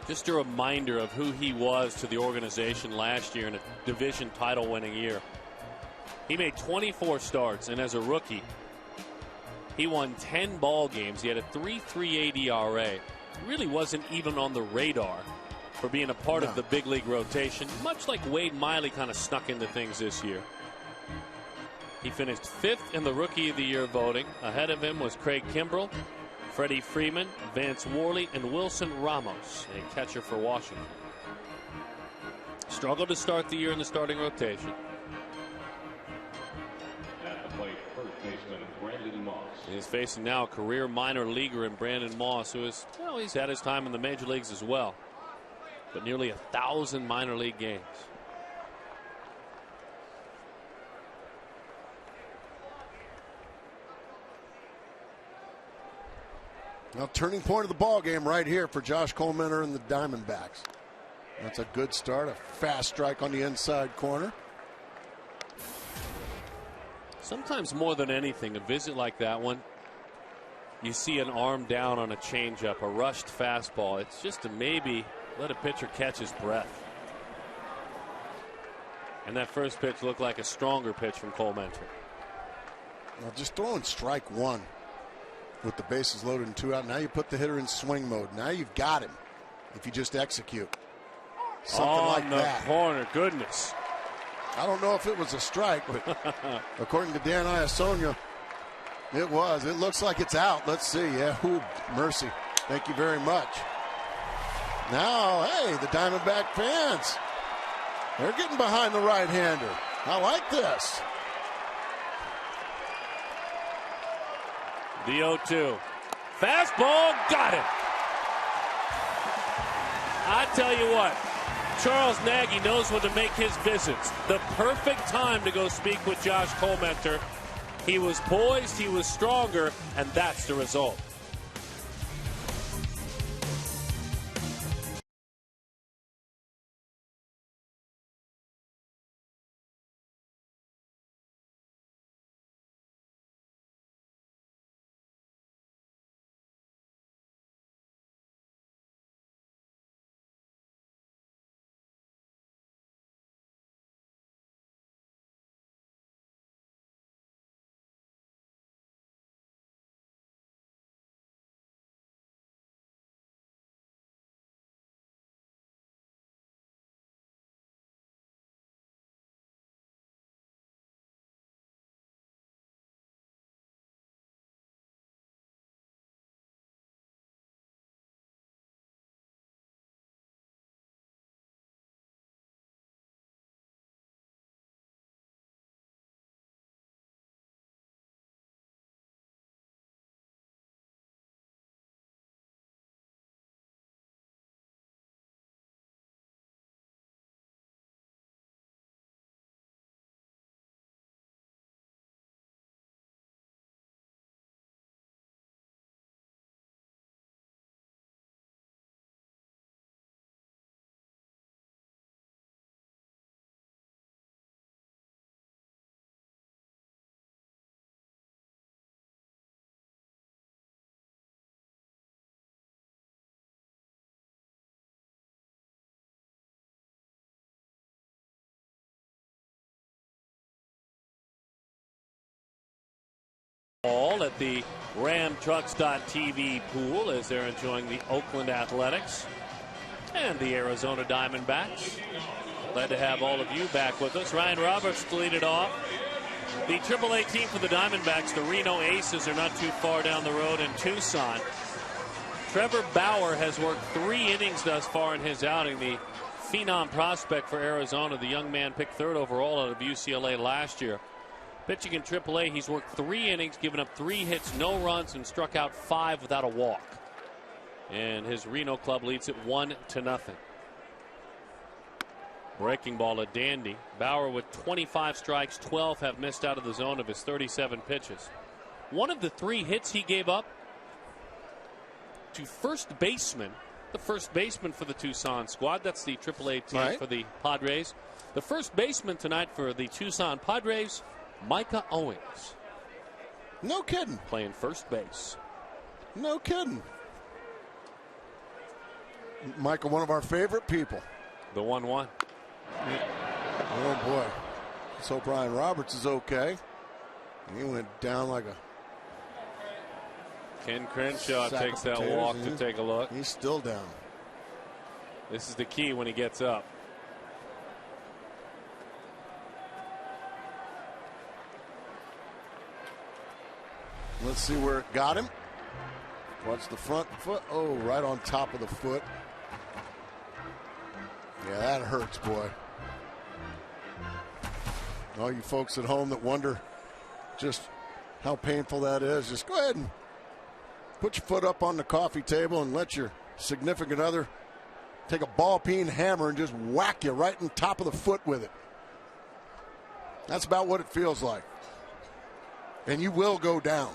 Just a reminder of who he was to the organization last year in a division title winning year. He made 24 starts, and as a rookie, he won 10 ball games. He had a 3.38 ERA. He really wasn't even on the radar for being a part of the big league rotation, much like Wade Miley kind of snuck into things this year. He finished 5th in the Rookie of the Year voting. Ahead of him was Craig Kimbrell, Freddie Freeman, Vance Worley, and Wilson Ramos, a catcher for Washington. Struggled to start the year in the starting rotation. At the plate, first baseman Brandon Moss. He's facing now a career minor leaguer in Brandon Moss, who is, well, he's had his time in the major leagues as well, but nearly 1,000 minor league games. Now, turning point of the ball game right here for Josh Cole Mentor and the Diamondbacks. That's a good start. A fast strike on the inside corner. Sometimes more than anything, a visit like that one, you see an arm down on a changeup, a rushed fastball. It's just to maybe let a pitcher catch his breath. And that first pitch looked like a stronger pitch from Cole Mentor. Now, just throwing strike one with the bases loaded and 2 out. Now you put the hitter in swing mode. Now you've got him if you just execute. Something like that. On the corner, goodness. I don't know if it was a strike, but according to Dan Iasonia, it was. It looks like it's out. Let's see. Yeah, ooh, mercy. Thank you very much. Now, hey, the Diamondback fans, they're getting behind the right-hander. I like this. The 0-2. Fastball, got it. I tell you what, Charles Nagy knows when to make his visits. The perfect time to go speak with Josh Colmenter. He was poised, he was stronger, and that's the result. At the RamTrucks.tv pool as they're enjoying the Oakland Athletics and the Arizona Diamondbacks. Glad to have all of you back with us. Ryan Roberts to lead it off. The AAA team for the Diamondbacks, the Reno Aces, are not too far down the road in Tucson. Trevor Bauer has worked 3 innings thus far in his outing. The phenom prospect for Arizona, the young man picked 3rd overall out of UCLA last year. Pitching in AAA, he's worked 3 innings, given up 3 hits, no runs, and struck out 5 without a walk. And his Reno club leads it 1-0. Breaking ball, a dandy. Bauer with 25 strikes, 12 have missed out of the zone of his 37 pitches. One of the 3 hits he gave up to first baseman, the first baseman for the Tucson squad. That's the AAA team for the Padres. The first baseman tonight for the Tucson Padres, Micah Owings. No kidding. Playing first base. No kidding. Micah, one of our favorite people. The 1-1. Oh, boy. Let's hope Ryan Roberts is okay. He went down like a... Ken Crenshaw takes that walk to take a look. He's still down. This is the key when he gets up. Let's see where it got him. Watch the front foot. Oh, right on top of the foot. Yeah, that hurts, boy. All you folks at home that wonder just how painful that is, just go ahead and put your foot up on the coffee table and let your significant other take a ball-peen hammer and just whack you right on top of the foot with it. That's about what it feels like. And you will go down.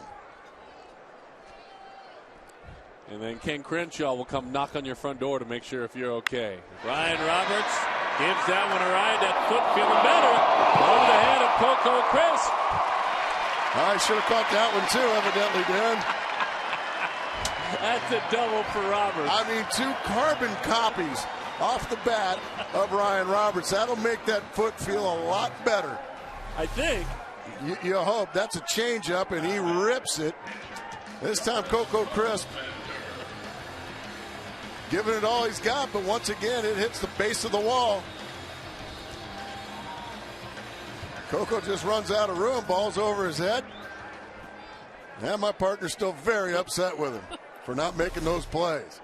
And then Ken Crenshaw will come knock on your front door to make sure if you're okay. Ryan Roberts gives that one a ride. That foot feeling better. Over the head of Coco Crisp. I should have caught that one too, evidently, Dan. That's a double for Roberts. I mean, 2 carbon copies off the bat of Ryan Roberts. That'll make that foot feel a lot better. I think. You hope. That's a changeup, and he rips it. This time, Coco Crisp giving it all he's got, but once again, it hits the base of the wall. Coco just runs out of room, ball's over his head. And my partner's still very upset with him for not making those plays.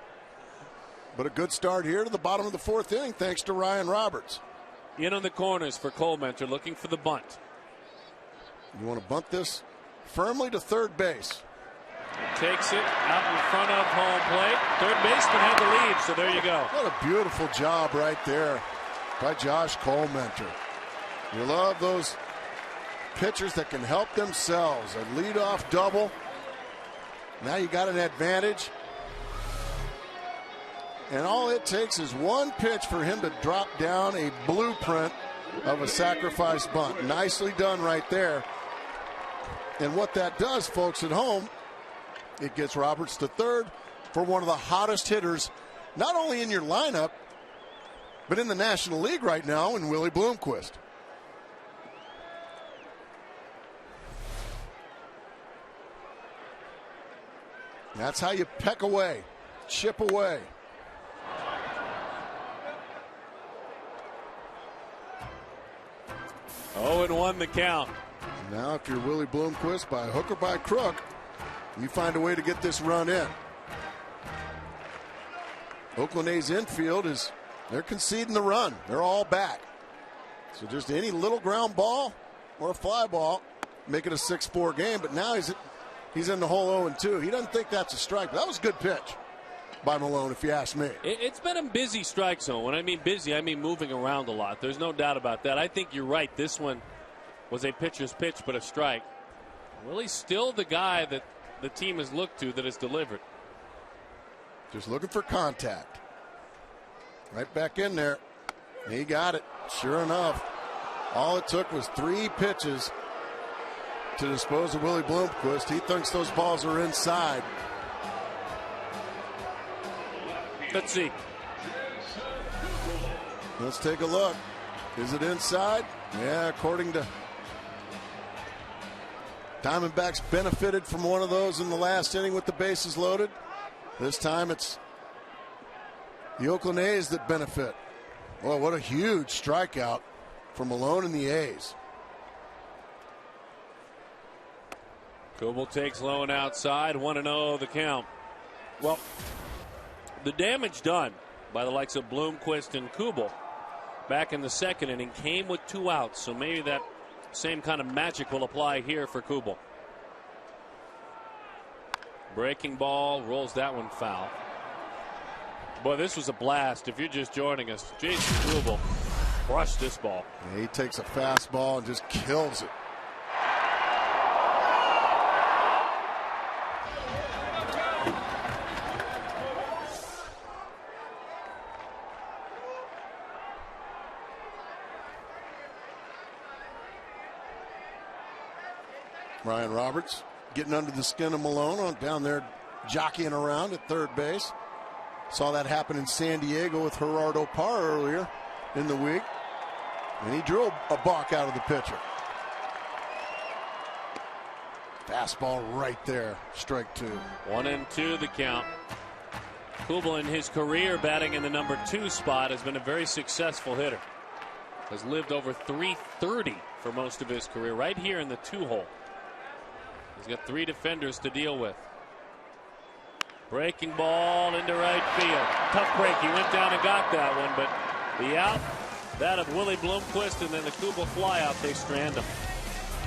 But a good start here to the bottom of the fourth inning thanks to Ryan Roberts. In on the corners for Colementor, looking for the bunt. You want to bunt this firmly to third base. Takes it out in front of home plate. Third baseman had the lead, so there you go. What a beautiful job right there by Josh Colementor. You love those pitchers that can help themselves. A leadoff double. Now you got an advantage. And all it takes is one pitch for him to drop down a blueprint of a sacrifice bunt. Nicely done right there. And what that does, folks at home, it gets Roberts to third for one of the hottest hitters, not only in your lineup, but in the National League right now, in Willie Bloomquist. That's how you peck away, chip away. Oh, and 1 the count. Now, if you're Willie Bloomquist, by hook or by crook, you find a way to get this run in. Oakland A's infield they're conceding the run. They're all back. So just any little ground ball or a fly ball, make it a 6-4 game. But now he's in the hole 0-2. He doesn't think that's a strike. But that was a good pitch by Malone, if you ask me. It's been a busy strike zone. When I mean busy, I mean moving around a lot. There's no doubt about that. I think you're right. This one was a pitcher's pitch, but a strike. Willie's still the guy that the team has looked to that has delivered. Just looking for contact. Right back in there. He got it. Sure enough. All it took was 3 pitches to dispose of Willie Bloomquist. He thinks those balls are inside. Let's see. Let's take a look. Is it inside? Yeah, according to Diamondbacks, benefited from one of those in the last inning with the bases loaded. This time it's the Oakland A's that benefit. Well, what a huge strikeout for Malone and the A's. Kubel takes low and outside. 1-0 the count. Well, the damage done by the likes of Bloomquist and Kubel back in the second inning came with 2 outs. So maybe that same kind of magic will apply here for Kubel. Breaking ball, rolls that one foul. Boy, this was a blast. If you're just joining us, Jason Kubel crushed this ball. Yeah, he takes a fastball and just kills it. Ryan Roberts getting under the skin of Malone down there jockeying around at third base. Saw that happen in San Diego with Gerardo Parra earlier in the week. And he drew a balk out of the pitcher. Fastball right there. Strike 2. 1-2 the count. Kubel in his career batting in the number 2 spot has been a very successful hitter. Has lived over 330 for most of his career right here in the 2 hole. He's got 3 defenders to deal with. Breaking ball into right field. Tough break. He went down and got that one, but the out, that of Willie Bloomquist, and then the Kubel flyout, they strand him.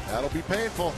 That'll be painful.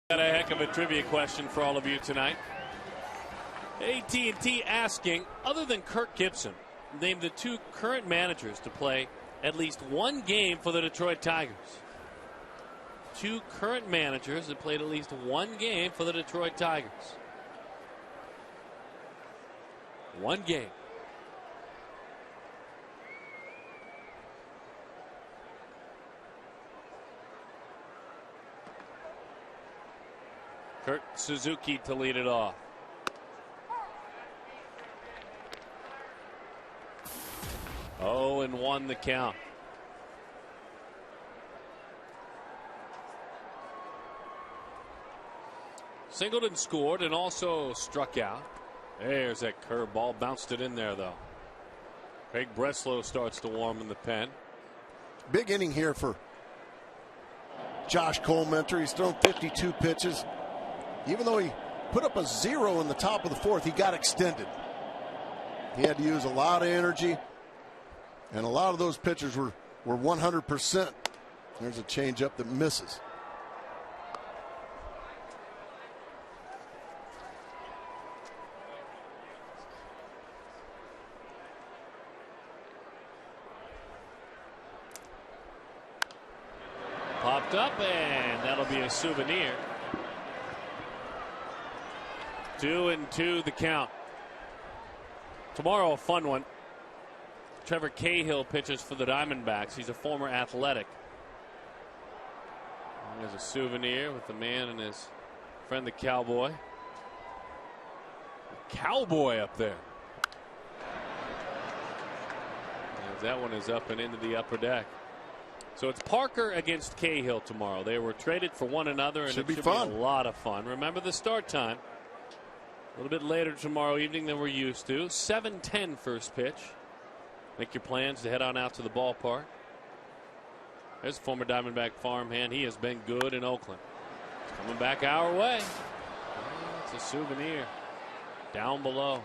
Got a heck of a trivia question for all of you tonight. AT asking, other than Kirk Gibson, name the 2 current managers to play at least 1 game for the Detroit Tigers. 2 current managers that played at least 1 game for the Detroit Tigers. 1 game. Kurt Suzuki to lead it off. Oh, and 1 the count. Singleton scored and also struck out. There's that curveball. Bounced it in there, though. Craig Breslow starts to warm in the pen. Big inning here for Josh Colementor. He's thrown 52 pitches. Even though he put up a 0 in the top of the 4th, he got extended. He had to use a lot of energy, and a lot of those pitchers were 100%. There's a changeup that misses. Popped up, and that'll be a souvenir. 2-2 the count. Tomorrow, a fun one. Trevor Cahill pitches for the Diamondbacks. He's a former Athletic. And there's a souvenir with the man and his friend, the Cowboy. Cowboy up there. And that one is up and into the upper deck. So it's Parker against Cahill tomorrow. They were traded for one another, and it should be fun. A lot of fun. Remember the start time. A little bit later tomorrow evening than we're used to. 7:10 first pitch. Make your plans to head on out to the ballpark. There's a former Diamondback farmhand. He has been good in Oakland. It's coming back our way. It's a souvenir. Down below.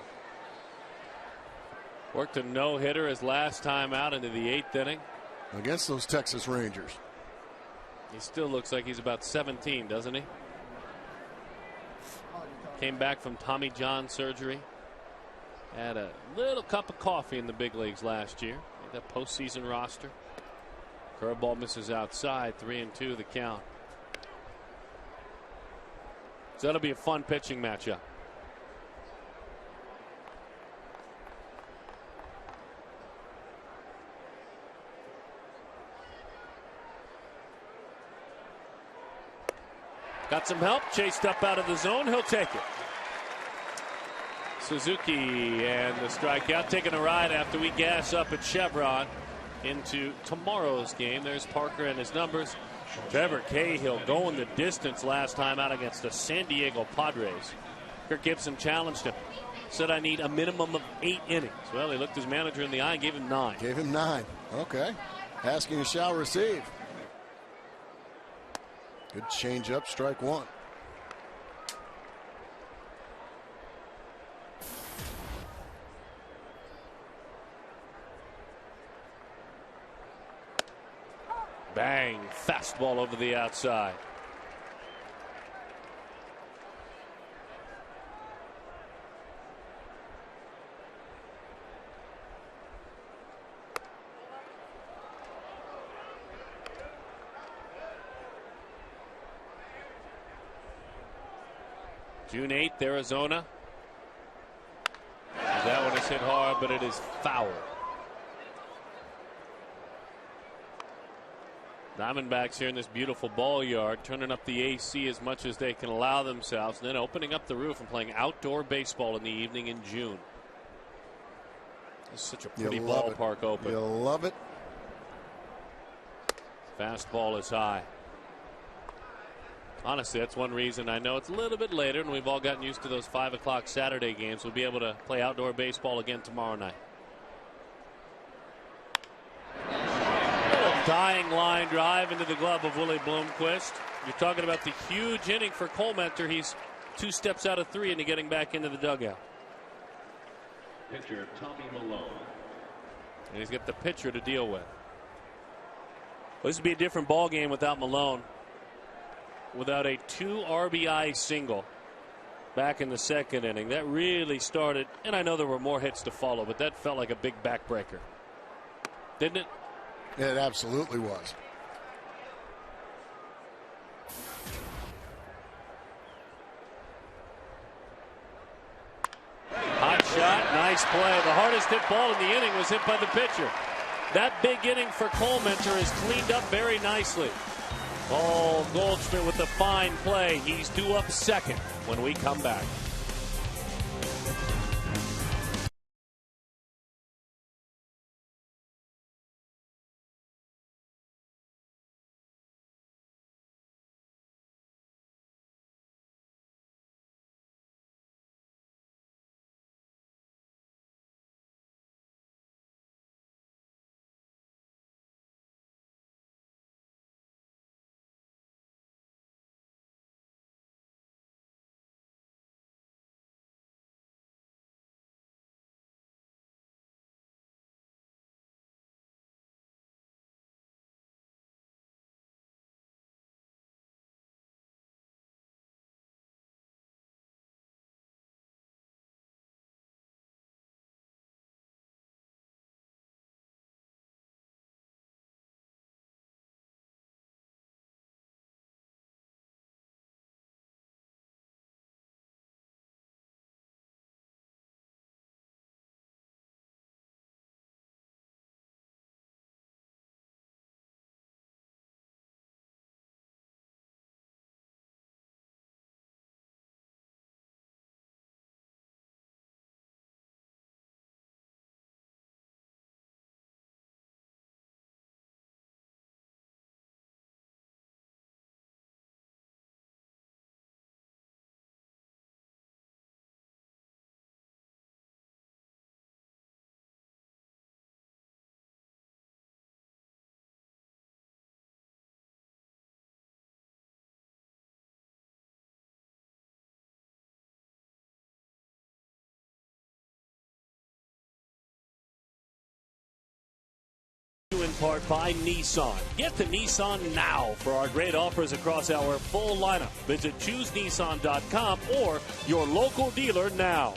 Worked a no-hitter his last time out into the 8th inning. Against those Texas Rangers. He still looks like he's about 17, doesn't he? Came back from Tommy John surgery. Had a little cup of coffee in the big leagues last year. That postseason roster. Curveball misses outside. 3-2 the count. So that'll be a fun pitching matchup. Got some help, chased up out of the zone. He'll take it. Suzuki and the strikeout, taking a ride after we gas up at Chevron into tomorrow's game. There's Parker and his numbers. Trevor Cahill going the distance last time out against the San Diego Padres. Kirk Gibson challenged him. Said, I need a minimum of 8 innings. Well, he looked his manager in the eye and gave him 9. Gave him 9. Okay. Asking you shall receive. Good changeup, strike 1. Bang, fastball over the outside. June 8th, Arizona. That one is hit hard, but it is foul. Diamondbacks here in this beautiful ball yard, turning up the AC as much as they can allow themselves, and then opening up the roof and playing outdoor baseball in the evening in June. It's such a pretty ballpark open. You'll love it. Fastball is high. Honestly, that's one reason. I know it's a little bit later, and we've all gotten used to those 5 o'clock Saturday games. We'll be able to play outdoor baseball again tomorrow night. Dying line drive into the glove of Willie Bloomquist. You're talking about the huge inning for Colementor. He's 2 steps out of 3 into getting back into the dugout. Pitcher Tommy Malone. And he's got the pitcher to deal with. Well, this would be a different ball game without Malone. without a 2 RBI single back in the second inning. That really started, and I know there were more hits to follow, but that felt like a big backbreaker, didn't it? It absolutely was. Hot shot, nice play. The hardest hit ball in the inning was hit by the pitcher. That big inning for Colementor is cleaned up very nicely. Oh, Goldschmidt with the fine play. He's due up second when we come back. In part by Nissan. Get to Nissan now for our great offers across our full lineup. Visit choosenissan.com or your local dealer now.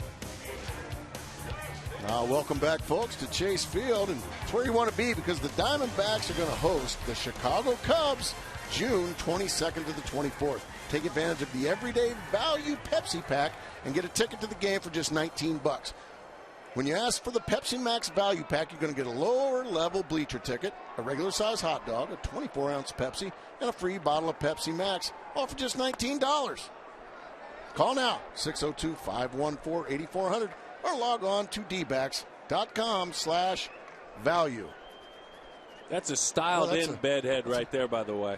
Welcome back, folks, to Chase Field, and it's where you want to be because the Diamondbacks are going to host the Chicago Cubs June 22nd to the 24th. Take advantage of the Everyday Value Pepsi Pack and get a ticket to the game for just $19. When you ask for the Pepsi Max Value Pack, you're going to get a lower-level bleacher ticket, a regular-size hot dog, a 24-ounce Pepsi, and a free bottle of Pepsi Max, all for just $19. Call now, 602-514-8400, or log on to dbacks.com/value. That's a styled-in bedhead right there, by the way.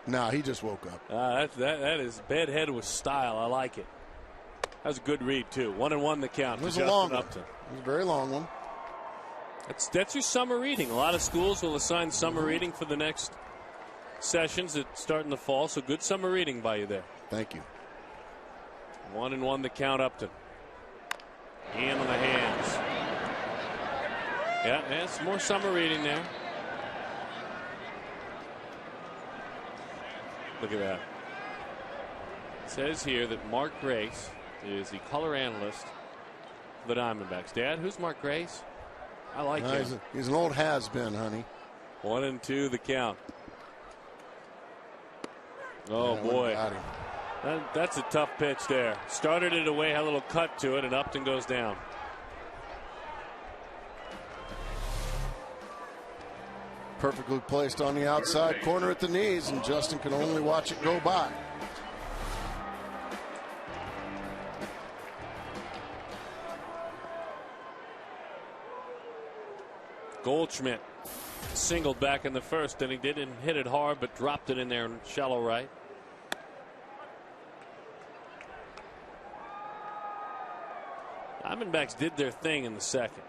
Nah, he just woke up. That is bedhead with style. I like it. That was a good read, too. 1-1 the count. It was a long one. It was a very long one. That's your summer reading. A lot of schools will assign summer reading for the next sessions that start in the fall. So good summer reading by you there. Thank you. 1-1 the count, Upton. Hand on the hands. Yeah, it's more summer reading there. Look at that. It says here that Mark Grace is the color analyst for the Diamondbacks. Dad, who's Mark Grace? I like him. He's an old has-been, honey. 1-2 the count. Oh, yeah, boy. That's a tough pitch there. Started it away, had a little cut to it, and Upton goes down. Perfectly placed on the outside corner at the knees, and Justin can only watch it go by. Goldschmidt singled back in the first inning. Didn't hit it hard, but dropped it in there in shallow right. Diamondbacks did their thing in the second.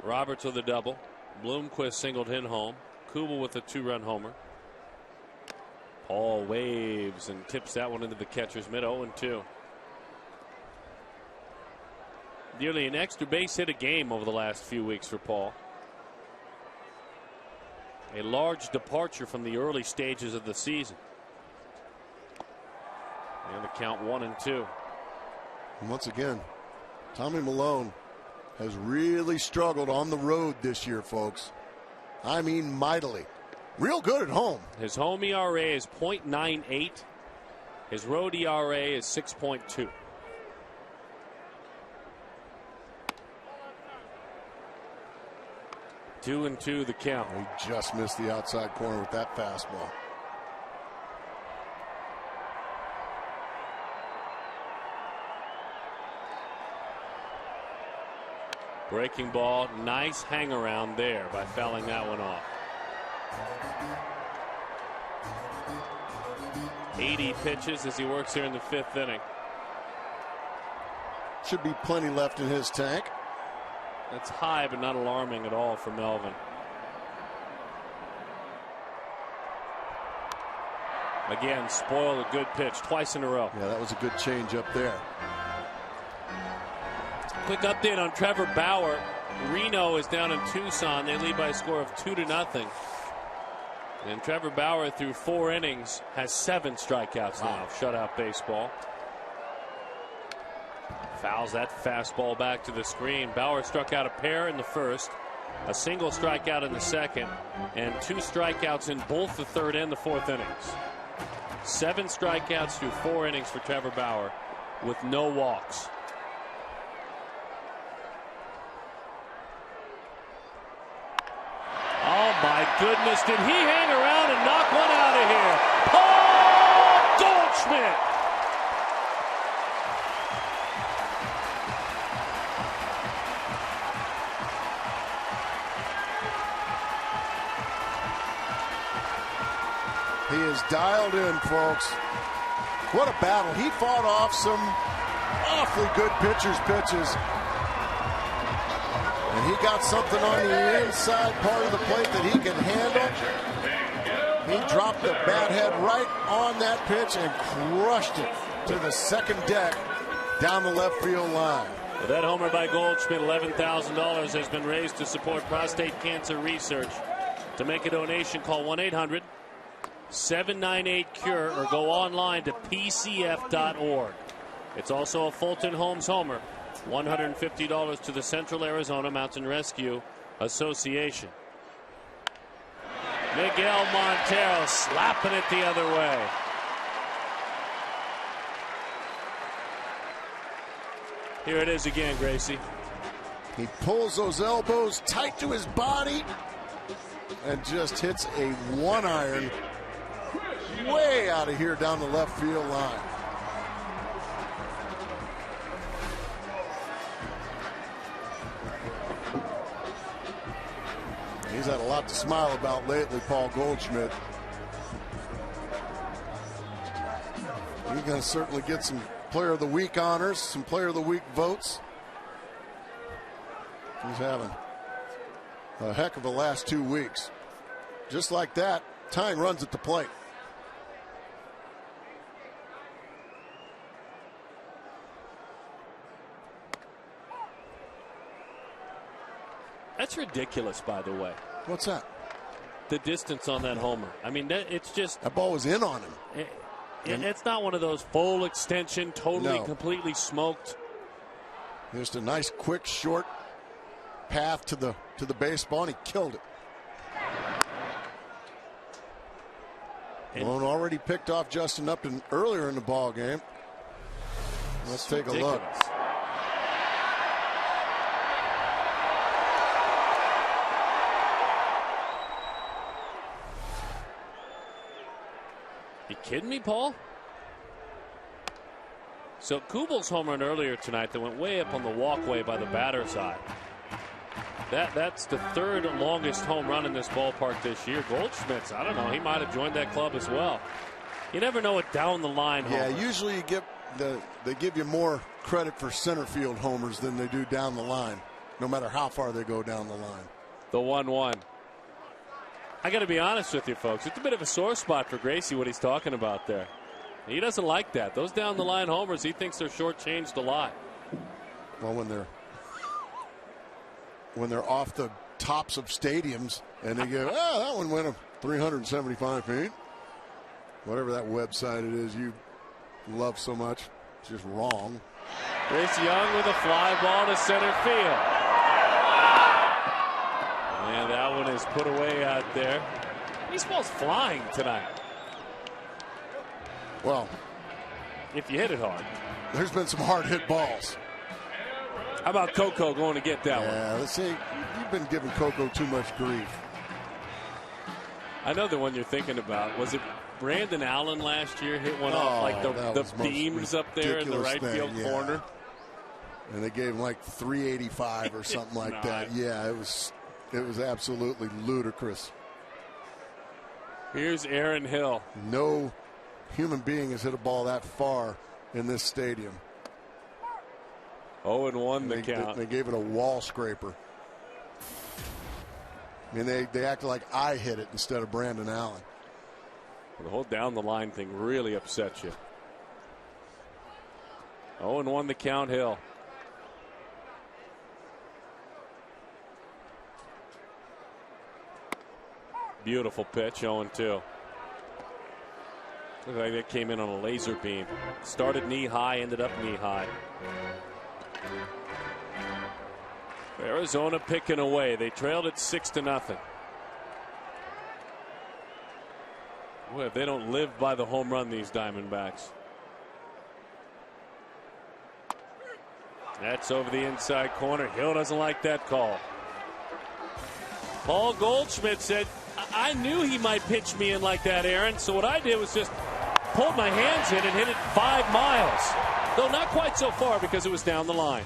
Roberts with a double. Bloomquist singled in home. Kubel with a 2-run homer. Paul waves and tips that one into the catcher's mitt. 0-2. Nearly an extra base hit a game over the last few weeks for Paul. a large departure from the early stages of the season. And the count 1-2. And once again, Tommy Milone has really struggled on the road this year, folks. I mean, mightily. Real good at home. His home ERA is .98. His road ERA is 6.2. Two and two the count. He just missed the outside corner with that fastball. Breaking ball, nice hang around there by fouling that one off. 80 pitches as he works here in the 5th inning. Should be plenty left in his tank. That's high, but not alarming at all for Melvin. Again, spoiled a good pitch twice in a row. Yeah, that was a good change up there. Quick update on Trevor Bauer. Reno is down in Tucson. They lead by a score of 2-0. And Trevor Bauer, through 4 innings, has 7 strikeouts now. Shutout baseball. Fouls that fastball back to the screen. Bauer struck out a pair in the 1st, a single strikeout in the 2nd, and 2 strikeouts in both the 3rd and the 4th innings. 7 strikeouts through 4 innings for Trevor Bauer with no walks. Oh my goodness, did he hang around and knock one out of here? Paul Goldschmidt! He is dialed in, folks. What a battle. He fought off some awfully good pitches. And he got something on the inside part of the plate that he can handle. He dropped the bat head right on that pitch and crushed it to the 2nd deck down the left field line. Well, that homer by Goldschmidt, $11,000, has been raised to support prostate cancer research. To make a donation, call 1-800-798-CURE or go online to pcf.org. It's also a Fulton Homes homer. $150 to the Central Arizona Mountain Rescue Association. Miguel Montero slapping it the other way. Here it is again, Gracie. He pulls those elbows tight to his body and just hits a 1-iron way out of here down the left field line. He's had a lot to smile about lately, Paul Goldschmidt. He's going to certainly get some Player of the Week honors, some Player of the Week votes. He's having a heck of the last 2 weeks. Just like that, tying runs at the plate. That's ridiculous, by the way. What's that? The distance on that homer. I mean, it's just... That ball was in on him. It's not one of those full extension, totally, completely smoked. Just a nice, quick, short path to the baseball, and he killed it. Malone already picked off Justin Upton earlier in the ball game. Let's take a look. You kidding me, Paul? So Kubal's home run earlier tonight that went way up on the walkway by the batter's side. That's the 3rd longest home run in this ballpark this year. Goldschmidt's, I don't know, he might have joined that club as well. You never know what down the line homers. Yeah, usually they give you more credit for center field homers than they do down the line, no matter how far they go down the line. The 1-1. I got to be honest with you, folks. It's a bit of a sore spot for Gracie, what he's talking about there. He doesn't like that. Those down the line homers, he thinks they're shortchanged a lot. Well, when they're off the tops of stadiums, and they go, oh, that one went 375 feet. Whatever that website it is you love so much, it's just wrong. Chris Young with a fly ball to center field. And that one is put away out there. Baseball's flying tonight. Well, if you hit it hard. There's been some hard hit balls. How about Coco going to get that one? Yeah, let's see. You've been giving Coco too much grief. I know the one you're thinking about. Was it Brandon Allen last year hit one off like the beams up there in the right field corner? And they gave him like 385 or something like that. Yeah, it was absolutely ludicrous. Here's Aaron Hill. No human being has hit a ball that far in this stadium. 0-1 the count. They gave it a wall scraper. I mean, they acted like I hit it instead of Brandon Allen. The whole down the line thing really upsets you. 0-1 the count, Hill. Beautiful pitch, 0-2. Looked like that came in on a laser beam. Started knee high, ended up knee high. Arizona picking away. They trailed it 6-0. Boy, if they don't live by the home run, these Diamondbacks. That's over the inside corner. Hill doesn't like that call. Paul Goldschmidt said, I knew he might pitch me in like that, Aaron. So what I did was just pulled my hands in and hit it 5 miles. Though not quite so far because it was down the line.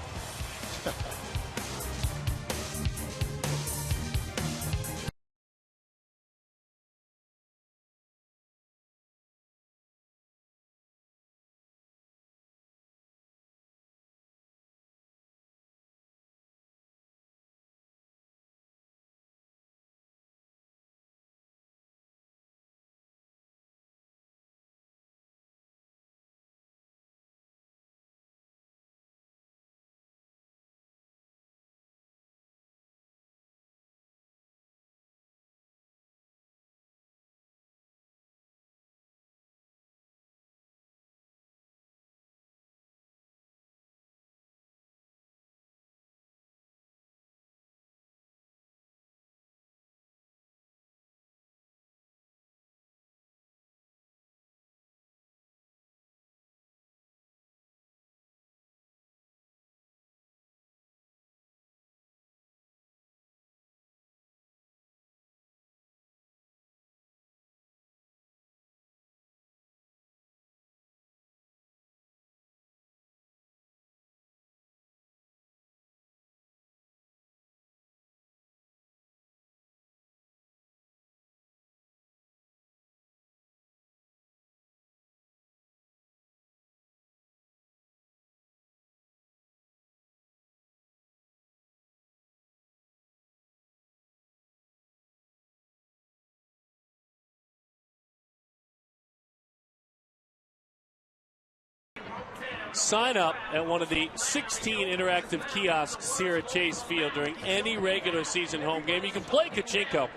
Sign up at one of the 16 interactive kiosks here at Chase Field during any regular season home game. You can play Kachinko.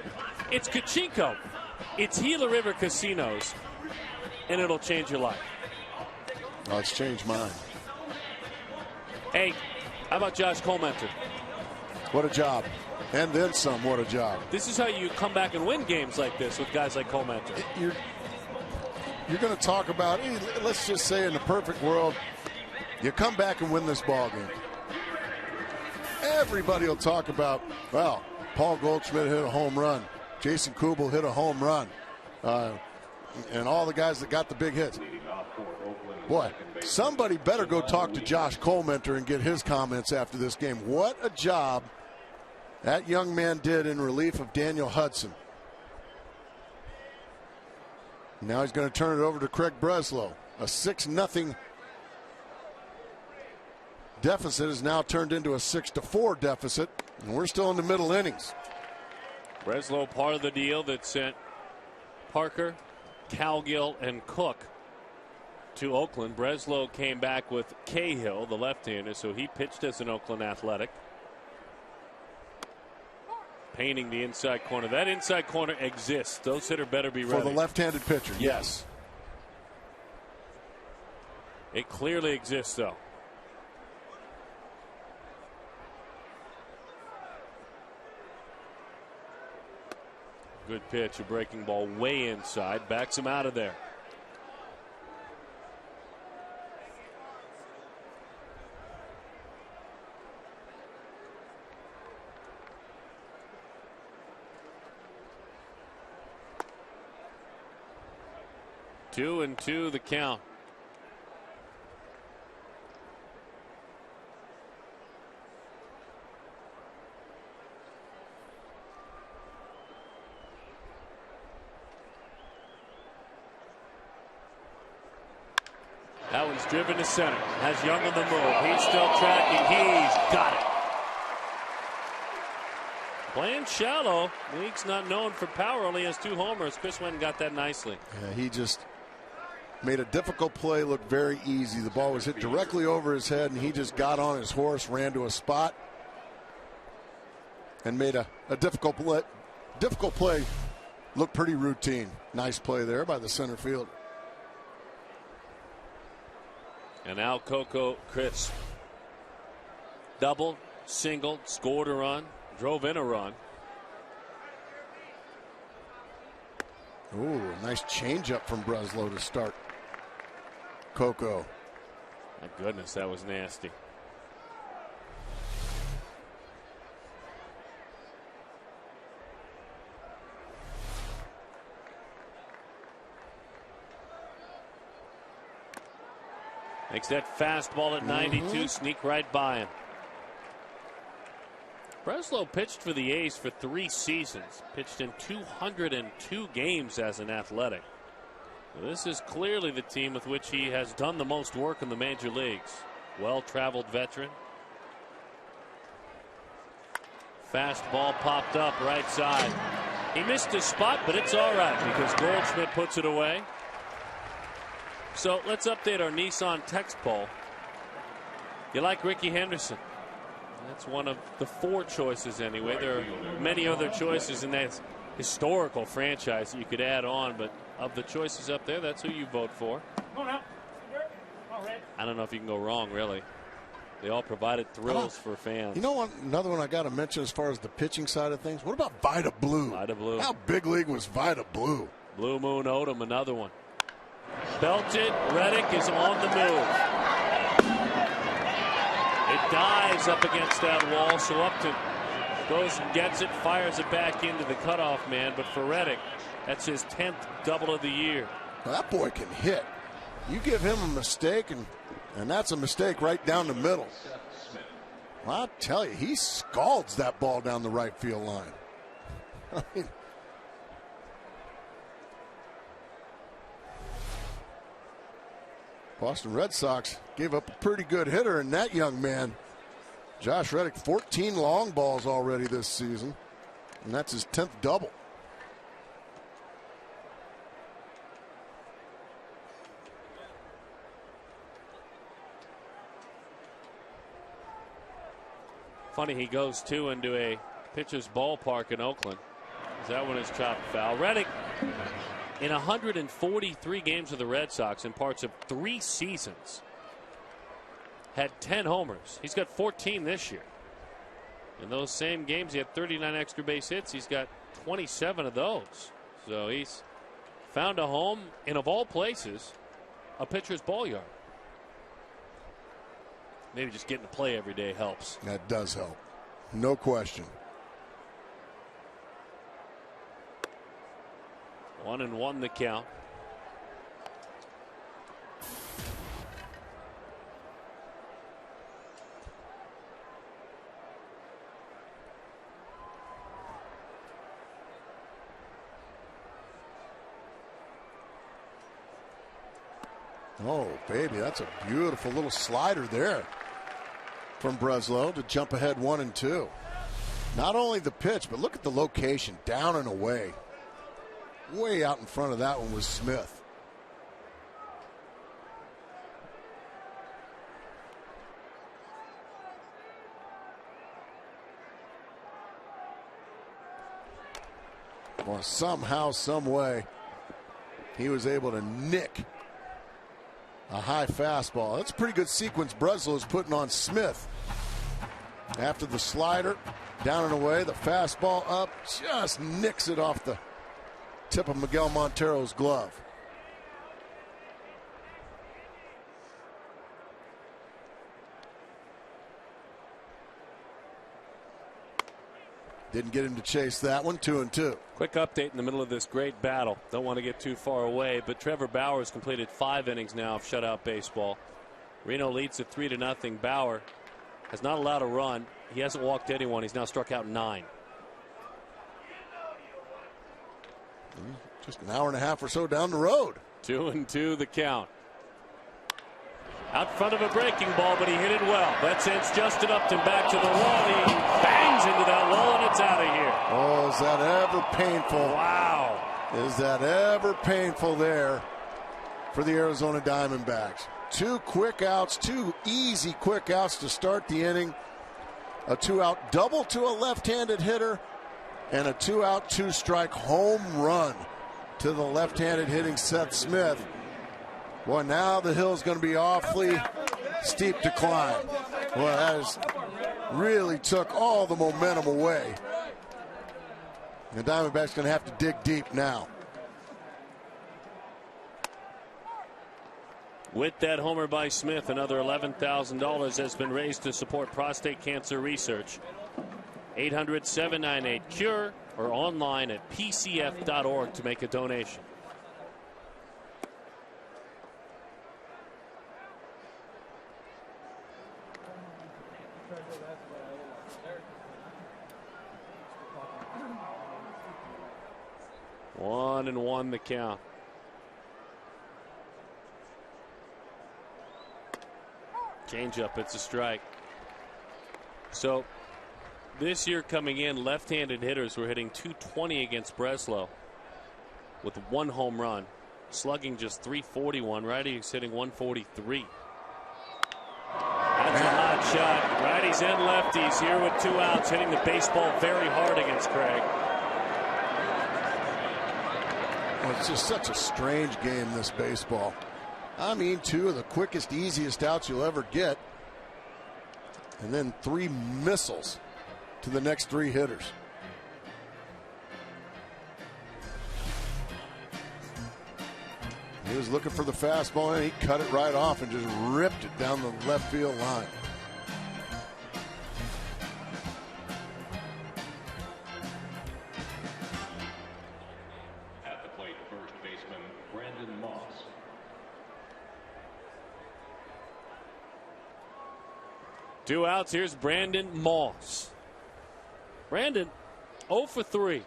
It's Kachinko. It's Gila River Casinos, and it'll change your life. Oh, it's changed mine. Hey, how about Josh Colmenter? What a job. And then some, what a job. This is how you come back and win games like this with guys like Colmenter. You're going to talk about, let's just say in the perfect world, you come back and win this ball game. Everybody will talk about, well, Paul Goldschmidt hit a home run. Jason Kubel hit a home run. And all the guys that got the big hits. Boy, somebody better go talk to Josh Colmenter and get his comments after this game. What a job that young man did in relief of Daniel Hudson. Now he's going to turn it over to Craig Breslow. A 6-0 deficit is now turned into a 6-4 deficit, and we're still in the middle innings. Breslow part of the deal that sent Parker, Cowgill, and Cook to Oakland. Breslow came back with Cahill, the left-hander, so he pitched as an Oakland Athletic. painting the inside corner. That inside corner exists. Those hitter better be ready. For the left-handed pitcher, yes. It clearly exists, though. Good pitch, a breaking ball way inside. Backs him out of there. Two and two, the count. That one's driven to center. Has Young on the move. He's still tracking. He's got it. Playing shallow. League's not known for power. Only has 2 homers. Chris went and got that nicely. Yeah, he just made a difficult play look very easy. The ball was hit directly over his head, and he just got on his horse, ran to a spot, and made a difficult play look pretty routine. Nice play there by the center fielder. And now Coco Crisp. Double, singled, scored a run, drove in a run. Ooh, nice changeup from Breslow to start Coco. My goodness, that was nasty. Makes that fastball at 92 sneak right by him. Breslow pitched for the A's for 3 seasons. Pitched in 202 games as an Athletic. This is clearly the team with which he has done the most work in the major leagues. Well-traveled veteran. Fastball popped up right side. He missed his spot, but it's all right because Goldschmidt puts it away. So let's update our Nissan text poll. You like Ricky Henderson? That's one of the 4 choices anyway. There are many other choices in that historical franchise that you could add on, but of the choices up there, that's who you vote for. I don't know if you can go wrong, really. They all provided thrills for fans. You know what? Another one I got to mention as far as the pitching side of things. What about Vida Blue? Vida Blue. How big league was Vida Blue? Blue Moon Odom, another one. Belted. Reddick is on the move. It dives up against that wall, so Upton goes and gets it, fires it back into the cutoff man. But for Reddick, that's his 10th double of the year. Well, that boy can hit. You give him a mistake, and that's a mistake right down the middle. Well, I'll tell you, he scalds that ball down the right field line. I mean, Boston Red Sox gave up a pretty good hitter in that young man. Josh Reddick, 14 long balls already this season, and that's his 10th double. Funny, he goes into a pitcher's ballpark in Oakland. That one is chopped foul. Reddick, in 143 games with the Red Sox in parts of 3 seasons, had 10 homers. He's got 14 this year. In those same games, he had 39 extra base hits. He's got 27 of those. So he's found a home in, of all places, a pitcher's ball yard. Maybe just getting to play every day helps. That does help. No question. 1-1 the count. Oh, baby, that's a beautiful little slider there from Breslow to jump ahead 1-2. Not only the pitch, but look at the location, down and away. Way out in front of that one was Smith. Well, somehow, some way, he was able to nick a high fastball. That's a pretty good sequence Breslow is putting on Smith. After the slider, down and away, the fastball up, just nicks it off the tip of Miguel Montero's glove. Didn't get him to chase that one. 2-2. Quick update in the middle of this great battle. Don't want to get too far away, but Trevor Bauer has completed 5 innings now of shutout baseball. Reno leads at 3-0. Bauer has not allowed a run. He hasn't walked anyone. He's now struck out 9. Just an hour and a half or so down the road. 2-2 the count. Out front of a breaking ball, but he hit it well. That sends Justin Upton back to the wall. He bangs into that wall, and it's out of here. Oh, is that ever painful? Wow. Is that ever painful there for the Arizona Diamondbacks? 2 quick outs, 2 easy quick outs to start the inning. A 2-out double to a left-handed hitter, and a 2-out, 2-strike home run to the left-handed hitting Seth Smith. Boy, now the hill's going to be awfully steep to climb. Well, that really took all the momentum away. The Diamondbacks going to have to dig deep now. With that homer by Smith, another $11,000 has been raised to support prostate cancer research. 800-798-CURE or online at pcf.org to make a donation. One and one the count. Changeup, it's a strike. So this year coming in, left-handed hitters were hitting .220 against Breslow with 1 home run, slugging just .341. Righty's hitting .143. That's a hot shot. Righties and lefties here with 2 outs, hitting the baseball very hard against Craig. Well, it's just such a strange game, this baseball. I mean, 2 of the quickest, easiest outs you'll ever get, and then 3 missiles to the next 3 hitters. He was looking for the fastball, and he cut it right off and just ripped it down the left field line. At the plate, first baseman Brandon Moss. Two outs. Here's Brandon Moss. Brandon 0 for 3.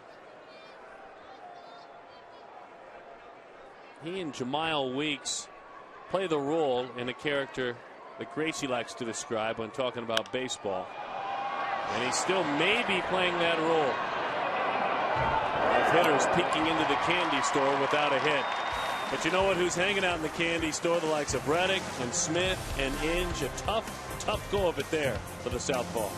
He and Jemile Weeks play the role in a character that Gracie likes to describe when talking about baseball. And he's still maybe playing that role of hitters peeking into the candy store without a hit. But you know what? Who's hanging out in the candy store? The likes of Reddick and Smith and Inge. A tough go of it there for the southpaw.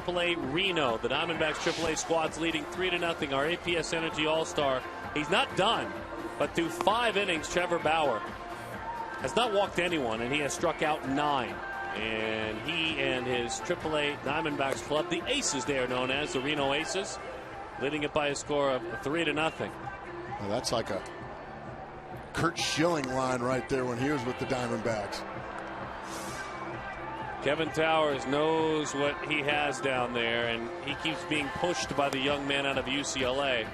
AAA Reno. The Diamondbacks AAA squad's leading 3-0. Our APS Energy All-Star. He's not done, but through 5 innings, Trevor Bauer has not walked anyone, and he has struck out 9. And he and his AAA Diamondbacks club, the Aces they are known as, the Reno Aces, leading it by a score of 3-0. Well, that's like a Kurt Schilling line right there when he was with the Diamondbacks. Kevin Towers knows what he has down there, and he keeps being pushed by the young man out of UCLA,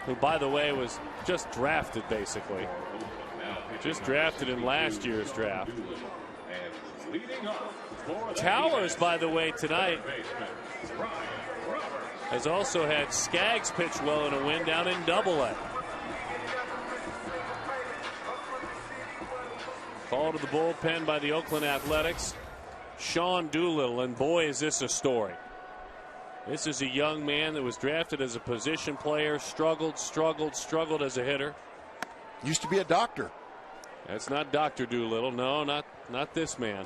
who, by the way, was just drafted, basically. Just drafted in last year's draft. Towers, by the way, tonight has also had Skaggs pitch well in a win down in Double-A. Call to the bullpen by the Oakland Athletics. Sean Doolittle, and boy, is this a story. This is a young man that was drafted as a position player, struggled as a hitter. Used to be a doctor. That's not Dr. Doolittle. No, not this man.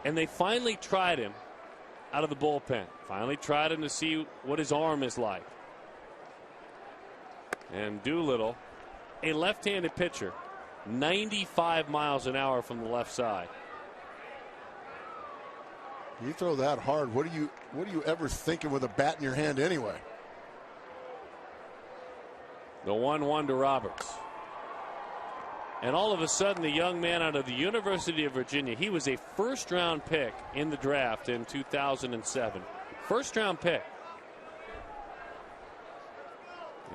And they finally tried him out of the bullpen. Finally tried him to see what his arm is like. And Doolittle, a left-handed pitcher, 95 miles an hour from the left side. You throw that hard, what are you ever thinking with a bat in your hand anyway? The 1-1 to Roberts. And all of a sudden, the young man out of the University of Virginia, he was a first-round pick in the draft in 2007. First-round pick.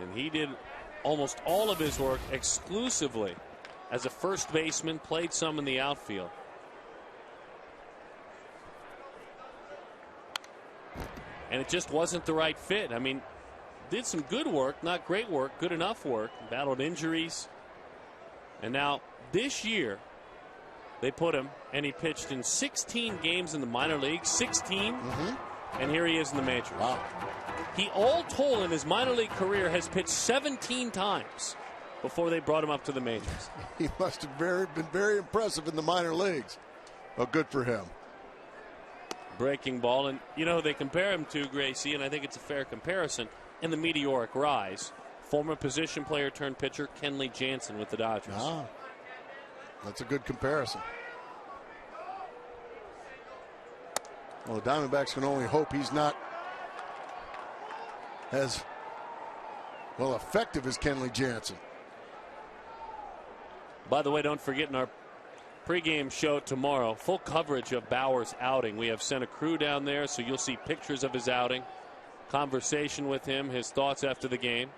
And he did almost all of his work exclusively as a first baseman, played some in the outfield. And it just wasn't the right fit. I mean, did some good work, not great work, good enough work, battled injuries. And now this year they put him, and he pitched in 16 games in the minor leagues, 16, and here he is in the majors. Wow. He all told in his minor league career has pitched 17 times before they brought him up to the majors. He must have been very impressive in the minor leagues. Well, good for him. Breaking ball, and you know they compare him to Gracie, and I think it's a fair comparison in the meteoric rise. Former position player turned pitcher Kenley Jansen with the Dodgers. Ah, that's a good comparison. Well, the Diamondbacks can only hope he's not as well effective as Kenley Jansen. By the way, don't forget in our pregame show tomorrow, full coverage of Bauer's outing. We have sent a crew down there, so you'll see pictures of his outing, conversation with him, his thoughts after the game.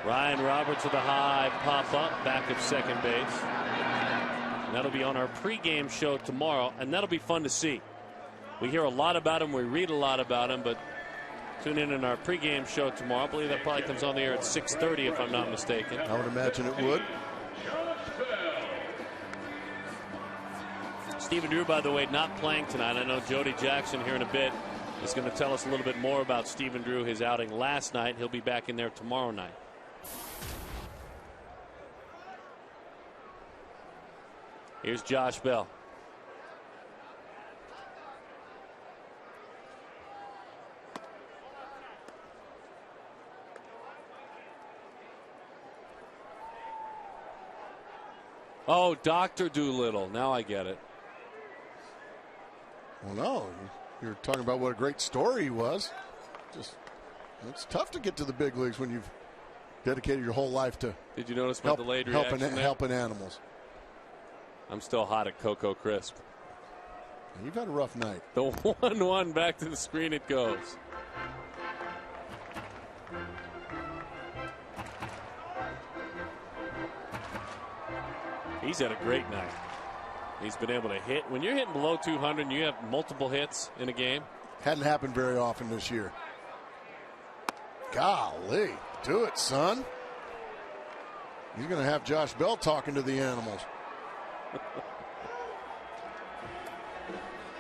Ryan Roberts with a high pop-up back at second base. And that'll be on our pregame show tomorrow, and that'll be fun to see. We hear a lot about him, we read a lot about him, but tune in our pregame show tomorrow. I believe that probably comes on the air at 6:30 if I'm not mistaken. I would imagine it would. Stephen Drew, by the way, not playing tonight. I know Jody Jackson here in a bit is going to tell us a little bit more about Stephen Drew, his outing last night. He'll be back in there tomorrow night. Here's Josh Bell. Oh, Dr. Doolittle. Now I get it. Well, no, you're talking about what a great story he was. Just, it's tough to get to the big leagues when you've dedicated your whole life to. Did you notice my delayed reaction there? Helping animals. I'm still hot at Cocoa Crisp. You've had a rough night. The 1-1 back to the screen it goes. He's had a great night. He's been able to hit. When you're hitting below 200 and you have multiple hits in a game. Hadn't happened very often this year. Golly, do it, son. He's going to have Josh Bell talking to the animals. I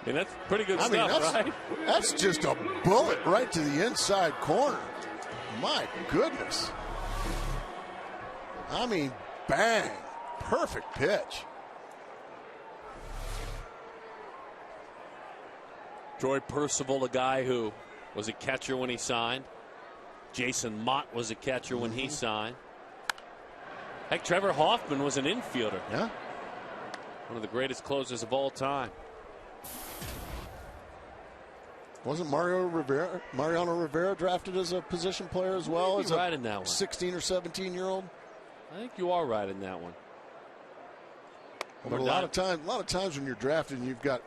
mean, that's pretty good stuff, right? That's just a bullet right to the inside corner. My goodness. I mean, bang. Perfect pitch. Troy Percival, a guy who was a catcher when he signed. Jason Mott was a catcher when he signed. Heck, Trevor Hoffman was an infielder. Yeah. One of the greatest closers of all time. Wasn't Mariano Rivera drafted as a position player as well? As right in that one. 16 or 17-year-old? I think you are right in that one. But a lot of times when you're drafted and you've got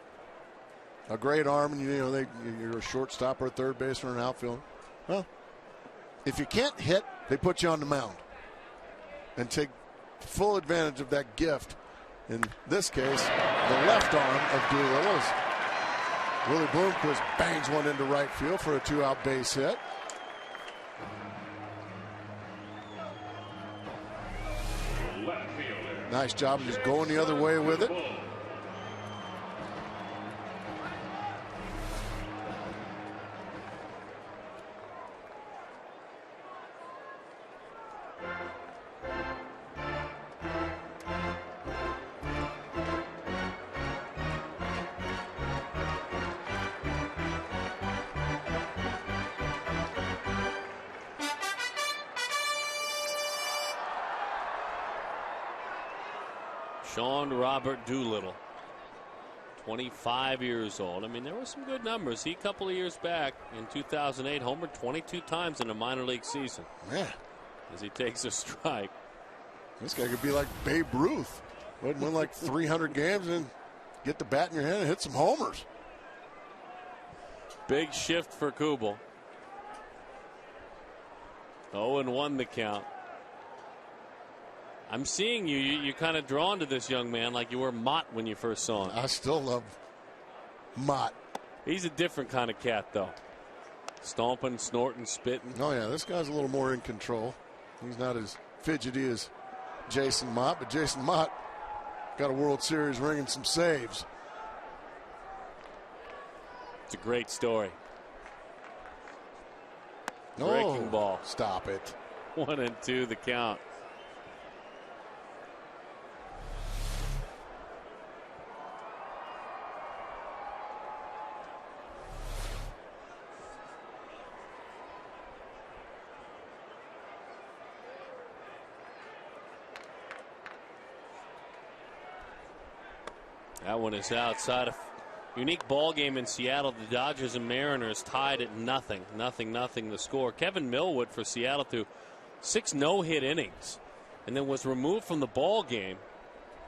a great arm and you're a shortstop or a third baseman or an outfielder. Well, if you can't hit, they put you on the mound and take full advantage of that gift. In this case, the left arm of Doolittle. Willie Bloomquist bangs one into right field for a 2-out base hit. Nice job of just going the other way with it. Sean Robert Doolittle, 25 years old. I mean, there were some good numbers. He, a couple of years back in 2008, homered 22 times in a minor league season. Man. As he takes a strike. This guy could be like Babe Ruth. Win like 300 games and get the bat in your hand and hit some homers. Big shift for Kubel. 0-1 the count. I'm seeing you're kind of drawn to this young man like you were Mott when you first saw him. I still love Mott. He's a different kind of cat, though. Stomping, snorting, spitting. Oh, yeah, this guy's a little more in control. He's not as fidgety as Jason Mott, but Jason Mott got a World Series ring and some saves. It's a great story. Breaking ball. Stop it. 1-2 the count. That one is outside. A unique ball game in Seattle. The Dodgers and Mariners tied at nothing. Nothing the score. Kevin Millwood for Seattle threw 6 no-hit innings and then was removed from the ball game.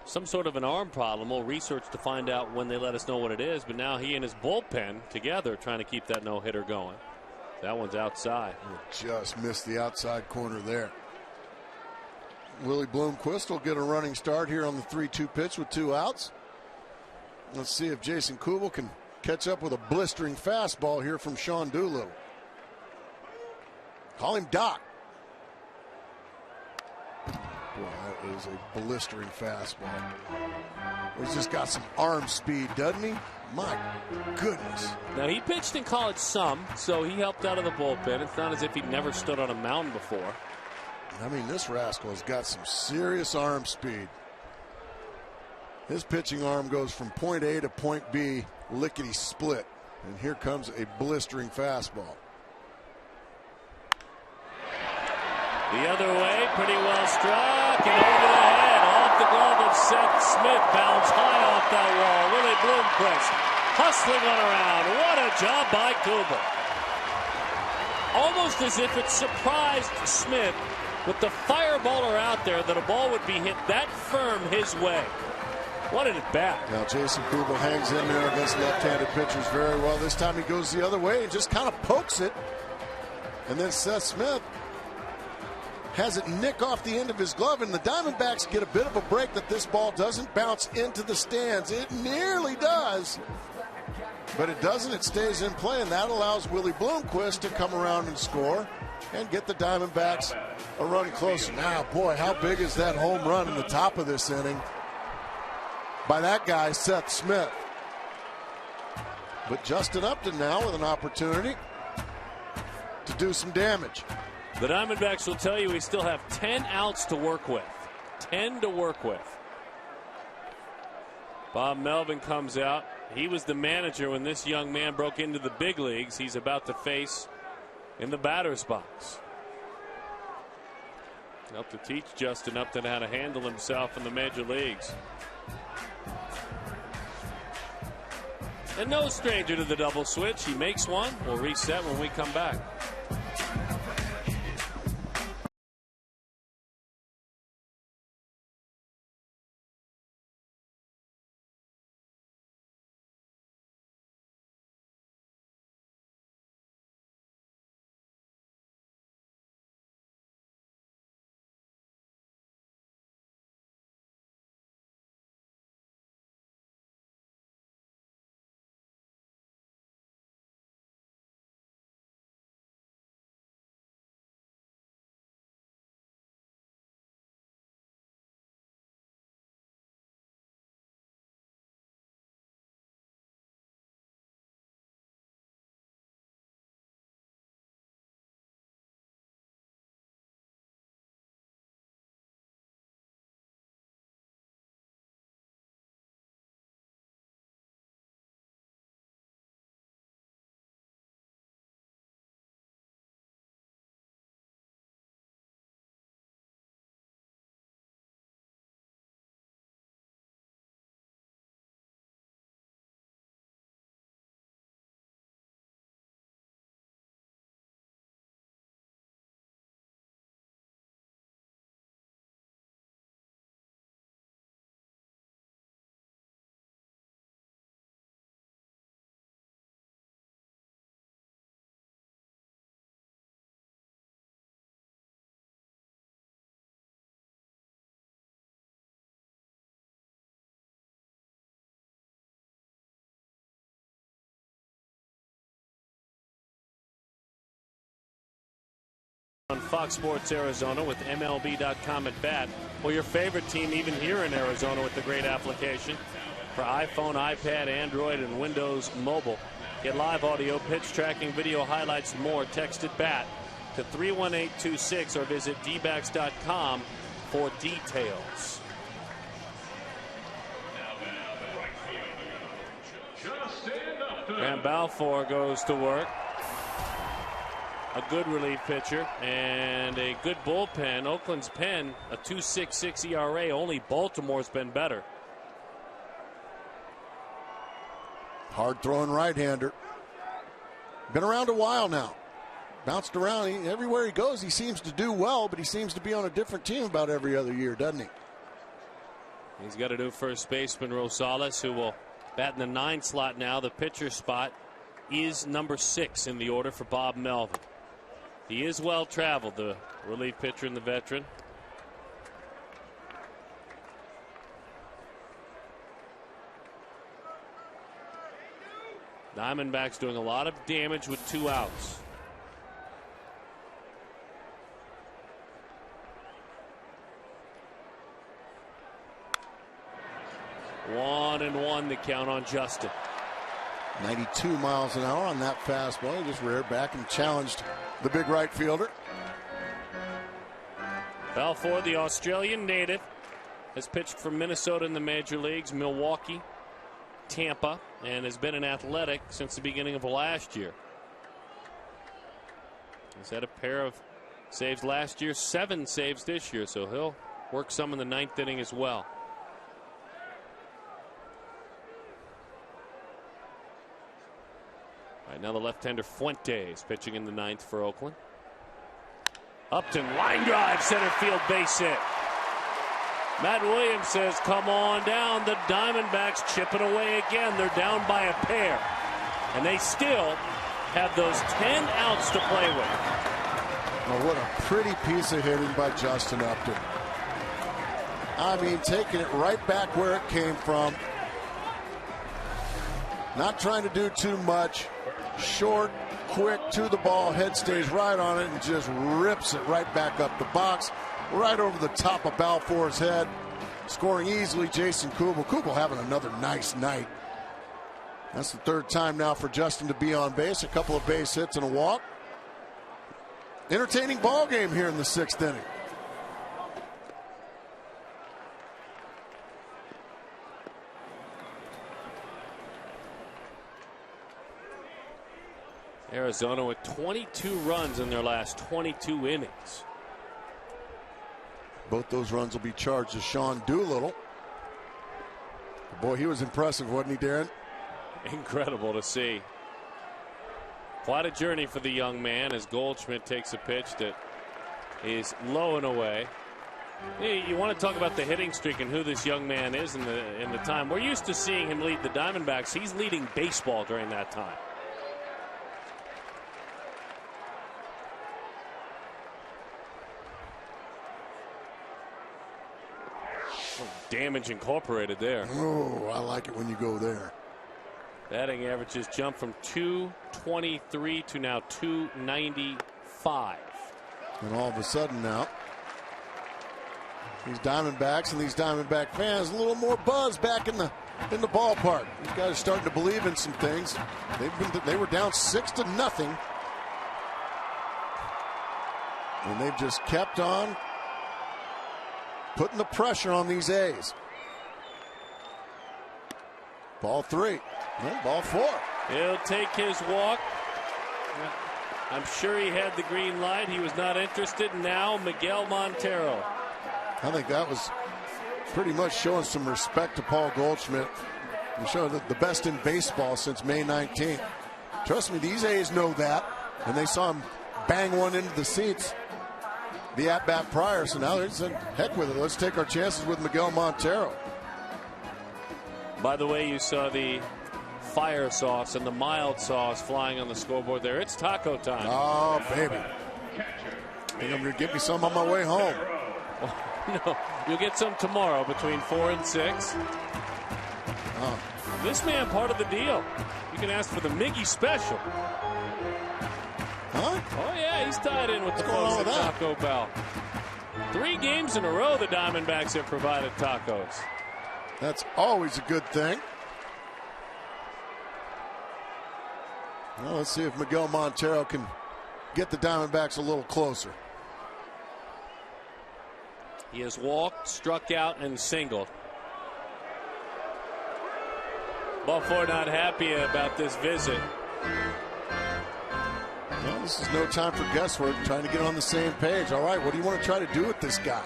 Some sort of an arm problem. We'll research to find out when they let us know what it is. But now he and his bullpen together trying to keep that no-hitter going. That one's outside. Just missed the outside corner there. Willie Bloomquist will get a running start here on the 3-2 pitch with 2 outs. Let's see if Jason Kubel can catch up with a blistering fastball here from Sean Doolittle. Call him Doc. Boy, that is a blistering fastball. He's just got some arm speed, doesn't he? My goodness. Now, he pitched in college some, so he helped out of the bullpen. It's not as if he'd never stood on a mound before. I mean, this rascal has got some serious arm speed. His pitching arm goes from point A to point B, lickety split. And here comes a blistering fastball. The other way, pretty well struck, and over the head, off the glove of Seth Smith, bounds high off that wall. Willie Bloomquist hustling on around. What a job by Kubel. Almost as if it surprised Smith with the fireballer out there that a ball would be hit that firm his way. What an at-bat. Now Jason Kubel hangs in there against left-handed pitchers very well. This time he goes the other way and just kind of pokes it. And then Seth Smith has it nick off the end of his glove, and the Diamondbacks get a bit of a break that this ball doesn't bounce into the stands. It nearly does, but it doesn't. It stays in play, and that allows Willie Bloomquist to come around and score and get the Diamondbacks a run closer. Now, boy, how big is that home run in the top of this inning by that guy, Seth Smith. But Justin Upton now with an opportunity to do some damage. The Diamondbacks will tell you we still have 10 outs to work with. 10 to work with. Bob Melvin comes out. He was the manager when this young man broke into the big leagues. He's about to face in the batter's box. Helped to teach Justin Upton how to handle himself in the major leagues. And no stranger to the double switch. He makes one. We'll reset when we come back. On Fox Sports Arizona with MLB.com at bat, or your favorite team even here in Arizona with the great application for iPhone, iPad, Android, and Windows Mobile. Get live audio, pitch tracking, video highlights, and more. Text at BAT to 31826 or visit dbacks.com for details. And Balfour goes to work. A good relief pitcher and a good bullpen. Oakland's pen, a 2.66 ERA. Only Baltimore's been better. Hard throwing right-hander. Been around a while now. Bounced around. Everywhere he goes, he seems to do well, but he seems to be on a different team about every other year, doesn't he? He's got a new first baseman, Rosales, who will bat in the 9 slot now. The pitcher spot is number 6 in the order for Bob Melvin. He is well traveled, the relief pitcher and the veteran. Diamondbacks doing a lot of damage with 2 outs. One and one to count on Justin. 92 miles an hour on that fastball. He just reared back and challenged the big right fielder. Balfour, the Australian native, has pitched for Minnesota in the major leagues, Milwaukee, Tampa, and has been an Athletic since the beginning of last year. He's had a pair of saves last year, 7 saves this year, so he'll work some in the 9th inning as well. Right now the left-hander Fuentes pitching in the 9th for Oakland. Upton, line drive, center field base hit. Matt Williams says, come on down. The Diamondbacks chipping away again. They're down by a pair. And they still have those 10 outs to play with. Oh, what a pretty piece of hitting by Justin Upton. I mean, taking it right back where it came from. Not trying to do too much. Short, quick, to the ball. Head stays right on it and just rips it right back up the box. Right over the top of Balfour's head. Scoring easily, Jason Kubel. Kubel having another nice night. That's the 3rd time now for Justin to be on base. A couple of base hits and a walk. Entertaining ball game here in the 6th inning. Arizona with 22 runs in their last 22 innings. Both those runs will be charged to Sean Doolittle. Boy, he was impressive, wasn't he, Darren? Incredible to see. Quite a journey for the young man as Goldschmidt takes a pitch that is low and away. You want to talk about the hitting streak and who this young man is in the time. We're used to seeing him lead the Diamondbacks. He's leading baseball during that time. Oh, damage incorporated there. Oh, I like it when you go there. Batting averages jumped from 223 to now 295. And all of a sudden now, these Diamondbacks and these Diamondback fans, a little more buzz back in the ballpark. These guys are starting to believe in some things. They were down 6-0, and they've just kept on putting the pressure on these A's. Ball 3. No, ball 4. He'll take his walk. I'm sure he had the green light. He was not interested. Now Miguel Montero. I think that was pretty much showing some respect to Paul Goldschmidt. He showed the best in baseball since May 19th. Trust me, these A's know that, and they saw him bang one into the seats the at-bat prior, so now they're saying, heck with it. Let's take our chances with Miguel Montero. By the way, you saw the fire sauce and the mild sauce flying on the scoreboard there. It's taco time. Oh, baby. I think I'm going to get me some on my way home. No, you'll get some tomorrow between 4 and 6. Oh. This man part of the deal. You can ask for the Miggy special. Huh? Oh, yeah, he's tied in with the folks at Taco Bell. 3 games in a row the Diamondbacks have provided tacos. That's always a good thing. Well, let's see if Miguel Montero can get the Diamondbacks a little closer. He has walked, struck out, and singled. Ball 4 not happy about this visit. Well, this is no time for guesswork, trying to get on the same page. All right, what do you want to try to do with this guy?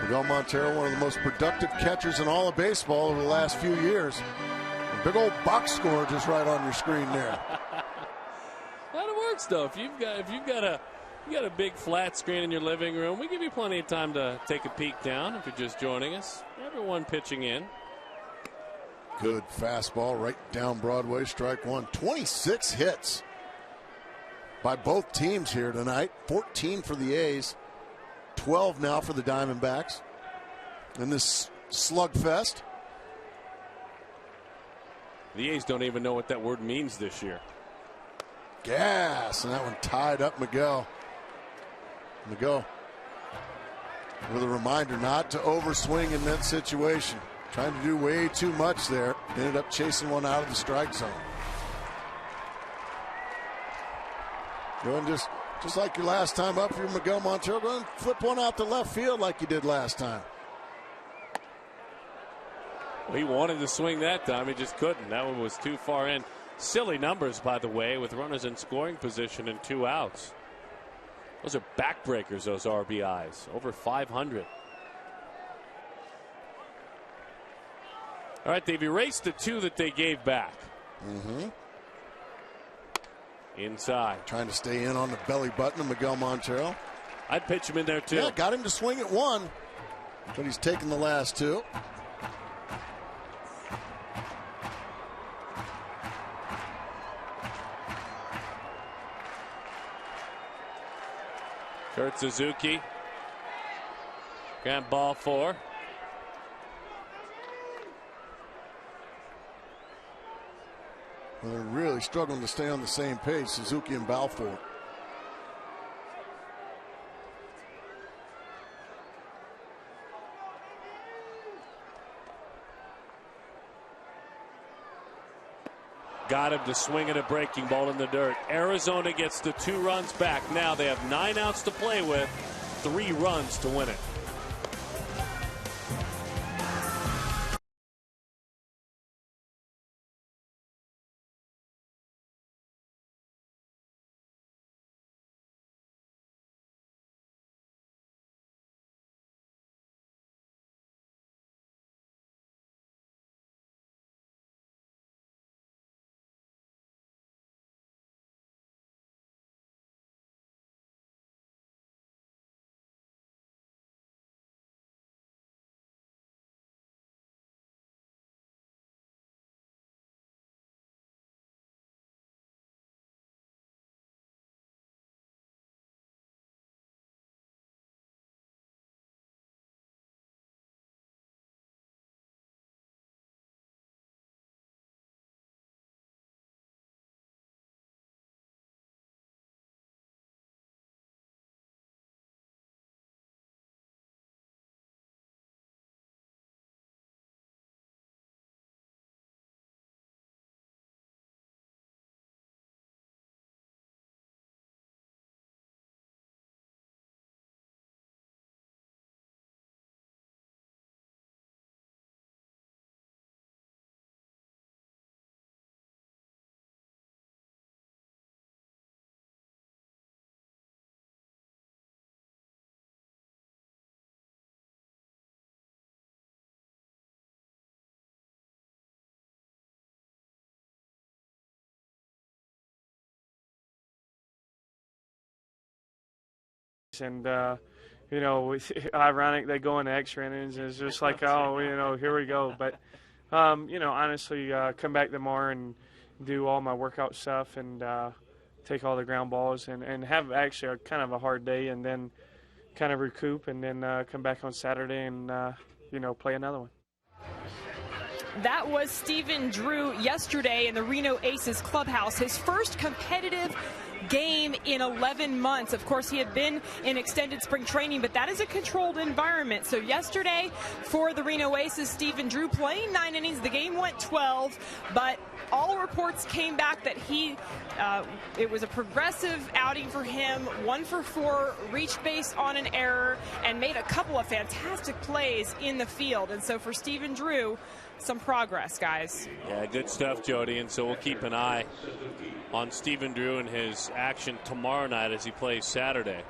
Miguel Montero, one of the most productive catchers in all of baseball over the last few years. A big old box score just right on your screen there. Well, it works though. If you've got a big flat screen in your living room, we give you plenty of time to take a peek down if you're just joining us. Everyone pitching in. Good fastball right down Broadway, strike one. 26 hits by both teams here tonight. 14 for the A's, 12 now for the Diamondbacks in this slugfest. The A's don't even know what that word means this year. Gas, and that one tied up Miguel. Miguel with a reminder not to overswing in that situation. Trying to do way too much there. Ended up chasing one out of the strike zone. Go and just like your last time up for Miguel Montero, go and flip one out to left field like you did last time. Well, he wanted to swing that time. He just couldn't. That one was too far in. Silly numbers, by the way, with runners in scoring position and 2 outs. Those are backbreakers, those RBIs. Over 500. All right, they've erased the 2 that they gave back. Inside. Trying to stay in on the belly button of Miguel Montero. I'd pitch him in there, too. Yeah, got him to swing at 1, but he's taken the last 2. Kurt Suzuki. Grand ball 4. Well, they're really struggling to stay on the same page, Suzuki and Balfour. Got him to swing at a breaking ball in the dirt. Arizona gets the 2 runs back. Now they have 9 outs to play with, 3 runs to win it. pitch, and you know, ironic they go into extra innings. And it's just like, oh, you know, here we go. But you know, honestly, come back tomorrow and do all my workout stuff and take all the ground balls and have actually kind of a hard day, and then kind of recoup, and then come back on Saturday and you know, play another one. That was Stephen Drew yesterday in the Reno Aces clubhouse. His first competitive game in 11 months. Of course, he had been in extended spring training, but that is a controlled environment. So yesterday for the Reno Aces, Stephen Drew playing 9 innings. The game went 12, but all reports came back that it was a progressive outing for him. 1 for 4, reached base on an error, and made a couple of fantastic plays in the field. And so for Stephen Drew, some progress, guys. Yeah, good stuff, Jody. And so we'll keep an eye on Stephen Drew and his action tomorrow night as he plays Saturday.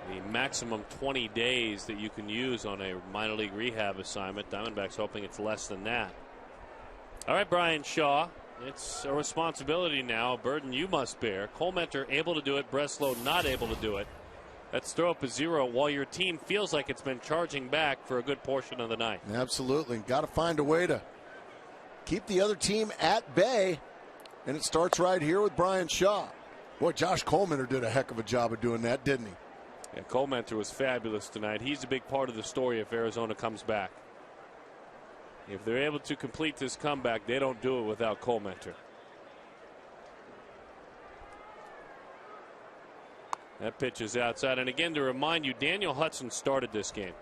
The maximum 20 days that you can use on a minor league rehab assignment. Diamondbacks hoping it's less than that. All right, Brian Shaw. It's a responsibility now, a burden you must bear. Colementor able to do it, Breslow not able to do it. Let's throw up a 0 while your team feels like it's been charging back for a good portion of the night. Absolutely. Got to find a way to keep the other team at bay. And it starts right here with Brian Shaw. Boy, Josh Colementor did a heck of a job of doing that, didn't he? Yeah, Colementor was fabulous tonight. He's a big part of the story if Arizona comes back. If they're able to complete this comeback, they don't do it without Colementor. That pitch is outside. And again, to remind you, Daniel Hudson started this game.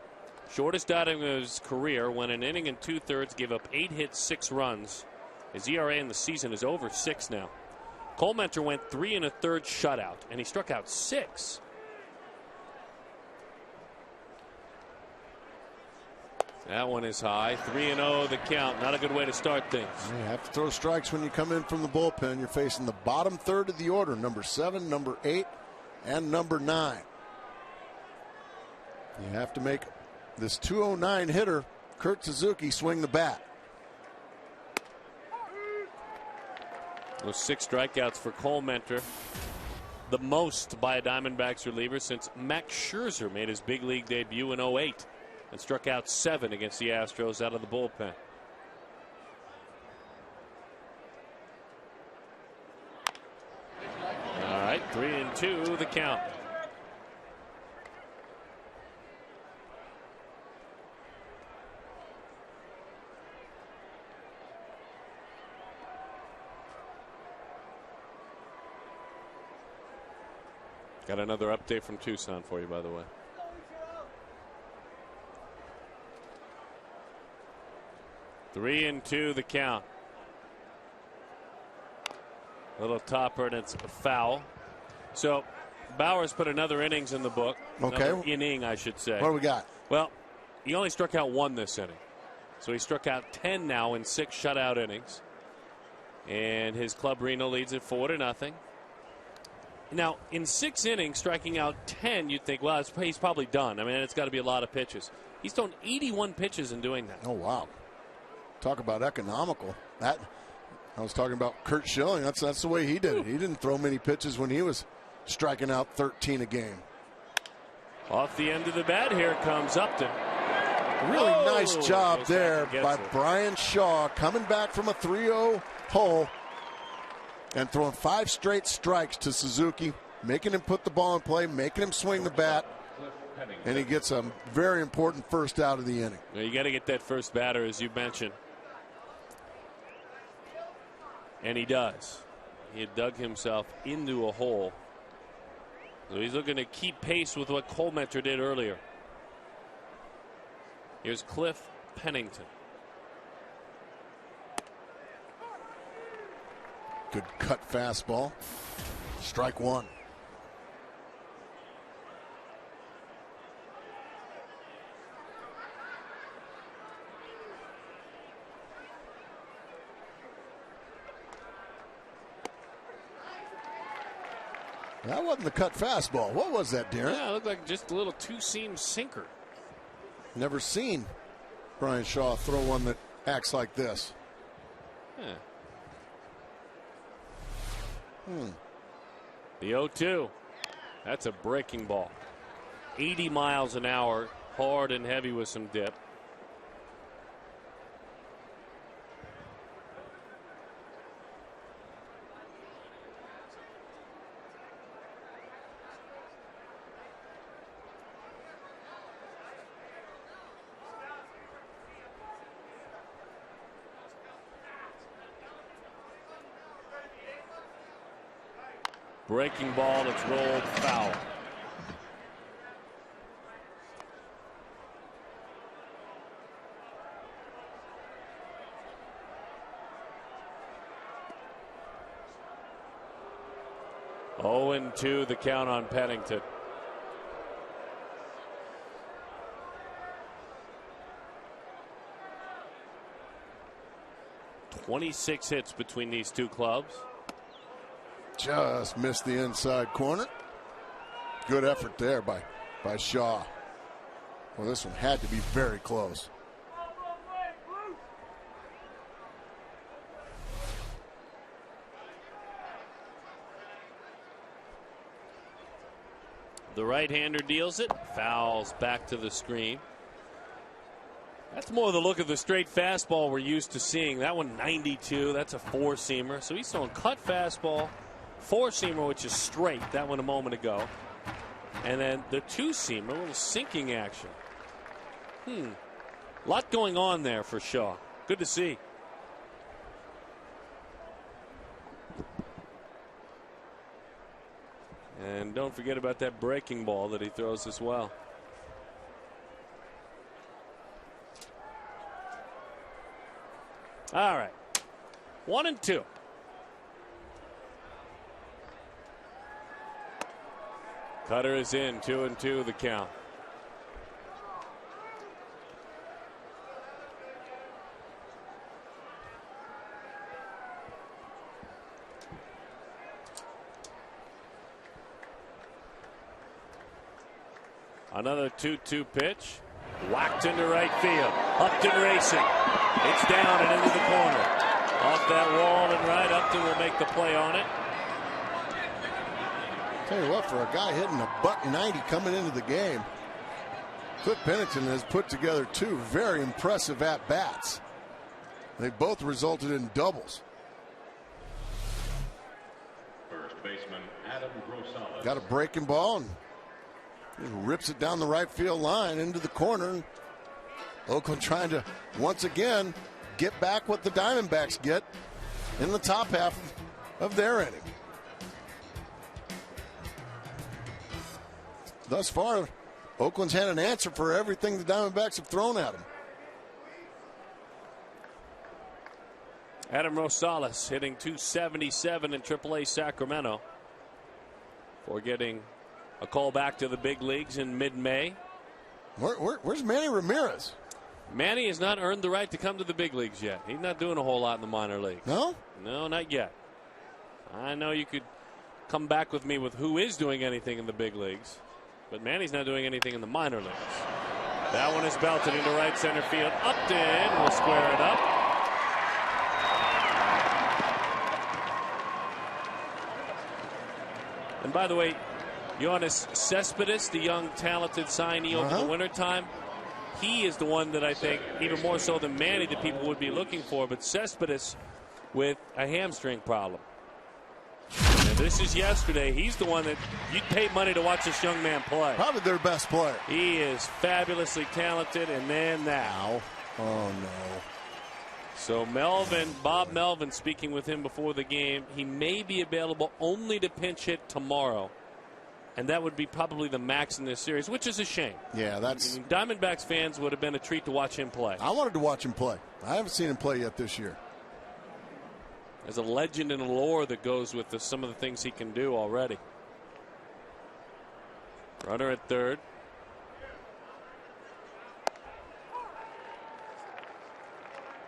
Shortest outing of his career, went an inning and 2/3, gave up 8 hits, 6 runs. His ERA in the season is over 6 now. Colementor went 3 1/3 shutout, and he struck out 6. That one is high. 3-0 the count. Not a good way to start things. You have to throw strikes when you come in from the bullpen. You're facing the bottom third of the order, number 7, number 8, and number 9. You have to make this 209 hitter, Kurt Suzuki, swing the bat. Those 6 strikeouts for Colementor, the most by a Diamondbacks reliever since Max Scherzer made his big league debut in 2008 and struck out 7 against the Astros out of the bullpen. All right, 3-2 the count. Got another update from Tucson for you, by the way. Three and 2 the count. Little topper, and it's a foul. So Bauer's put another innings in the book. Okay. Another inning, I should say. What do we got? Well, he only struck out 1 this inning. So he struck out 10 now in 6 shutout innings. And his club Reno leads it 4-0. Now, in 6 innings, striking out 10, you'd think, well, he's probably done. I mean, it's got to be a lot of pitches. He's thrown 81 pitches in doing that. Oh, wow. Talk about economical. I was talking about Kurt Schilling. That's the way he did it. He didn't throw many pitches when he was striking out 13 a game. Off the end of the bat, here comes Upton. Really nice job there by Brian Shaw, coming back from a 3-0 hole and throwing 5 straight strikes to Suzuki, making him put the ball in play, making him swing the bat, and he gets a very important first out of the inning. Now you got to get that first batter, as you mentioned. And he does. He had dug himself into a hole. So he's looking to keep pace with what Colementor did earlier. Here's Cliff Pennington. Good cut fastball. Strike 1. That wasn't the cut fastball. What was that, Darren? Yeah, it looked like just a little two-seam sinker. Never seen Brian Shaw throw one that acts like this. Yeah. The 0-2. That's a breaking ball. 80 miles an hour, hard and heavy with some dip. Breaking ball, it's rolled foul. Oh, and 2 the count on Pennington. "26 hits between these two clubs." Just missed the inside corner. Good effort there by Shaw. Well, this one had to be very close. The right-hander deals it, fouls back to the screen. That's more the look of the straight fastball we're used to seeing. That one 92, that's a four-seamer. So he's throwing cut fastball, four-seamer, which is straight, that one a moment ago. And then the two-seamer, a little sinking action. A lot going on there for Shaw. Good to see. And don't forget about that breaking ball that he throws as well. All right. 1-2. Cutter is in. 2-2 the count. Another 2-2 pitch. Whacked into right field. Upton racing. It's down and into the corner. Off that wall and right. Upton will make the play on it. Tell you what, for a guy hitting a .190 coming into the game, Cliff Pennington has put together two very impressive at-bats. They both resulted in doubles. First baseman Adam Rosales. Got a breaking ball and just rips it down the right field line into the corner. Oakland trying to once again get back what the Diamondbacks get in the top half of their inning. Thus far, Oakland's had an answer for everything the Diamondbacks have thrown at them. Adam Rosales hitting .277 in AAA Sacramento for getting a call back to the big leagues in mid-May. Where's Manny Ramirez? Manny has not earned the right to come to the big leagues yet. He's not doing a whole lot in the minor leagues. No? No, not yet. I know you could come back with me with who is doing anything in the big leagues, but Manny's not doing anything in the minor leagues. That one is belted into right center field. Upton will square it up. And by the way, Yoenis Cespedes, the young talented signee over the wintertime, he is the one that I think, even more so than Manny, that people would be looking for. But Cespedes with a hamstring problem. And this is yesterday. He's the one that you'd pay money to watch this young man play. Probably their best player. He is fabulously talented. And then now. Oh, no. So Bob Melvin speaking with him before the game. He may be available only to pinch hit tomorrow. And that would be probably the max in this series, which is a shame. Yeah, that's... Diamondbacks fans would have been a treat to watch him play. I wanted to watch him play. I haven't seen him play yet this year. There's a legend and a lore that goes with some of the things he can do already. Runner at third.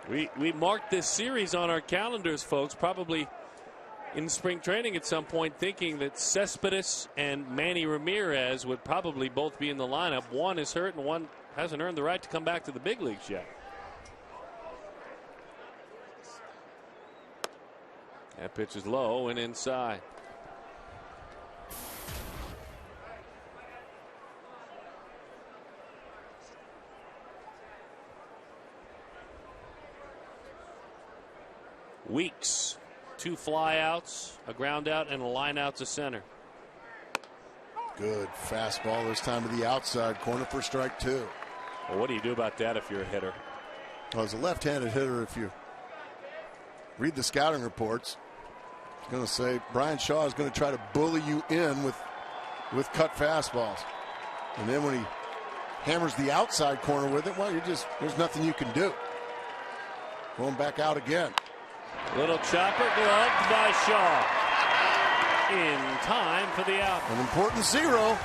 We marked this series on our calendars, folks, probably in spring training at some point, thinking that Cespedes and Manny Ramirez would probably both be in the lineup. One is hurt and one hasn't earned the right to come back to the big leagues yet. That pitch is low and inside. Weeks. 2 flyouts, a ground out, and a line out to center. Good fastball this time to the outside corner for strike 2. Well, what do you do about that if you're a hitter? Well, as a left-handed hitter, if you read the scouting reports, it's going to say Brian Shaw is going to try to bully you in with cut fastballs. And then when he hammers the outside corner with it, well, there's nothing you can do. Going back out again. Little chopper gloved by Shaw. In time for the out. An important 0.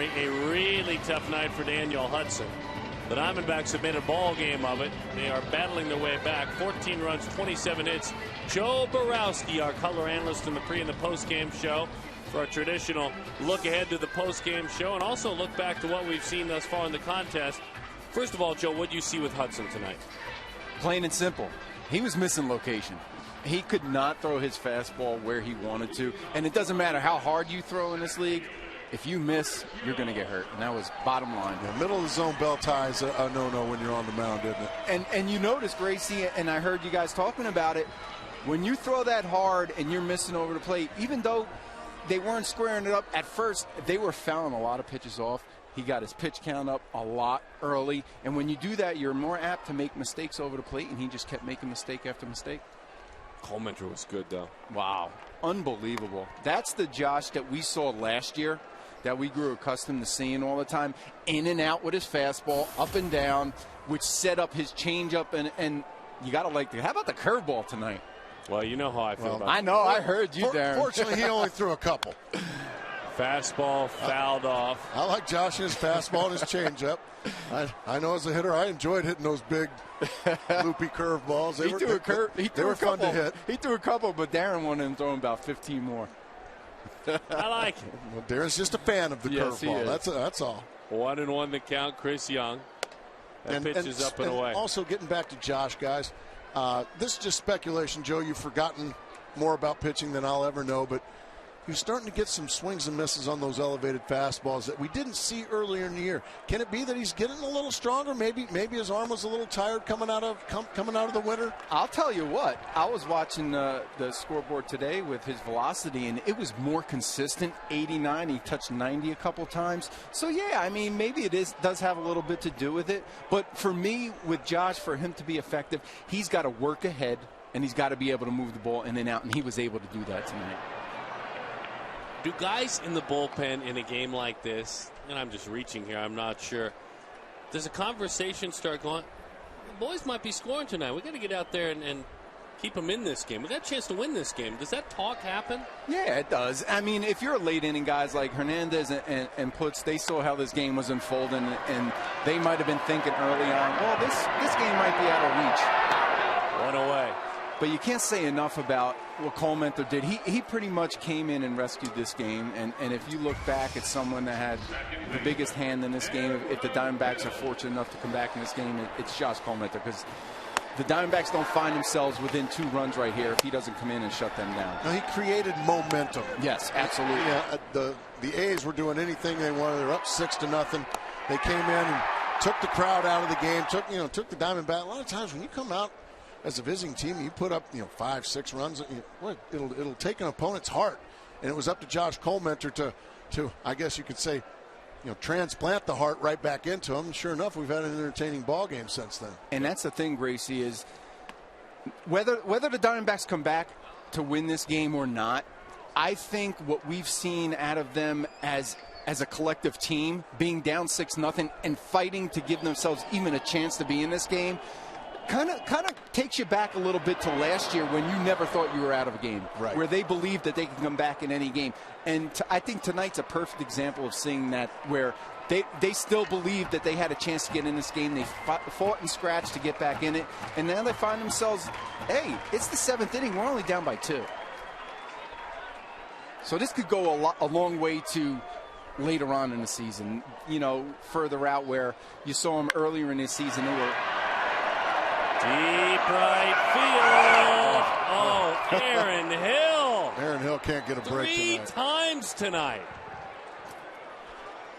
A really tough night for Daniel Hudson. The Diamondbacks have made a ball game of it. They are battling their way back. 14 runs, 27 hits. Joe Borowski, our color analyst in the pre and the post-game show, for our traditional look ahead to the post-game show and also look back to what we've seen thus far in the contest. First of all, Joe, what do you see with Hudson tonight? Plain and simple. He was missing location. He could not throw his fastball where he wanted to. And it doesn't matter how hard you throw in this league. If you miss, you're going to get hurt. And that was bottom line. Yeah, middle of the zone bell tie is a no-no when you're on the mound, isn't it? And you notice, Gracie, and I heard you guys talking about it, when you throw that hard and you're missing over the plate, even though they weren't squaring it up at first, they were fouling a lot of pitches off. He got his pitch count up a lot early. And when you do that, you're more apt to make mistakes over the plate, and he just kept making mistake after mistake. Coleman was good, though. Wow. Unbelievable. That's the Josh that we saw last year, that we grew accustomed to seeing all the time, in and out with his fastball, up and down, which set up his changeup, and you got to like the. How about the curveball tonight? Well, you know how I feel about I know, I heard you, Darren. Fortunately, he only threw a couple. Fastball fouled off. I like Josh's fastball and his changeup. I know as a hitter, I enjoyed hitting those big, loopy curveballs. They were fun to hit. He threw a couple, but Darren wanted him throwing about 15 more. I like it. Well, Darren's just a fan of the curveball. That's all. 1-1 the count. Chris Young. That pitch is up and away. Also, getting back to Josh, guys, this is just speculation. Joe, you've forgotten more about pitching than I'll ever know, but you're starting to get some swings and misses on those elevated fastballs that we didn't see earlier in the year. Can it be that he's getting a little stronger? Maybe his arm was a little tired coming out of the winter. I'll tell you what. I was watching the scoreboard today with his velocity, and it was more consistent. 89. He touched 90 a couple times. So yeah, I mean, maybe it does have a little bit to do with it. But for me, with Josh, for him to be effective, he's got to work ahead, and he's got to be able to move the ball in and out, and he was able to do that tonight. Do guys in the bullpen in a game like this, and I'm just reaching here, I'm not sure, does a conversation start going, the boys might be scoring tonight. We got to get out there and keep them in this game. We got a chance to win this game. Does that talk happen? Yeah, it does. I mean, if you're a late inning guys like Hernandez and Putz, they saw how this game was unfolding, and they might have been thinking early on, well, this game might be out of reach. One away. But you can't say enough about what Cole Mentor did. He pretty much came in and rescued this game. And if you look back at someone that had the biggest hand in this game, if the Diamondbacks are fortunate enough to come back in this game, it's Josh Cole Mentor, because the Diamondbacks don't find themselves within 2 runs right here if he doesn't come in and shut them down. Now, he created momentum. Yes, absolutely. Yeah, the A's were doing anything they wanted. They're up 6-0. They came in and took the crowd out of the game. Took the Diamondback. A lot of times when you come out as a visiting team, you put up 5-6 runs. It'll take an opponent's heart, and it was up to Josh Cole Mentor to I guess you could say, transplant the heart right back into him. Sure enough, we've had an entertaining ball game since then. And that's the thing, Gracie, is whether the Diamondbacks come back to win this game or not, I think what we've seen out of them as a collective team, being down 6-0 and fighting to give themselves even a chance to be in this game, kind of takes you back a little bit to last year when you never thought you were out of a game, right, where they believed that they can come back in any game. And I think tonight's a perfect example of seeing that, where they still believed that they had a chance to get in this game. They fought and scratched to get back in it, and now they find themselves, hey, it's the 7th inning, we're only down by 2. So this could go a long way to later on in the season, further out, where you saw them earlier in this season. They were deep right field. Oh, Aaron Hill. Aaron Hill can't get a break 3 times tonight.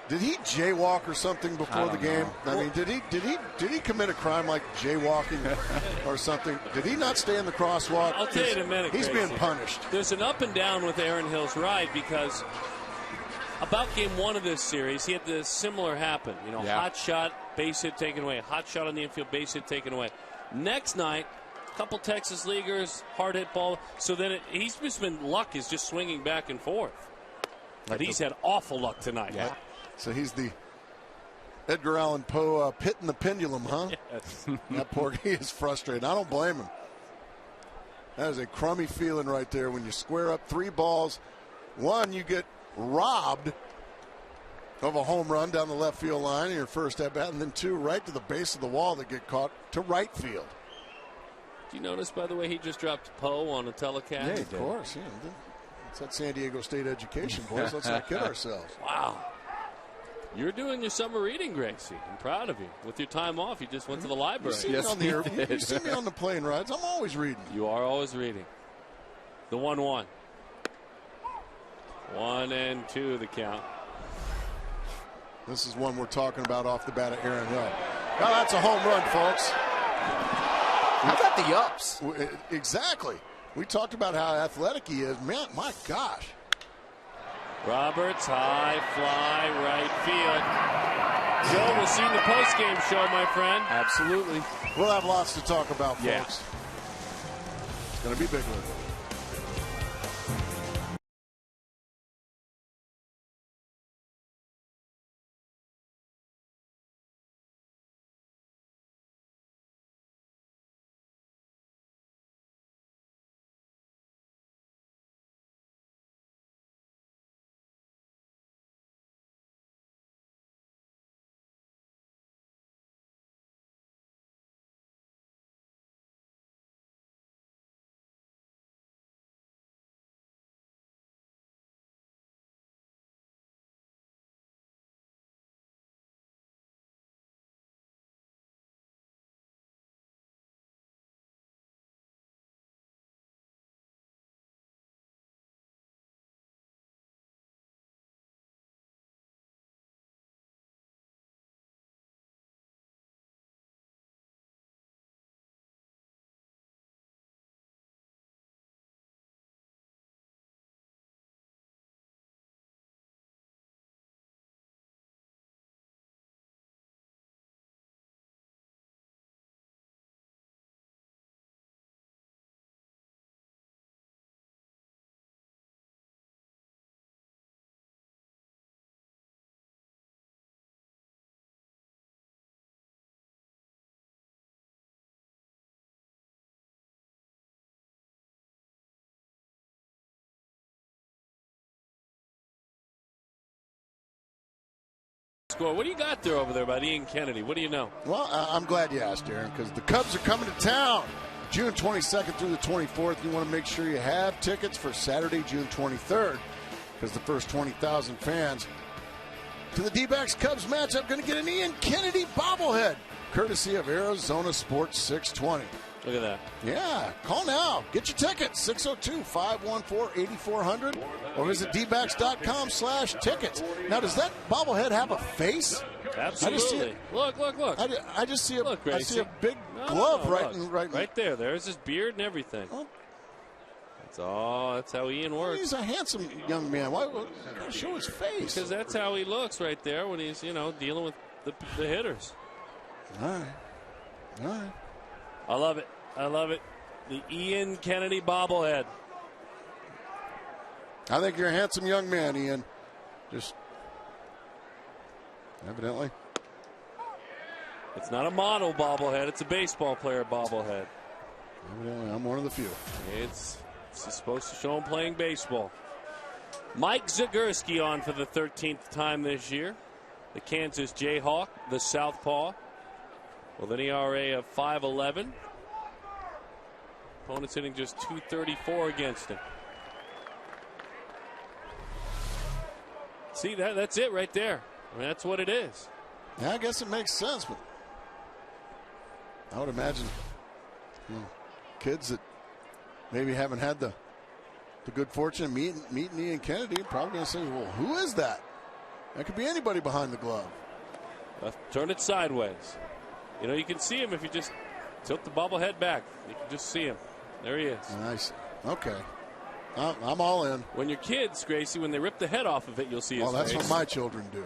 Did he jaywalk or something before the game? I mean, did he commit a crime like jaywalking or something? Did he not stay in the crosswalk? I'll tell you in a minute. He's Gracie, being punished. There's an up and down with Aaron Hill's ride, because about game 1 of this series, he had the similar happen. Hot shot, base hit taken away. Hot shot on the infield, base hit taken away. Next night, a couple Texas leaguers, hard hit ball. So then he's just been, luck is just swinging back and forth. But he's had awful luck tonight. Yeah. So he's the Edgar Allan Poe pitting the pendulum, huh? Yes. That poor guy is frustrated. I don't blame him. That is a crummy feeling right there when you square up 3 balls. 1, you get robbed of a home run down the left field line in your first at bat, and then 2 right to the base of the wall that get caught to right field. Did you notice, by the way, he just dropped Poe on a telecast? Yeah, of course. Yeah, it's that San Diego State education, boys. Let's not kid ourselves. Wow. You're doing your summer reading, Gracie. I'm proud of you. With your time off, you just went to the library. You see me on the plane rides. I'm always reading. You are always reading. The 1-1. 1-2 the count. This is one we're talking about off the bat of Aaron Hill. Now that's a home run, folks. How about the ups? Exactly. We talked about how athletic he is. Man, my gosh. Roberts, high fly, right field. Joe, we'll see you in the postgame show, my friend. Absolutely. We'll have lots to talk about, folks. Yeah. It's going to be big one. Score. What do you got there over there about Ian Kennedy? What do you know? Well, I'm glad you asked, Aaron, because the Cubs are coming to town. June 22nd through the 24th. You want to make sure you have tickets for Saturday, June 23rd, because the first 20,000 fans to the D-backs Cubs matchup going to get an Ian Kennedy bobblehead, courtesy of Arizona Sports 620. Look at that. Yeah, call now. Get your tickets, 602-514-8400, or visit dbacks.com/tickets. Now, does that bobblehead have a face? Absolutely. Look. I just see Look, I see a big glove right there. There's his beard and everything. Oh. That's how Ian works. He's a handsome young man. Why gotta show his face? Because that's how he looks right there when he's, dealing with the hitters. All right. I love it. The Ian Kennedy bobblehead. I think you're a handsome young man, Ian. Just evidently. It's not a model bobblehead. It's a baseball player bobblehead. Evidently, I'm one of the few. It's supposed to show him playing baseball. Mike Zagurski on for the 13th time this year. The Kansas Jayhawk, the Southpaw, with an ERA of 5.11. Opponents hitting just .234 against him. See, that's it right there. I mean, that's what it is. Yeah, I guess it makes sense, but I would imagine kids that maybe haven't had the good fortune of meeting Ian Kennedy are probably going to say, well, who is that? That could be anybody behind the glove. Turn it sideways. You can see him if you just tilt the bobblehead back. You can just see him. There he is. Nice. Okay. I'm all in. When your kids, Gracie, when they rip the head off of it, you'll see his face. Well, that's what my children do.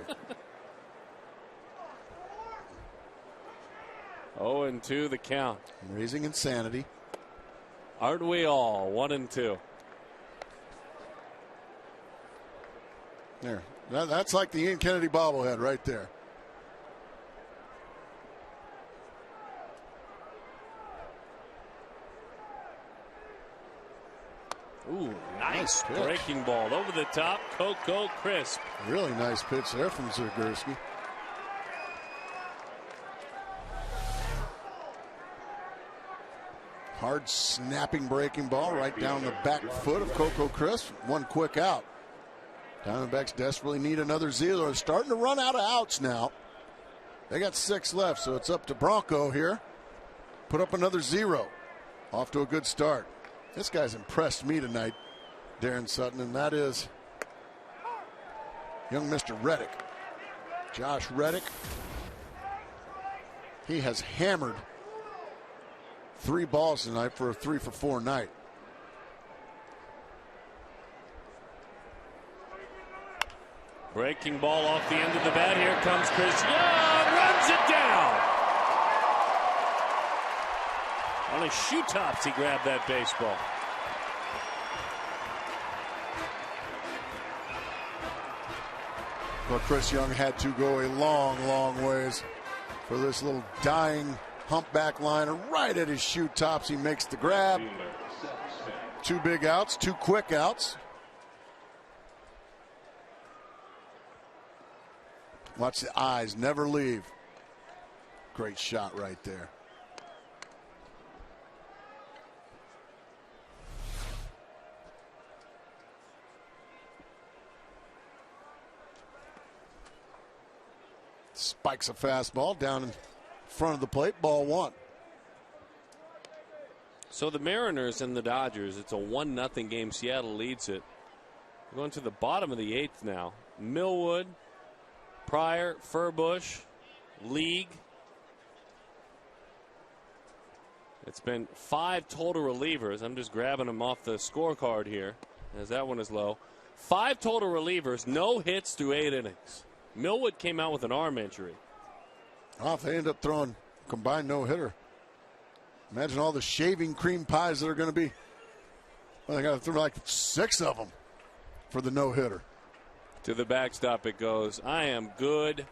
0-2 the count. Raising insanity. Aren't we all? 1-2. There. That's like the Ian Kennedy bobblehead right there. Ooh, nice breaking ball over the top. Coco crisp. Really nice pitch there from Zagurski. Hard snapping breaking ball right down the back foot of Coco Crisp. One quick out. Diamondbacks desperately need another zero. They're starting to run out of outs now. They got 6 left, so it's up to Bronco here. Put up another 0. Off to a good start. This guy's impressed me tonight, Darren Sutton, and that is young Mr. Reddick. Josh Reddick. He has hammered 3 balls tonight for a 3-for-4 night. Breaking ball off the end of the bat. Here comes Chris Young. Runs it down. On his shoe tops, he grabbed that baseball. Well, Chris Young had to go a long, long ways for this little dying humpback liner right at his shoe tops. He makes the grab. 2 big outs, 2 quick outs. Watch the eyes never leave. Great shot right there. Spikes a fastball down in front of the plate. Ball 1. So the Mariners and the Dodgers, it's a 1-0 game. Seattle leads it. We're going to the bottom of the 8th now. Millwood, Pryor, Furbush, League. It's been 5 total relievers. I'm just grabbing them off the scorecard here, as that one is low. 5 total relievers, no hits through 8 innings. Millwood came out with an arm injury. Oh, if they end up throwing combined no-hitter, imagine all the shaving cream pies that are going to be. Well, they got to throw like 6 of them for the no-hitter. To the backstop it goes. I am good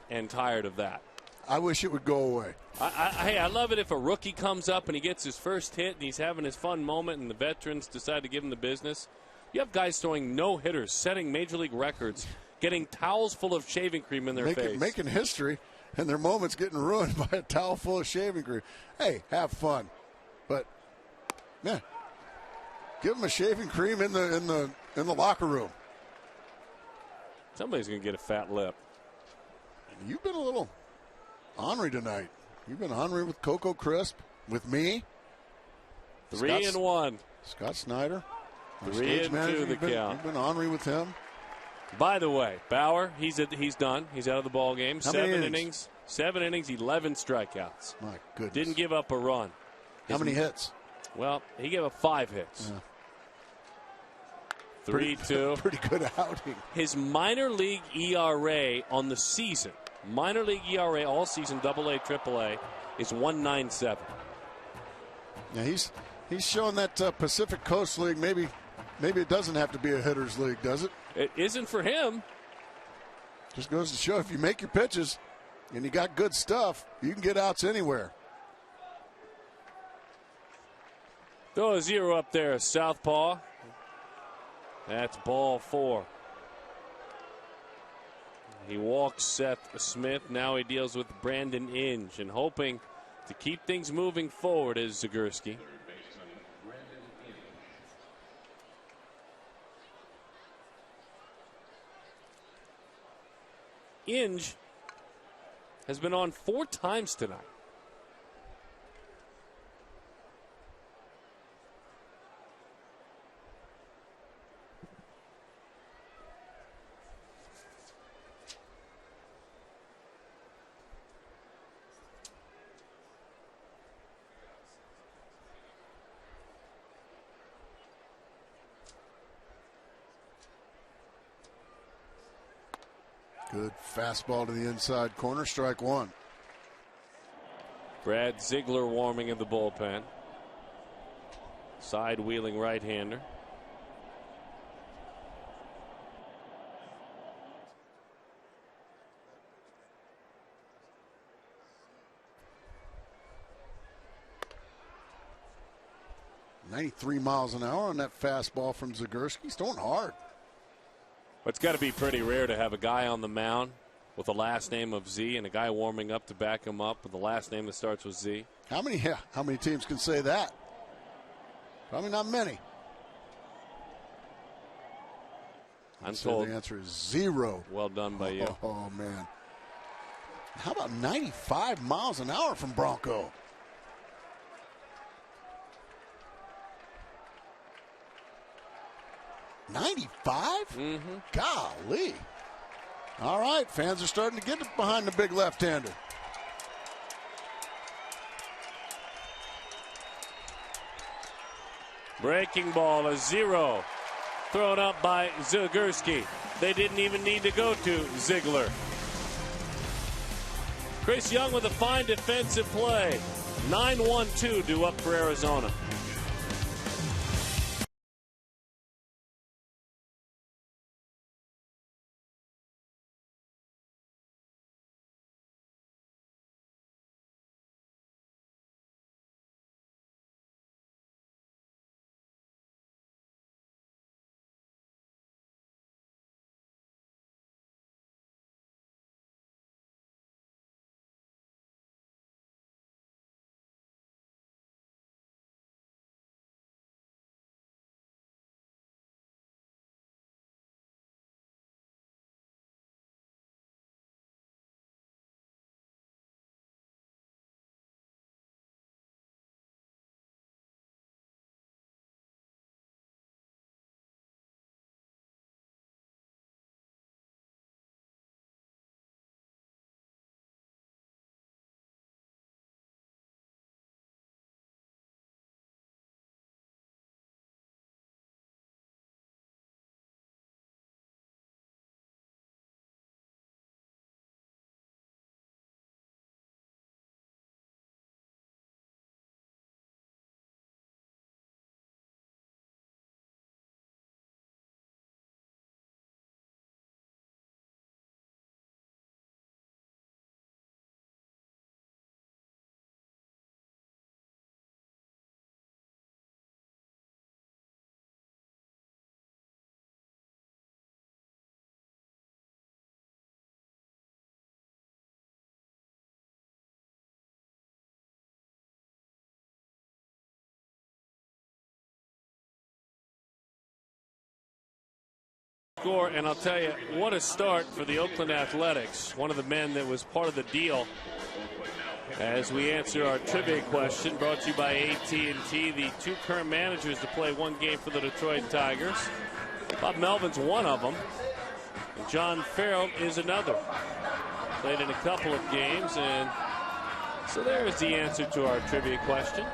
and tired of that. I wish it would go away. Hey, I love it if a rookie comes up and he gets his first hit and he's having his fun moment and the veterans decide to give him the business. You have guys throwing no-hitters, setting major league records, getting towels full of shaving cream in their face. Making history, and their moment's getting ruined by a towel full of shaving cream. Hey, have fun. But Yeah. Give him a shaving cream in the locker room. Somebody's going to get a fat lip. You've been a little ornery tonight. You've been ornery with Coco Crisp, with me. 3-1. Scott Snyder. 3-2 the count. You've been ornery with him. By the way, Bauer, he's done. He's out of the ball game. How many innings? 7 innings, 11 strikeouts. My goodness. Didn't give up a run. How many hits? Well, he gave up 5 hits. Yeah. 3-2. Pretty good outing. His minor league ERA on the season, minor league ERA all season, AA, AAA, is 1.97. Yeah, he's showing that Pacific Coast League. Maybe it doesn't have to be a hitter's league, does it? It isn't for him. Just goes to show if you make your pitches and you got good stuff, you can get outs anywhere. Throw a 0 up there, southpaw. That's ball 4. He walks Seth Smith. Now he deals with Brandon Inge, and hoping to keep things moving forward is Zagurski. Inge has been on 4 times tonight. Good fastball to the inside corner, strike 1. Brad Ziegler warming in the bullpen. Side wheeling right-hander. .93 miles an hour on that fastball from Zagurski. He's throwing hard. But it's got to be pretty rare to have a guy on the mound with the last name of Z and a guy warming up to back him up with the last name that starts with Z. How many teams can say that? Probably not many. I'm told the answer is 0. Well done by you. Oh, man. How about 95 miles an hour from Bronco? .95? Golly. All right, fans are starting to get behind the big left-hander. Breaking ball, a 0. Thrown up by Zagurski. They didn't even need to go to Ziegler. Chris Young with a fine defensive play. 9-1-2 due up for Arizona. score, and I'll tell you, what a start for the Oakland Athletics. One of the men that was part of the deal as we answer our trivia question, brought to you by AT&T, the 2 current managers to play 1 game for the Detroit Tigers. Bob Melvin's one of them, and John Farrell is another. Played in a couple of games, and so there's the answer to our trivia question.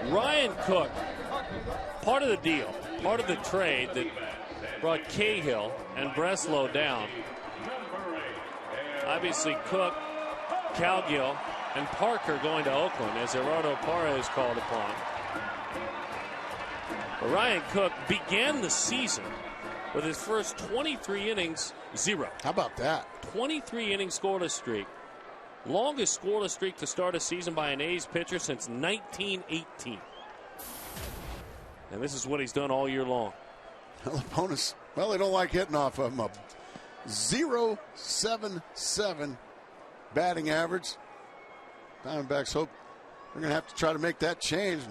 Ryan Cook, part of the deal, part of the trade that brought Cahill and Breslow down. Obviously, Cook, Calgill, and Parker going to Oakland as Gerardo Parra is called upon. But Ryan Cook began the season with his first 23 innings, 0. How about that? 23 innings scoreless streak. Longest scoreless streak to start a season by an A's pitcher since 1918. And this is what he's done all year long. Well, opponents, well, they don't like hitting off of him. A .077 batting average. Diamondbacks hope they're going to have to try to make that change.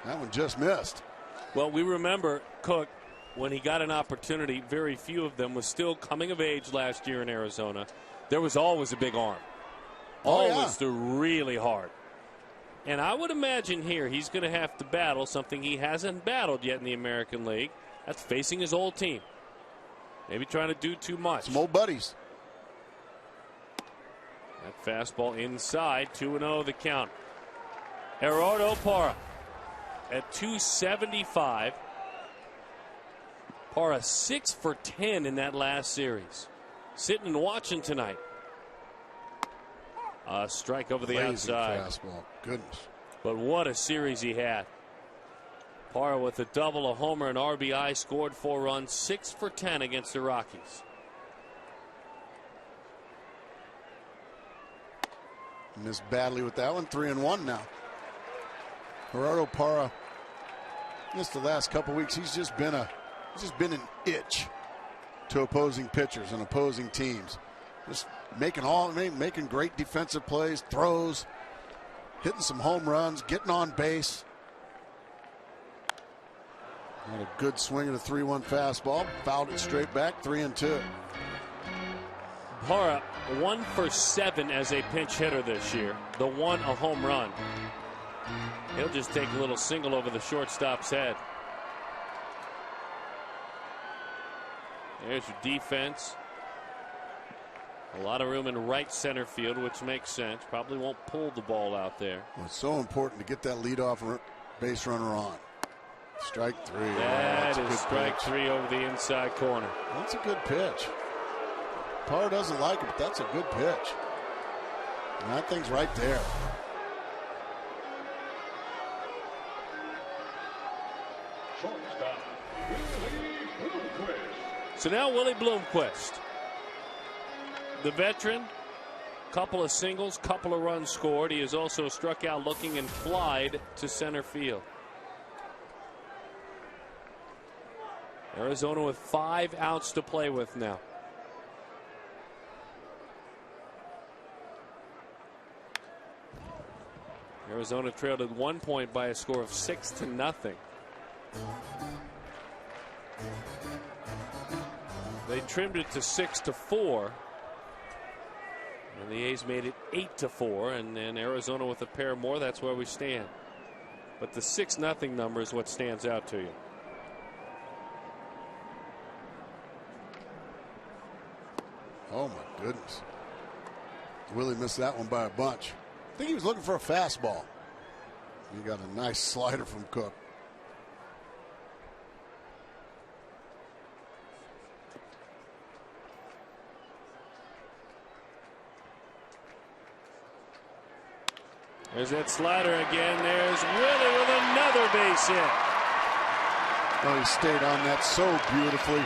That one just missed. Well, we remember Cook, when he got an opportunity, very few of them, was still coming of age last year in Arizona. There was always a big arm. Always threw really hard. And I would imagine here he's going to have to battle something he hasn't battled yet in the American League. That's facing his old team. Maybe trying to do too much. Some old buddies. That fastball inside, 2-0 the count. Gerardo Parra at 275. Parra 6 for 10 in that last series. Sitting and watching tonight. A strike over the outside. Fastball. Goodness. But what a series he had. Parra with a double, a homer, and RBI, scored 4 runs, 6 for 10 against the Rockies. Missed badly with that one. 3-1 now. Gerardo Parra, just the last couple weeks, he's just been an itch to opposing pitchers and opposing teams. Just making great defensive plays, throws, hitting some home runs, getting on base. Had a good swing of the 3-1 fastball, fouled it straight back, 3-2. Parra 1 for 7 as a pinch hitter this year. The one a home run. He'll just take a little single over the shortstop's head. There's your defense. A lot of room in right center field, which makes sense. Probably won't pull the ball out there. Well, it's so important to get that leadoff base runner on. Strike 3. That is strike pitch. 3 over the inside corner. That's a good pitch. Parra doesn't like it, but that's a good pitch. And that thing's right there. So now Willie Bloomquist, the veteran, couple of singles, couple of runs scored. He has also struck out looking and flied to center field. Arizona with 5 outs to play with now. Arizona trailed at 1 point by a score of 6-0. They trimmed it to 6-4. And the A's made it 8-4. And then Arizona with a pair more. That's where we stand. But the 6-0 number is what stands out to you. Oh, my goodness. Willie missed that one by a bunch. I think he was looking for a fastball. He got a nice slider from Cook. There's that slider again. There's Willie with another base hit. Oh, he stayed on that so beautifully.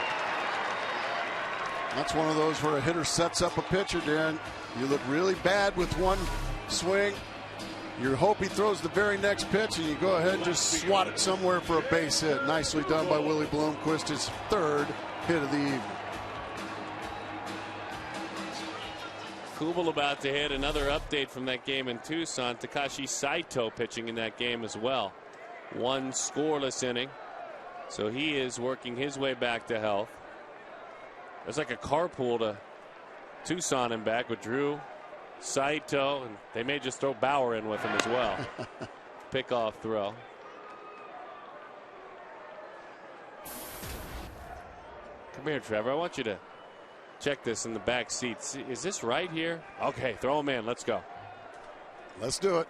That's one of those where a hitter sets up a pitcher, Darren. You look really bad with one swing. You hope he throws the very next pitch, and you go ahead and just swat it somewhere for a base hit. Nicely done by Willie Bloomquist, his 3rd hit of the evening. Kubel about to hit. Another update from that game in Tucson. Takashi Saito pitching in that game as well. 1 scoreless inning. So he is working his way back to health. It's like a carpool to Tucson and back with Drew, Saito, and they may just throw Bauer in with him as well. Pickoff throw. Come here, Trevor. I want you to check this in the back seats. Is this right here? Okay, throw him in. Let's go. Let's do it.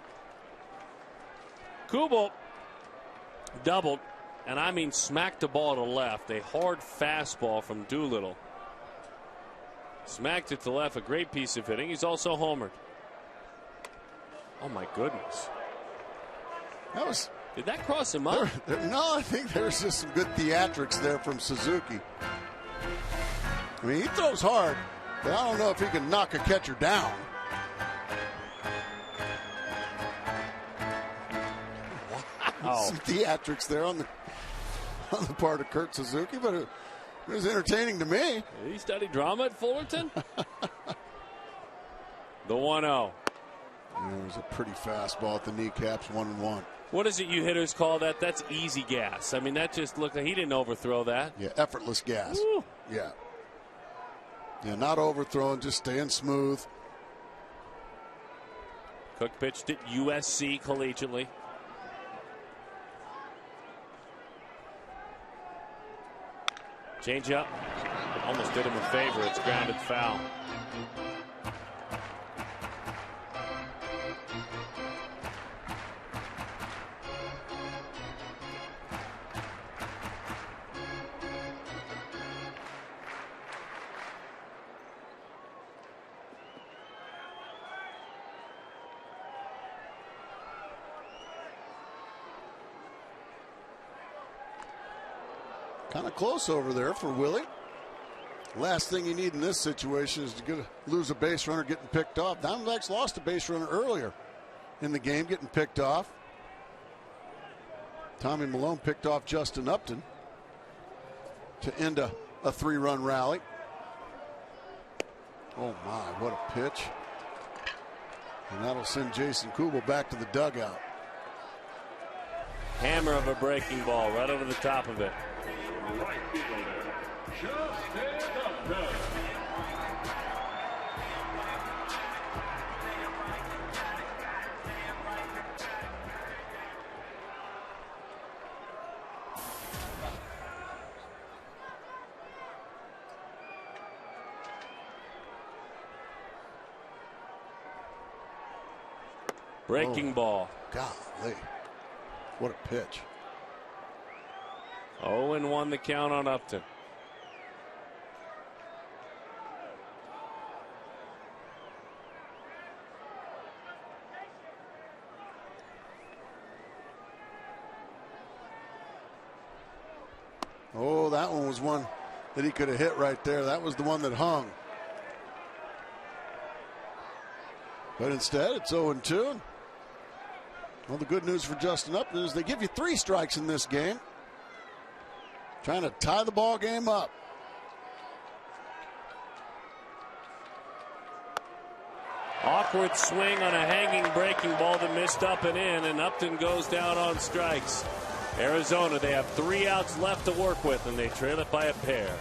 Kubel doubled, and I mean smacked the ball to left. A hard fastball from Doolittle. Smacked it to left. A great piece of hitting. He's also homered. Oh, my goodness. That was. Did that cross him up? No, I think there's just some good theatrics there from Suzuki. I mean, he throws hard, but I don't know if he can knock a catcher down. Wow. Some theatrics there on the part of Kurt Suzuki, but it was entertaining to me. Did he study drama at Fullerton? The 1-0. It was a pretty fastball at the kneecaps, 1-1. What is it you hitters call that? That's easy gas. I mean, that just looked like he didn't overthrow that. Yeah, effortless gas. Woo. Yeah. Yeah, not overthrowing, just staying smooth. Cook pitched at USC collegiately. Change up. Almost did him a favor. It's grounded foul. Kind of close over there for Willie. Last thing you need in this situation is to lose a base runner getting picked off. Diamondbacks lost a base runner earlier in the game getting picked off. Tommy Malone picked off Justin Upton to end a 3-run rally. Oh my, what a pitch. And that'll send Jason Kubel back to the dugout. Hammer of a breaking ball right over the top of it. Right fielder, Justin Upton. Breaking ball. Golly, what a pitch. 0-1 the count on Upton. Oh, that one was one that he could have hit right there. That was the one that hung. But instead, it's 0-2. Well, the good news for Justin Upton is they give you 3 strikes in this game. Trying to tie the ball game up. Awkward swing on a hanging breaking ball that missed up and in, and Upton goes down on strikes. Arizona, they have 3 outs left to work with, and they trail it by a pair.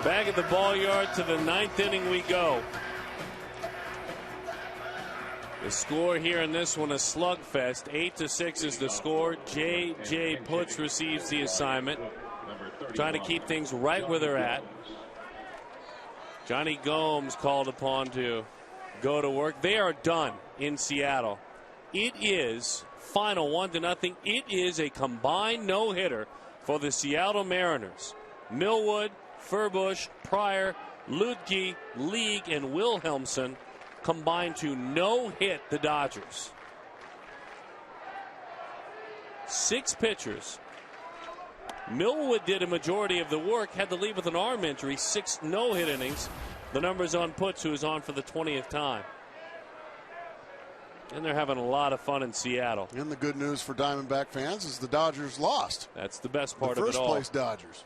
Back at the ball yard to the 9th inning we go. The score here in this one, a slugfest. 8-6 is the score. J.J. Putz receives the assignment. Trying to keep things right where they're at. Johnny Gomes called upon to go to work. They are done in Seattle. It is final 1-0. It is a combined no-hitter for the Seattle Mariners. Millwood, Furbush, Pryor, Ludke, League, and Wilhelmsen combined to no-hit the Dodgers. 6 pitchers. Millwood did a majority of the work, had to leave with an arm injury, 6 no-hit innings. The number's on Putz, who is on for the 20th time. And they're having a lot of fun in Seattle. And the good news for Diamondback fans is the Dodgers lost. That's the best part of it all. First place Dodgers.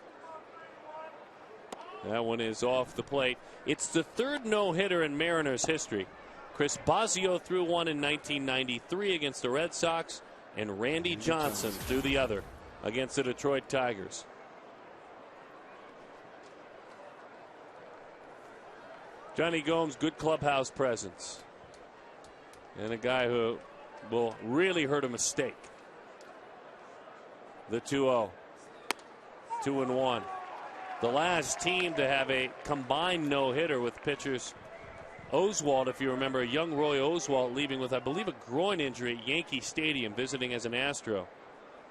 That one is off the plate. It's the 3rd no-hitter in Mariners history. Chris Bosio threw one in 1993 against the Red Sox, and Randy Johnson threw the other against the Detroit Tigers. Johnny Gomes, good clubhouse presence. And a guy who will really hurt a mistake. The 2-0. 2-1. The last team to have a combined no-hitter with pitchers Oswalt, if you remember, young Roy Oswalt leaving with, I believe, a groin injury at Yankee Stadium, visiting as an Astro.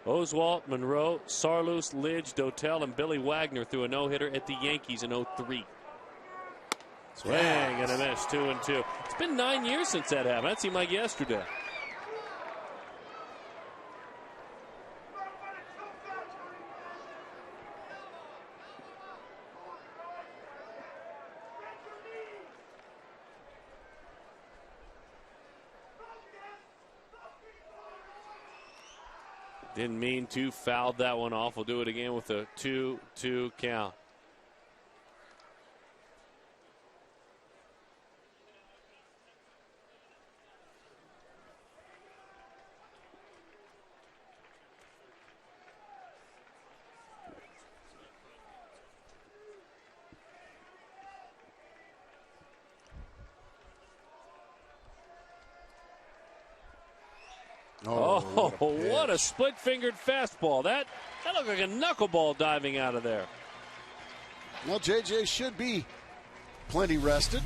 Oswalt, Monroe, Sarlus, Lidge, Dotel, and Billy Wagner threw a no-hitter at the Yankees in 03. Swing and a miss, 2-2. It's been 9 years since that happened. That seemed like yesterday. Didn't mean to, fouled that one off. We'll do it again with a 2-2 count. Oh, what a split-fingered fastball. That looked like a knuckleball diving out of there. Well, JJ should be plenty rested.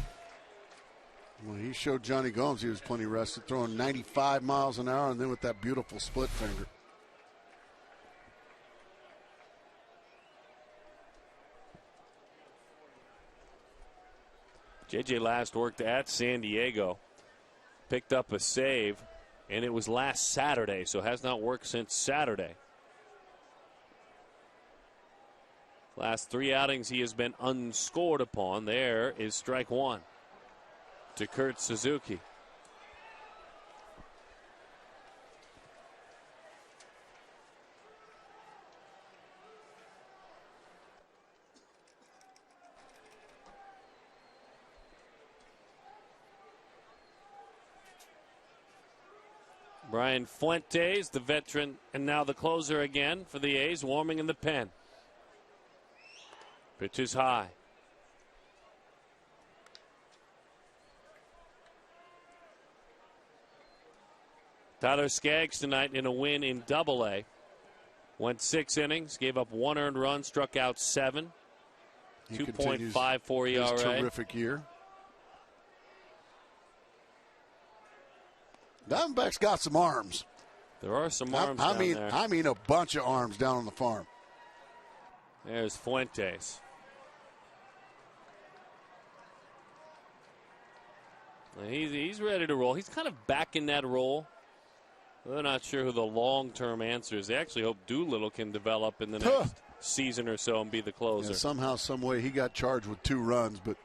Well, he showed Johnny Gomes he was plenty rested, throwing 95 miles an hour, and then with that beautiful split finger. JJ last worked at San Diego. Picked up a save. And it was last Saturday, so has not worked since Saturday. Last 3 outings he has been unscored upon. There is strike 1 to Kurt Suzuki. Brian Fuentes, the veteran, and now the closer again for the A's, warming in the pen. Pitch is high. Tyler Skaggs tonight in a win in Double-A. Went 6 innings, gave up 1 earned run, struck out 7. 2.54 ERA. His terrific year. Diamondback's got some arms. There are some arms down there. I mean a bunch of arms down on the farm. There's Fuentes. He's ready to roll. He's kind of back in that role. They're not sure who the long-term answer is. They actually hope Doolittle can develop in the next season or so and be the closer. Yeah, somehow, some way, he got charged with 2 runs, but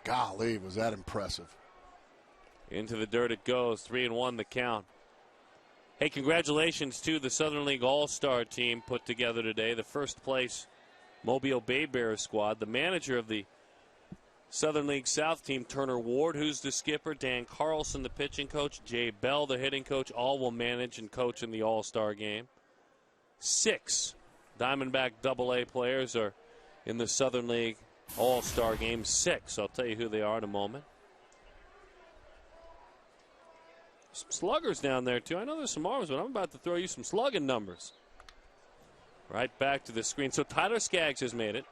golly, was that impressive. Into the dirt it goes. 3-1 the count. Hey, congratulations to the Southern League All-Star team put together today. The first place Mobile Bay Bears squad. The manager of the Southern League South team, Turner Ward, who's the skipper, Dan Carlson, the pitching coach, Jay Bell, the hitting coach, all will manage and coach in the All-Star game. 6 Diamondback Double-A players are in the Southern League All-Star Game 6. I'll tell you who they are in a moment. Some sluggers down there, too. I know there's some arms, but I'm about to throw you some slugging numbers. Right back to the screen. So Tyler Skaggs has made it.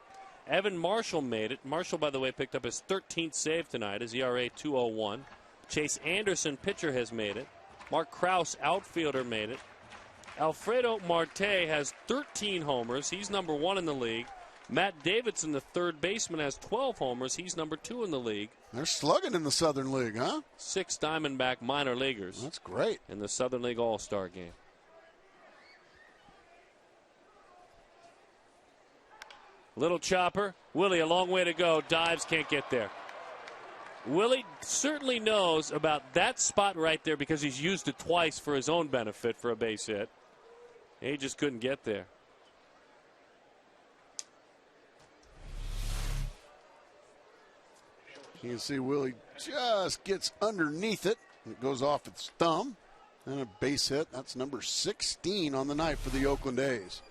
Evan Marshall made it. Marshall, by the way, picked up his 13th save tonight. His ERA 2.01. Chase Anderson, pitcher, has made it. Mark Krause, outfielder, made it. Alfredo Marte has 13 homers. He's number 1 in the league. Matt Davidson, the third baseman, has 12 homers. He's number 2 in the league. They're slugging in the Southern League, huh? 6 Diamondback minor leaguers. That's great. In the Southern League All-Star Game. Little chopper. Willie, a long way to go. Dives, can't get there. Willie certainly knows about that spot right there because he's used it twice for his own benefit for a base hit. He just couldn't get there. You can see Willie just gets underneath it. It goes off its thumb. And a base hit. That's number 16 on the night for the Oakland A's.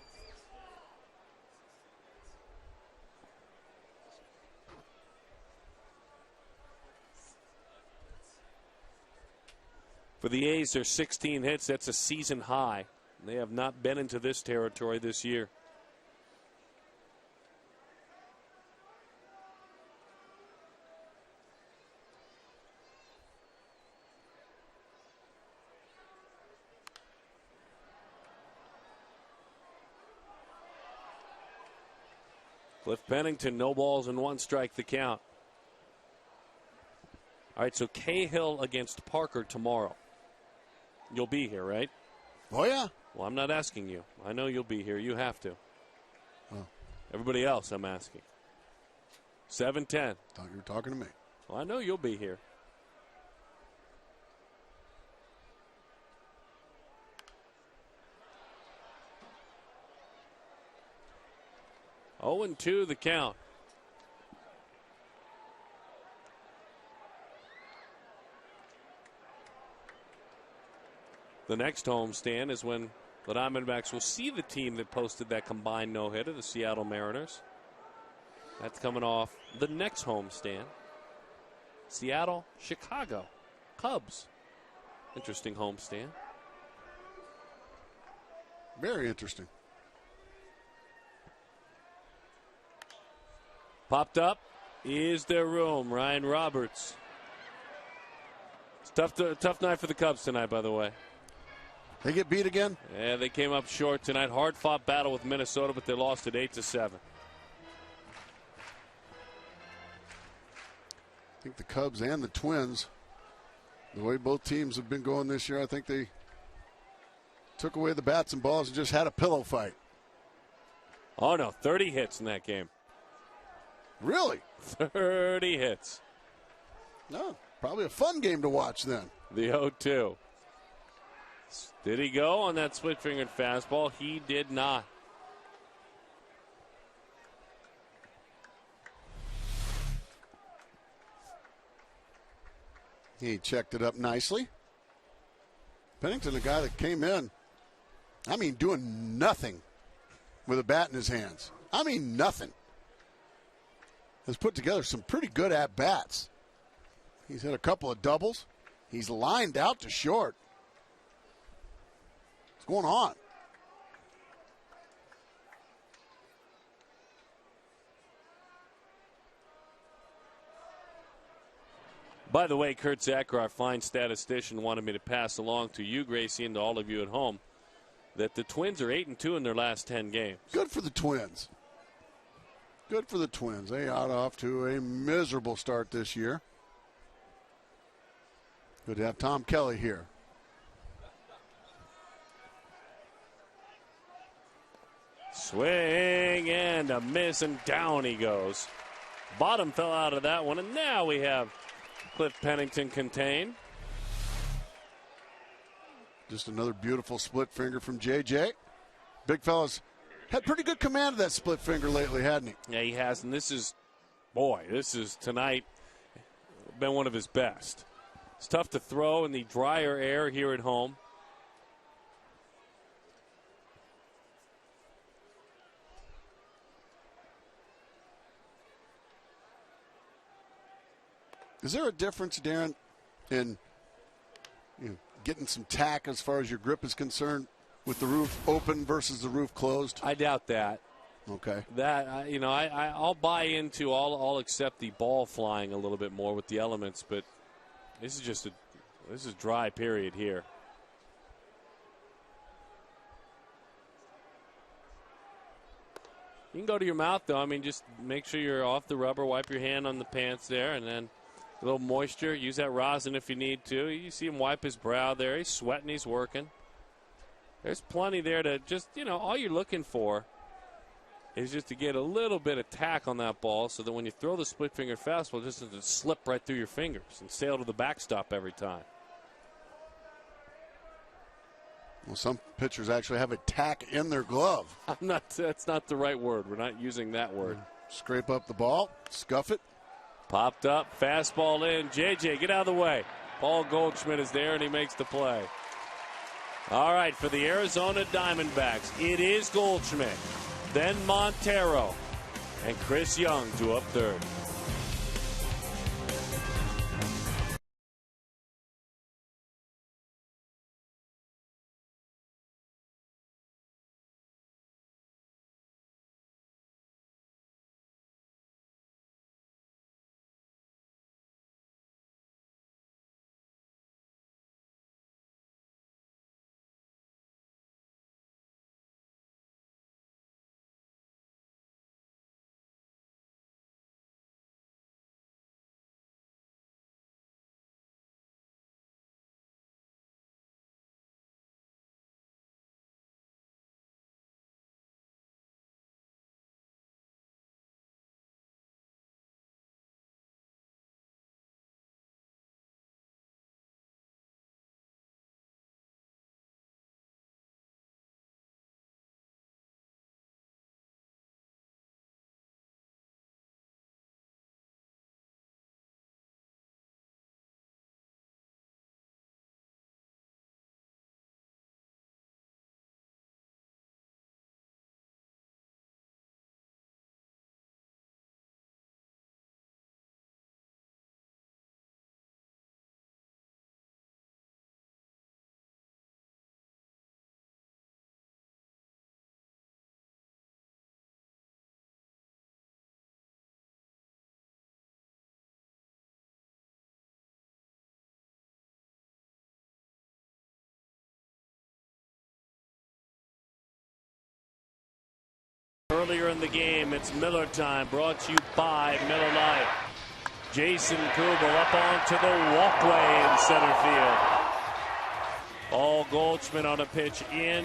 For the A's, their 16 hits. That's a season high. They have not been into this territory this year. Cliff Pennington, no balls and 1 strike the count. All right, so Cahill against Parker tomorrow. You'll be here, right? Oh, yeah. Well, I'm not asking you. I know you'll be here. You have to. Oh. Everybody else, I'm asking. 7:10. Thought you were talking to me. Well, I know you'll be here. Oh, 0-2 the count. The next homestand is when the Diamondbacks will see the team that posted that combined no-hitter, the Seattle Mariners. That's coming off the next homestand. Seattle, Chicago, Cubs. Interesting homestand. Very interesting. Popped up. Is there room? Ryan Roberts. It's tough night for the Cubs tonight, by the way. They get beat again? Yeah, they came up short tonight. Hard-fought battle with Minnesota, but they lost it 8-7. I think the Cubs and the Twins, the way both teams have been going this year, I think they took away the bats and balls and just had a pillow fight. Oh, no, 30 hits in that game. Really? 30 hits. No, probably a fun game to watch then. The 0-2. Did he go on that split-fingered fastball? He did not. He checked it up nicely. Pennington, the guy that came in, doing nothing with a bat in his hands. Nothing. Has put together some pretty good at-bats. He's hit a couple of doubles. He's lined out to short. What's going on? By the way, Kurt Zacher, our fine statistician, wanted me to pass along to you, Gracie, and to all of you at home, that the Twins are 8-2 in their last 10 games. Good for the Twins. Good for the Twins. They got off to a miserable start this year. Good to have Tom Kelly here. Swing and a miss, and down he goes. Bottom fell out of that one, and now we have Cliff Pennington contained. Just another beautiful split finger from JJ. Big fella's had pretty good command of that split finger lately, hadn't he? Yeah, he has, and this is tonight been one of his best. It's tough to throw in the drier air here at home. Is there a difference, Darren, in getting some tack as far as your grip is concerned with the roof open versus the roof closed? I doubt that. Okay. That I'll buy into. I'll accept the ball flying a little bit more with the elements, but this is dry period here. You can go to your mouth, though. I mean, just make sure you're off the rubber. Wipe your hand on the pants there, and then a little moisture. Use that rosin if you need to. You see him wipe his brow there. He's sweating. He's working. There's plenty there to just, all you're looking for is just to get a little bit of tack on that ball so that when you throw the split-finger fastball, just to slip right through your fingers and sail to the backstop every time. Well, some pitchers actually have a tack in their glove. That's not the right word. We're not using that word. Scrape up the ball, scuff it. Popped up, fastball in. JJ, get out of the way. Paul Goldschmidt is there, and he makes the play. All right, for the Arizona Diamondbacks, it is Goldschmidt, then Montero, and Chris Young to up third. Earlier in the game, it's Miller time, brought to you by Miller Lite. Jason Kubel up onto the walkway in center field. Paul Goldschmidt on a pitch in.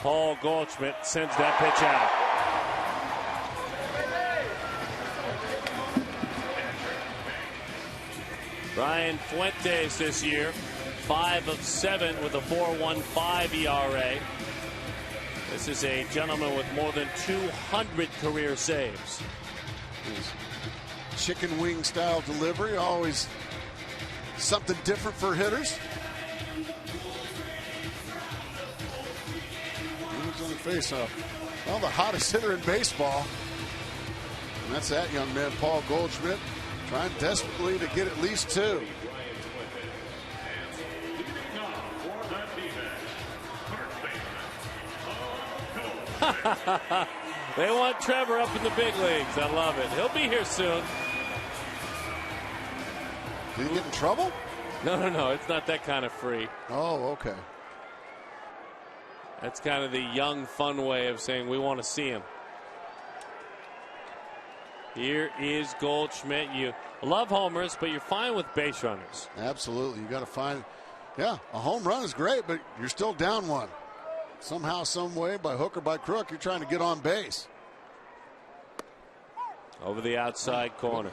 Paul Goldschmidt sends that pitch out. Ryan Fuentes this year, 5 of 7 with a 4.15 ERA. This is a gentleman with more than 200 career saves. Chicken wing style delivery, always something different for hitters. Moves on the faceoff. Well, the hottest hitter in baseball. And that's that young man, Paul Goldschmidt, trying desperately to get at least 2. They want Trevor up in the big leagues. I love it. He'll be here soon. Did he get in trouble? No. It's not that kind of free. Oh, okay. That's kind of the young, fun way of saying we want to see him. Here is Goldschmidt. You love homers, but you're fine with base runners. Absolutely. You got to find, a home run is great, but you're still down 1. Somehow, some way, by hook or by crook, you're trying to get on base. Over the outside corner.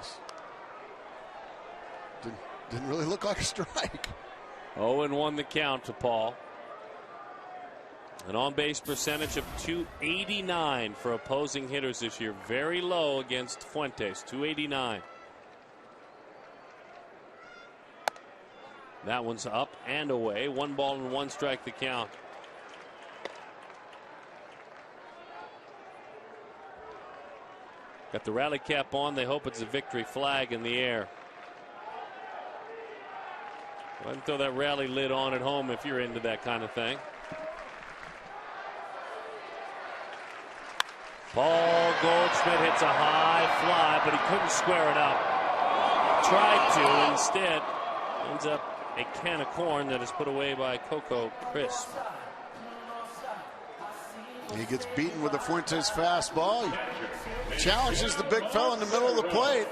Didn't really look like a strike. 0-1 the count to Paul. An on-base percentage of .289 for opposing hitters this year. Very low against Fuentes, .289. That one's up and away. 1 ball and 1 strike the count. Got the rally cap on. They hope it's a victory flag in the air. Go ahead and throw that rally lid on at home if you're into that kind of thing. Paul Goldschmidt hits a high fly, but he couldn't square it up. Tried to, instead ends up a can of corn that is put away by Coco Crisp. He gets beaten with the Fuentes fastball. He challenges the big fella in the middle of the plate.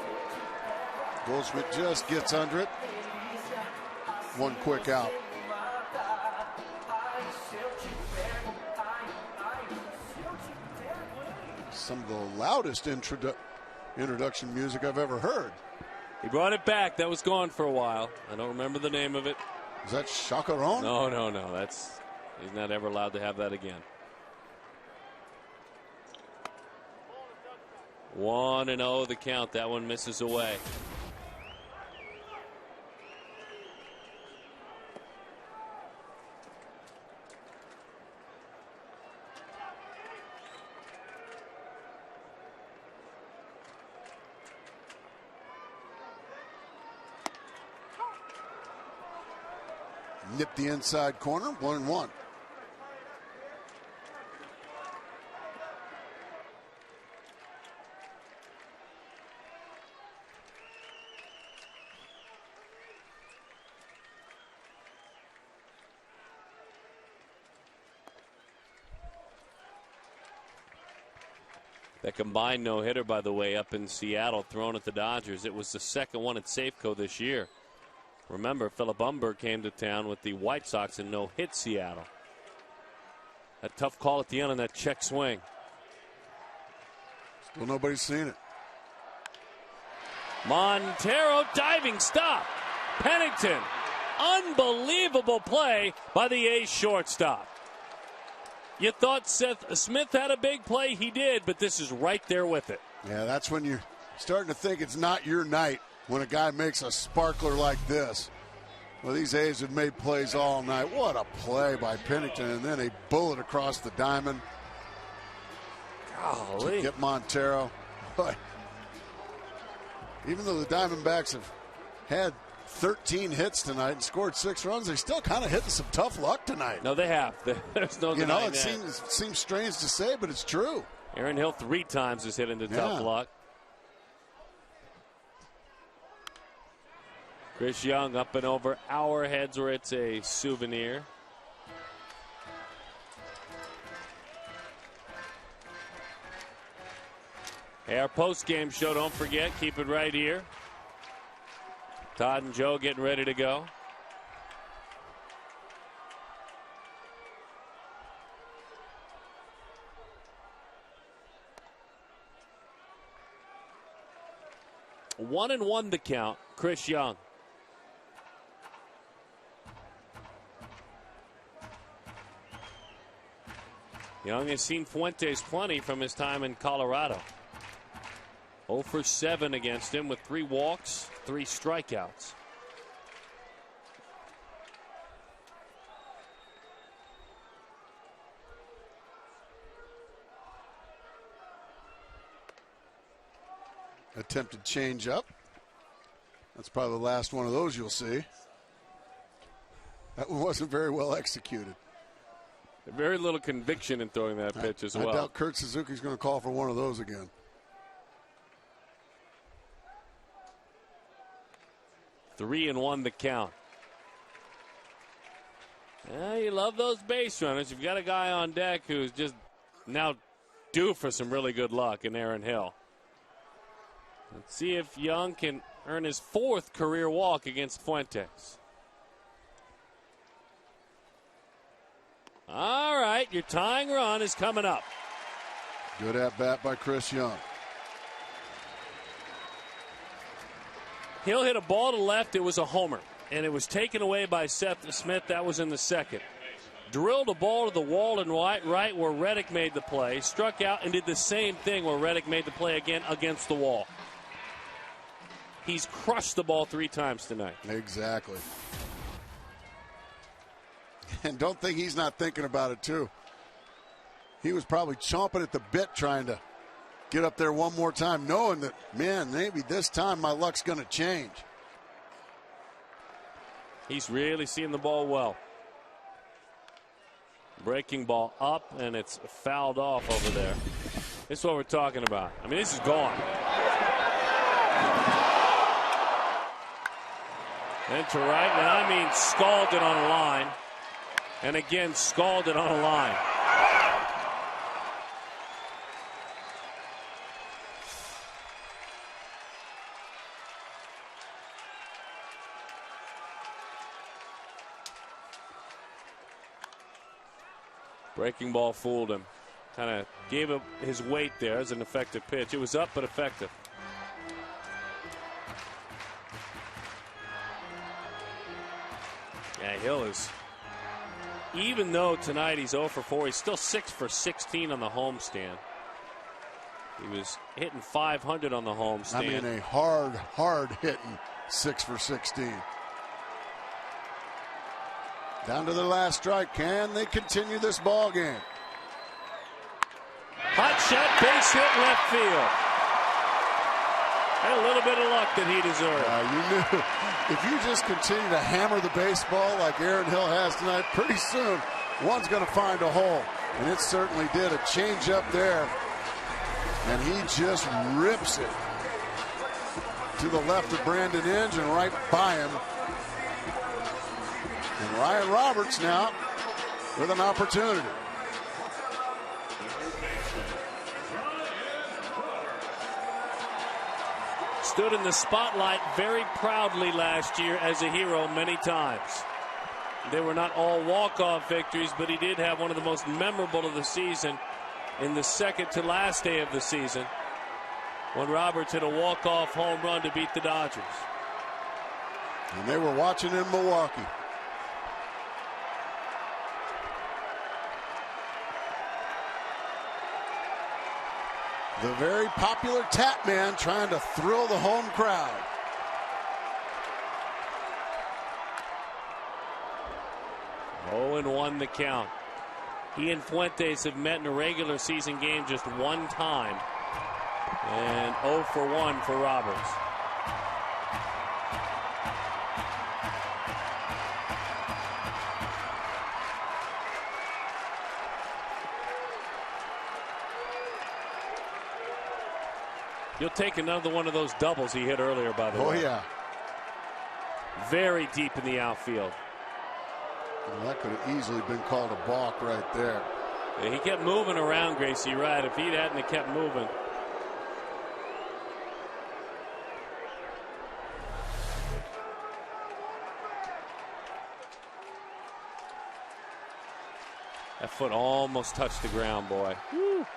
Goldschmidt just gets under it. One quick out. Some of the loudest introduction music I've ever heard. He brought it back. That was gone for a while. I don't remember the name of it. Is that Chacaron? No. He's not ever allowed to have that again. 1-0 the count. That one misses away. Nip the inside corner, 1-1. That combined no-hitter, by the way, up in Seattle, thrown at the Dodgers. It was the second one at Safeco this year. Remember, Philip Humber came to town with the White Sox and no-hit Seattle. A tough call at the end on that check swing. Still nobody's seen it. Montero diving stop. Pennington. Unbelievable play by the A's shortstop. You thought Seth Smith had a big play. He did, but this is right there with it. Yeah, that's when you're starting to think it's not your night. When a guy makes a sparkler like this. Well, these A's have made plays all night. What a play by Pennington, and then a bullet across the diamond. Golly. To get Montero. But even though the Diamondbacks have had 13 hits tonight and scored 6 runs, they still kind of hitting some tough luck tonight. No, they have. There's no denying it that. seems strange to say, but it's true. Aaron Hill 3 times has hit into tough luck. Chris Young up and over our heads where it's a souvenir. Hey, our post-game show, don't forget, keep it right here. Todd and Joe getting ready to go. One and one the count, Chris Young. Young has seen Fuentes plenty from his time in Colorado. 0 for 7 against him with 3 walks, 3 strikeouts. Attempted change up. That's probably the last one of those you'll see. That one wasn't very well executed. Very little conviction in throwing that pitch as well. I doubt Kurt Suzuki's going to call for one of those again. Three and one the count. Yeah, you love those base runners. You've got a guy on deck who's just now due for some really good luck in Aaron Hill. Let's see if Young can earn his 4th career walk against Fuentes. All right, your tying run is coming up. Good at bat by Chris Young. He'll hit a ball to left. It was a homer, and it was taken away by Seth Smith. That was in the 2nd. Drilled a ball to the wall and right where Reddick made the play. Struck out and did the same thing where Reddick made the play again against the wall. He's crushed the ball 3 times tonight. Exactly. And don't think he's not thinking about it, too. He was probably chomping at the bit trying to get up there one more time, knowing that, man, maybe this time my luck's going to change. He's really seeing the ball well. Breaking ball up, and it's fouled off over there. This is what we're talking about. I mean, this is gone. And to right, and I mean scalded on a line. And again, scalded on a line. Breaking ball fooled him. Kind of gave him his weight there as an effective pitch. It was up, but effective. Yeah, Hill is, even though tonight he's 0 for 4, he's still 6 for 16 on the homestand. He was hitting .500 on the homestand. I mean, a hard hitting 6 for 16. Down to their last strike. Can they continue this ball game? Hot shot, base hit, left field. And a little bit of luck that he deserved. You knew if you just continue to hammer the baseball like Aaron Hill has tonight, pretty soon one's going to find a hole. And it certainly did. A change up there. And he just rips it to the left of Brandon Inge and right by him. And Ryan Roberts now with an opportunity. Stood in the spotlight very proudly last year as a hero many times. They were not all walk-off victories, but he did have one of the most memorable of the season in the second to last day of the season when Roberts hit a walk-off home run to beat the Dodgers. And they were watching in Milwaukee. The very popular Tap Man trying to thrill the home crowd. Oh, and 1 the count. He and Fuentes have met in a regular season game just one time. And 0 for 1 for Roberts. He'll take another one of those doubles he hit earlier, by the way. Oh, yeah. Very deep in the outfield. Well, that could have easily been called a balk right there. Yeah, he kept moving around, Gracie, right? If he hadn't have kept moving. That foot almost touched the ground, boy. Woo.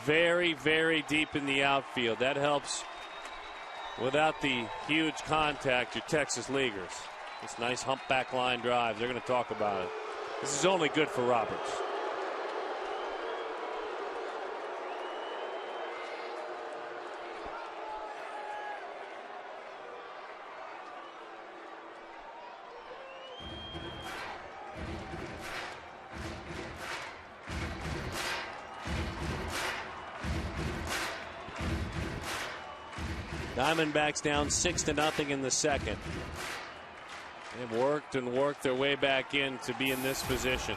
Very, very deep in the outfield. That helps without the huge contact, your Texas Leaguers. This nice humpback line drive. They're going to talk about it. This is only good for Roberts. Diamondbacks down 6-0 in the second. They've worked and worked their way back in to be in this position.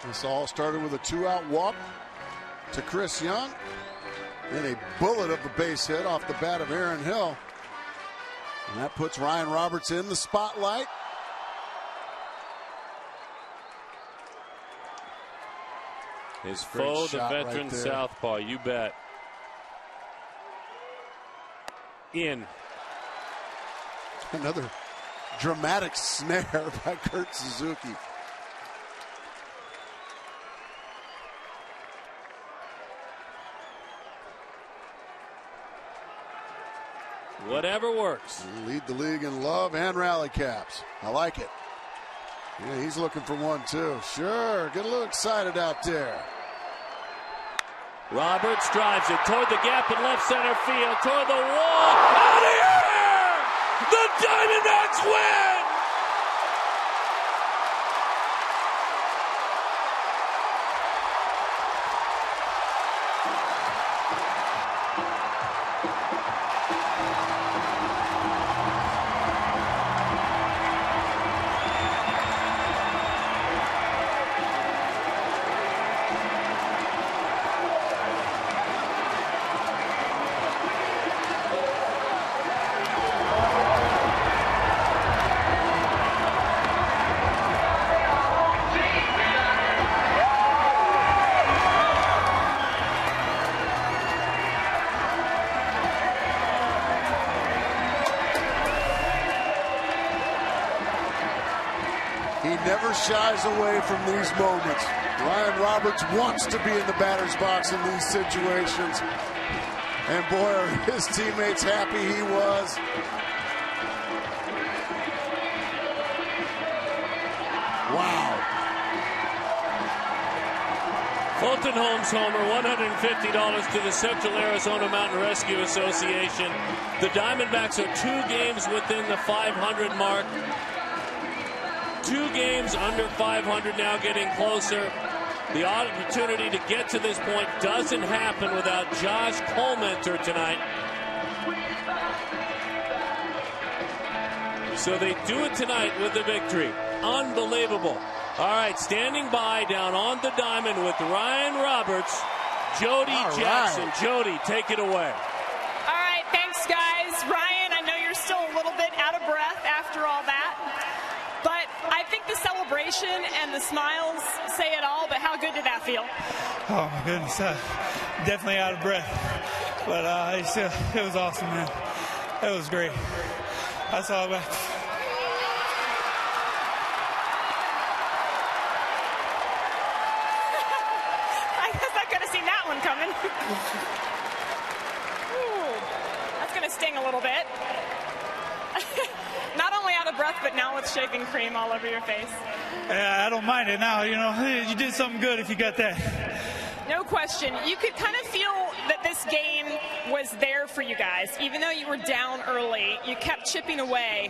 This all started with a 2-out walk to Chris Young. Then a bullet of the base hit off the bat of Aaron Hill. And that puts Ryan Roberts in the spotlight. His foe, the veteran southpaw, you bet. In. Another dramatic snare by Kurt Suzuki. Whatever works. You lead the league in love and rally caps. I like it. Yeah, he's looking for one too. Sure, get a little excited out there. Roberts drives it toward the gap in left center field, toward the wall. Out of the air! The Diamondbacks win! He never shies away from these moments. Ryan Roberts wants to be in the batter's box in these situations. And boy, are his teammates happy he was. Wow. Fulton Holmes homer, $150 to the Central Arizona Mountain Rescue Association. The Diamondbacks are 2 games within the 500 mark. 2 games under 500 now, getting closer. The opportunity to get to this point doesn't happen without Josh Colmenter tonight. So they do it tonight with the victory. Unbelievable. All right, standing by down on the diamond with Ryan Roberts, Jody Jackson. Jody, take it away. All right, thanks, guys. Ryan, I know you're still a little bit out of breath after all that. But I think the celebration and the smiles say it all, but how good did that feel? Oh, my goodness. Definitely out of breath. But it was awesome, man. It was great. That's all about. I guess I could have seen that one coming. Ooh, that's going to sting a little bit. Not only out of breath, but now with shaving cream all over your face. Yeah, I don't mind it now. You know, you did something good if you got that. No question. You could kind of feel that this game was there for you guys. Even though you were down early, you kept chipping away.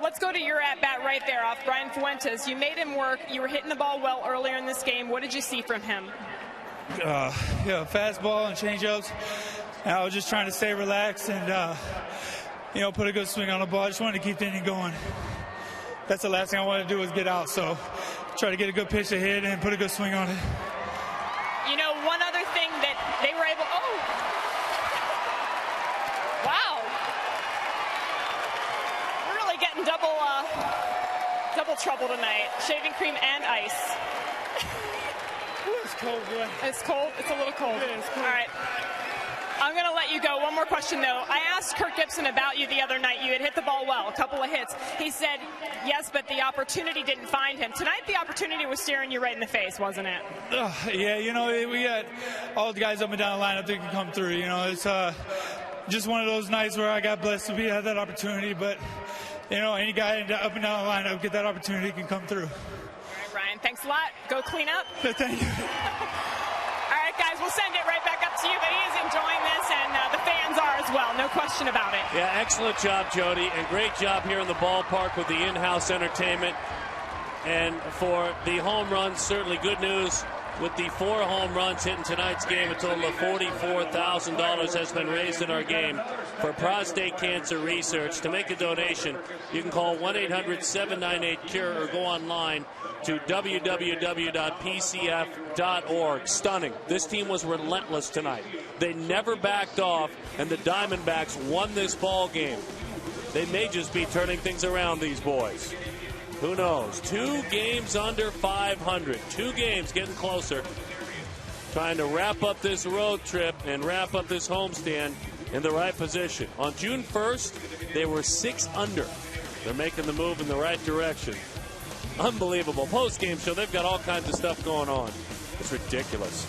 Let's go to your at-bat right there off Brian Fuentes. You made him work. You were hitting the ball well earlier in this game. What did you see from him? Fastball and changeups. I was just trying to stay relaxed and put a good swing on the ball. I just wanted to keep the inning going. That's the last thing I wanted to do was get out. So try to get a good pitch to hit and put a good swing on it. You know, one other thing that they were able. Oh, wow! We're really getting double trouble tonight. Shaving cream and ice. It's cold, boy. It's cold. It's a little cold. Yeah, it's cold. All right. I'm going to let you go. One more question, though. I asked Kirk Gibson about you the other night. You had hit the ball well, a couple of hits. He said, yes, but the opportunity didn't find him. Tonight, the opportunity was staring you right in the face, wasn't it? Yeah, we got all the guys up and down the lineup that can come through. It's just one of those nights where I got blessed to have that opportunity. But, any guy up and down the lineup get that opportunity can come through. All right, Ryan, thanks a lot. Go clean up. Thank you. All right, guys, we'll send it right back up to you, but he is enjoying this, and the fans are as well. No question about it. Yeah, excellent job, Jody, and great job here in the ballpark with the in-house entertainment. And for the home runs, certainly good news. With the 4 home runs hit in tonight's game, a total of $44,000 has been raised in our game for prostate cancer research. To make a donation, you can call 1-800-798-CURE or go online to www.pcf.org. Stunning. This team was relentless tonight. They never backed off, and the Diamondbacks won this ball game. They may just be turning things around, these boys. Who knows? 2 games under 500. 2 games getting closer. Trying to wrap up this road trip and wrap up this homestand in the right position. On June 1st, they were 6 under. They're making the move in the right direction. Unbelievable. Post-game show, they've got all kinds of stuff going on. It's ridiculous.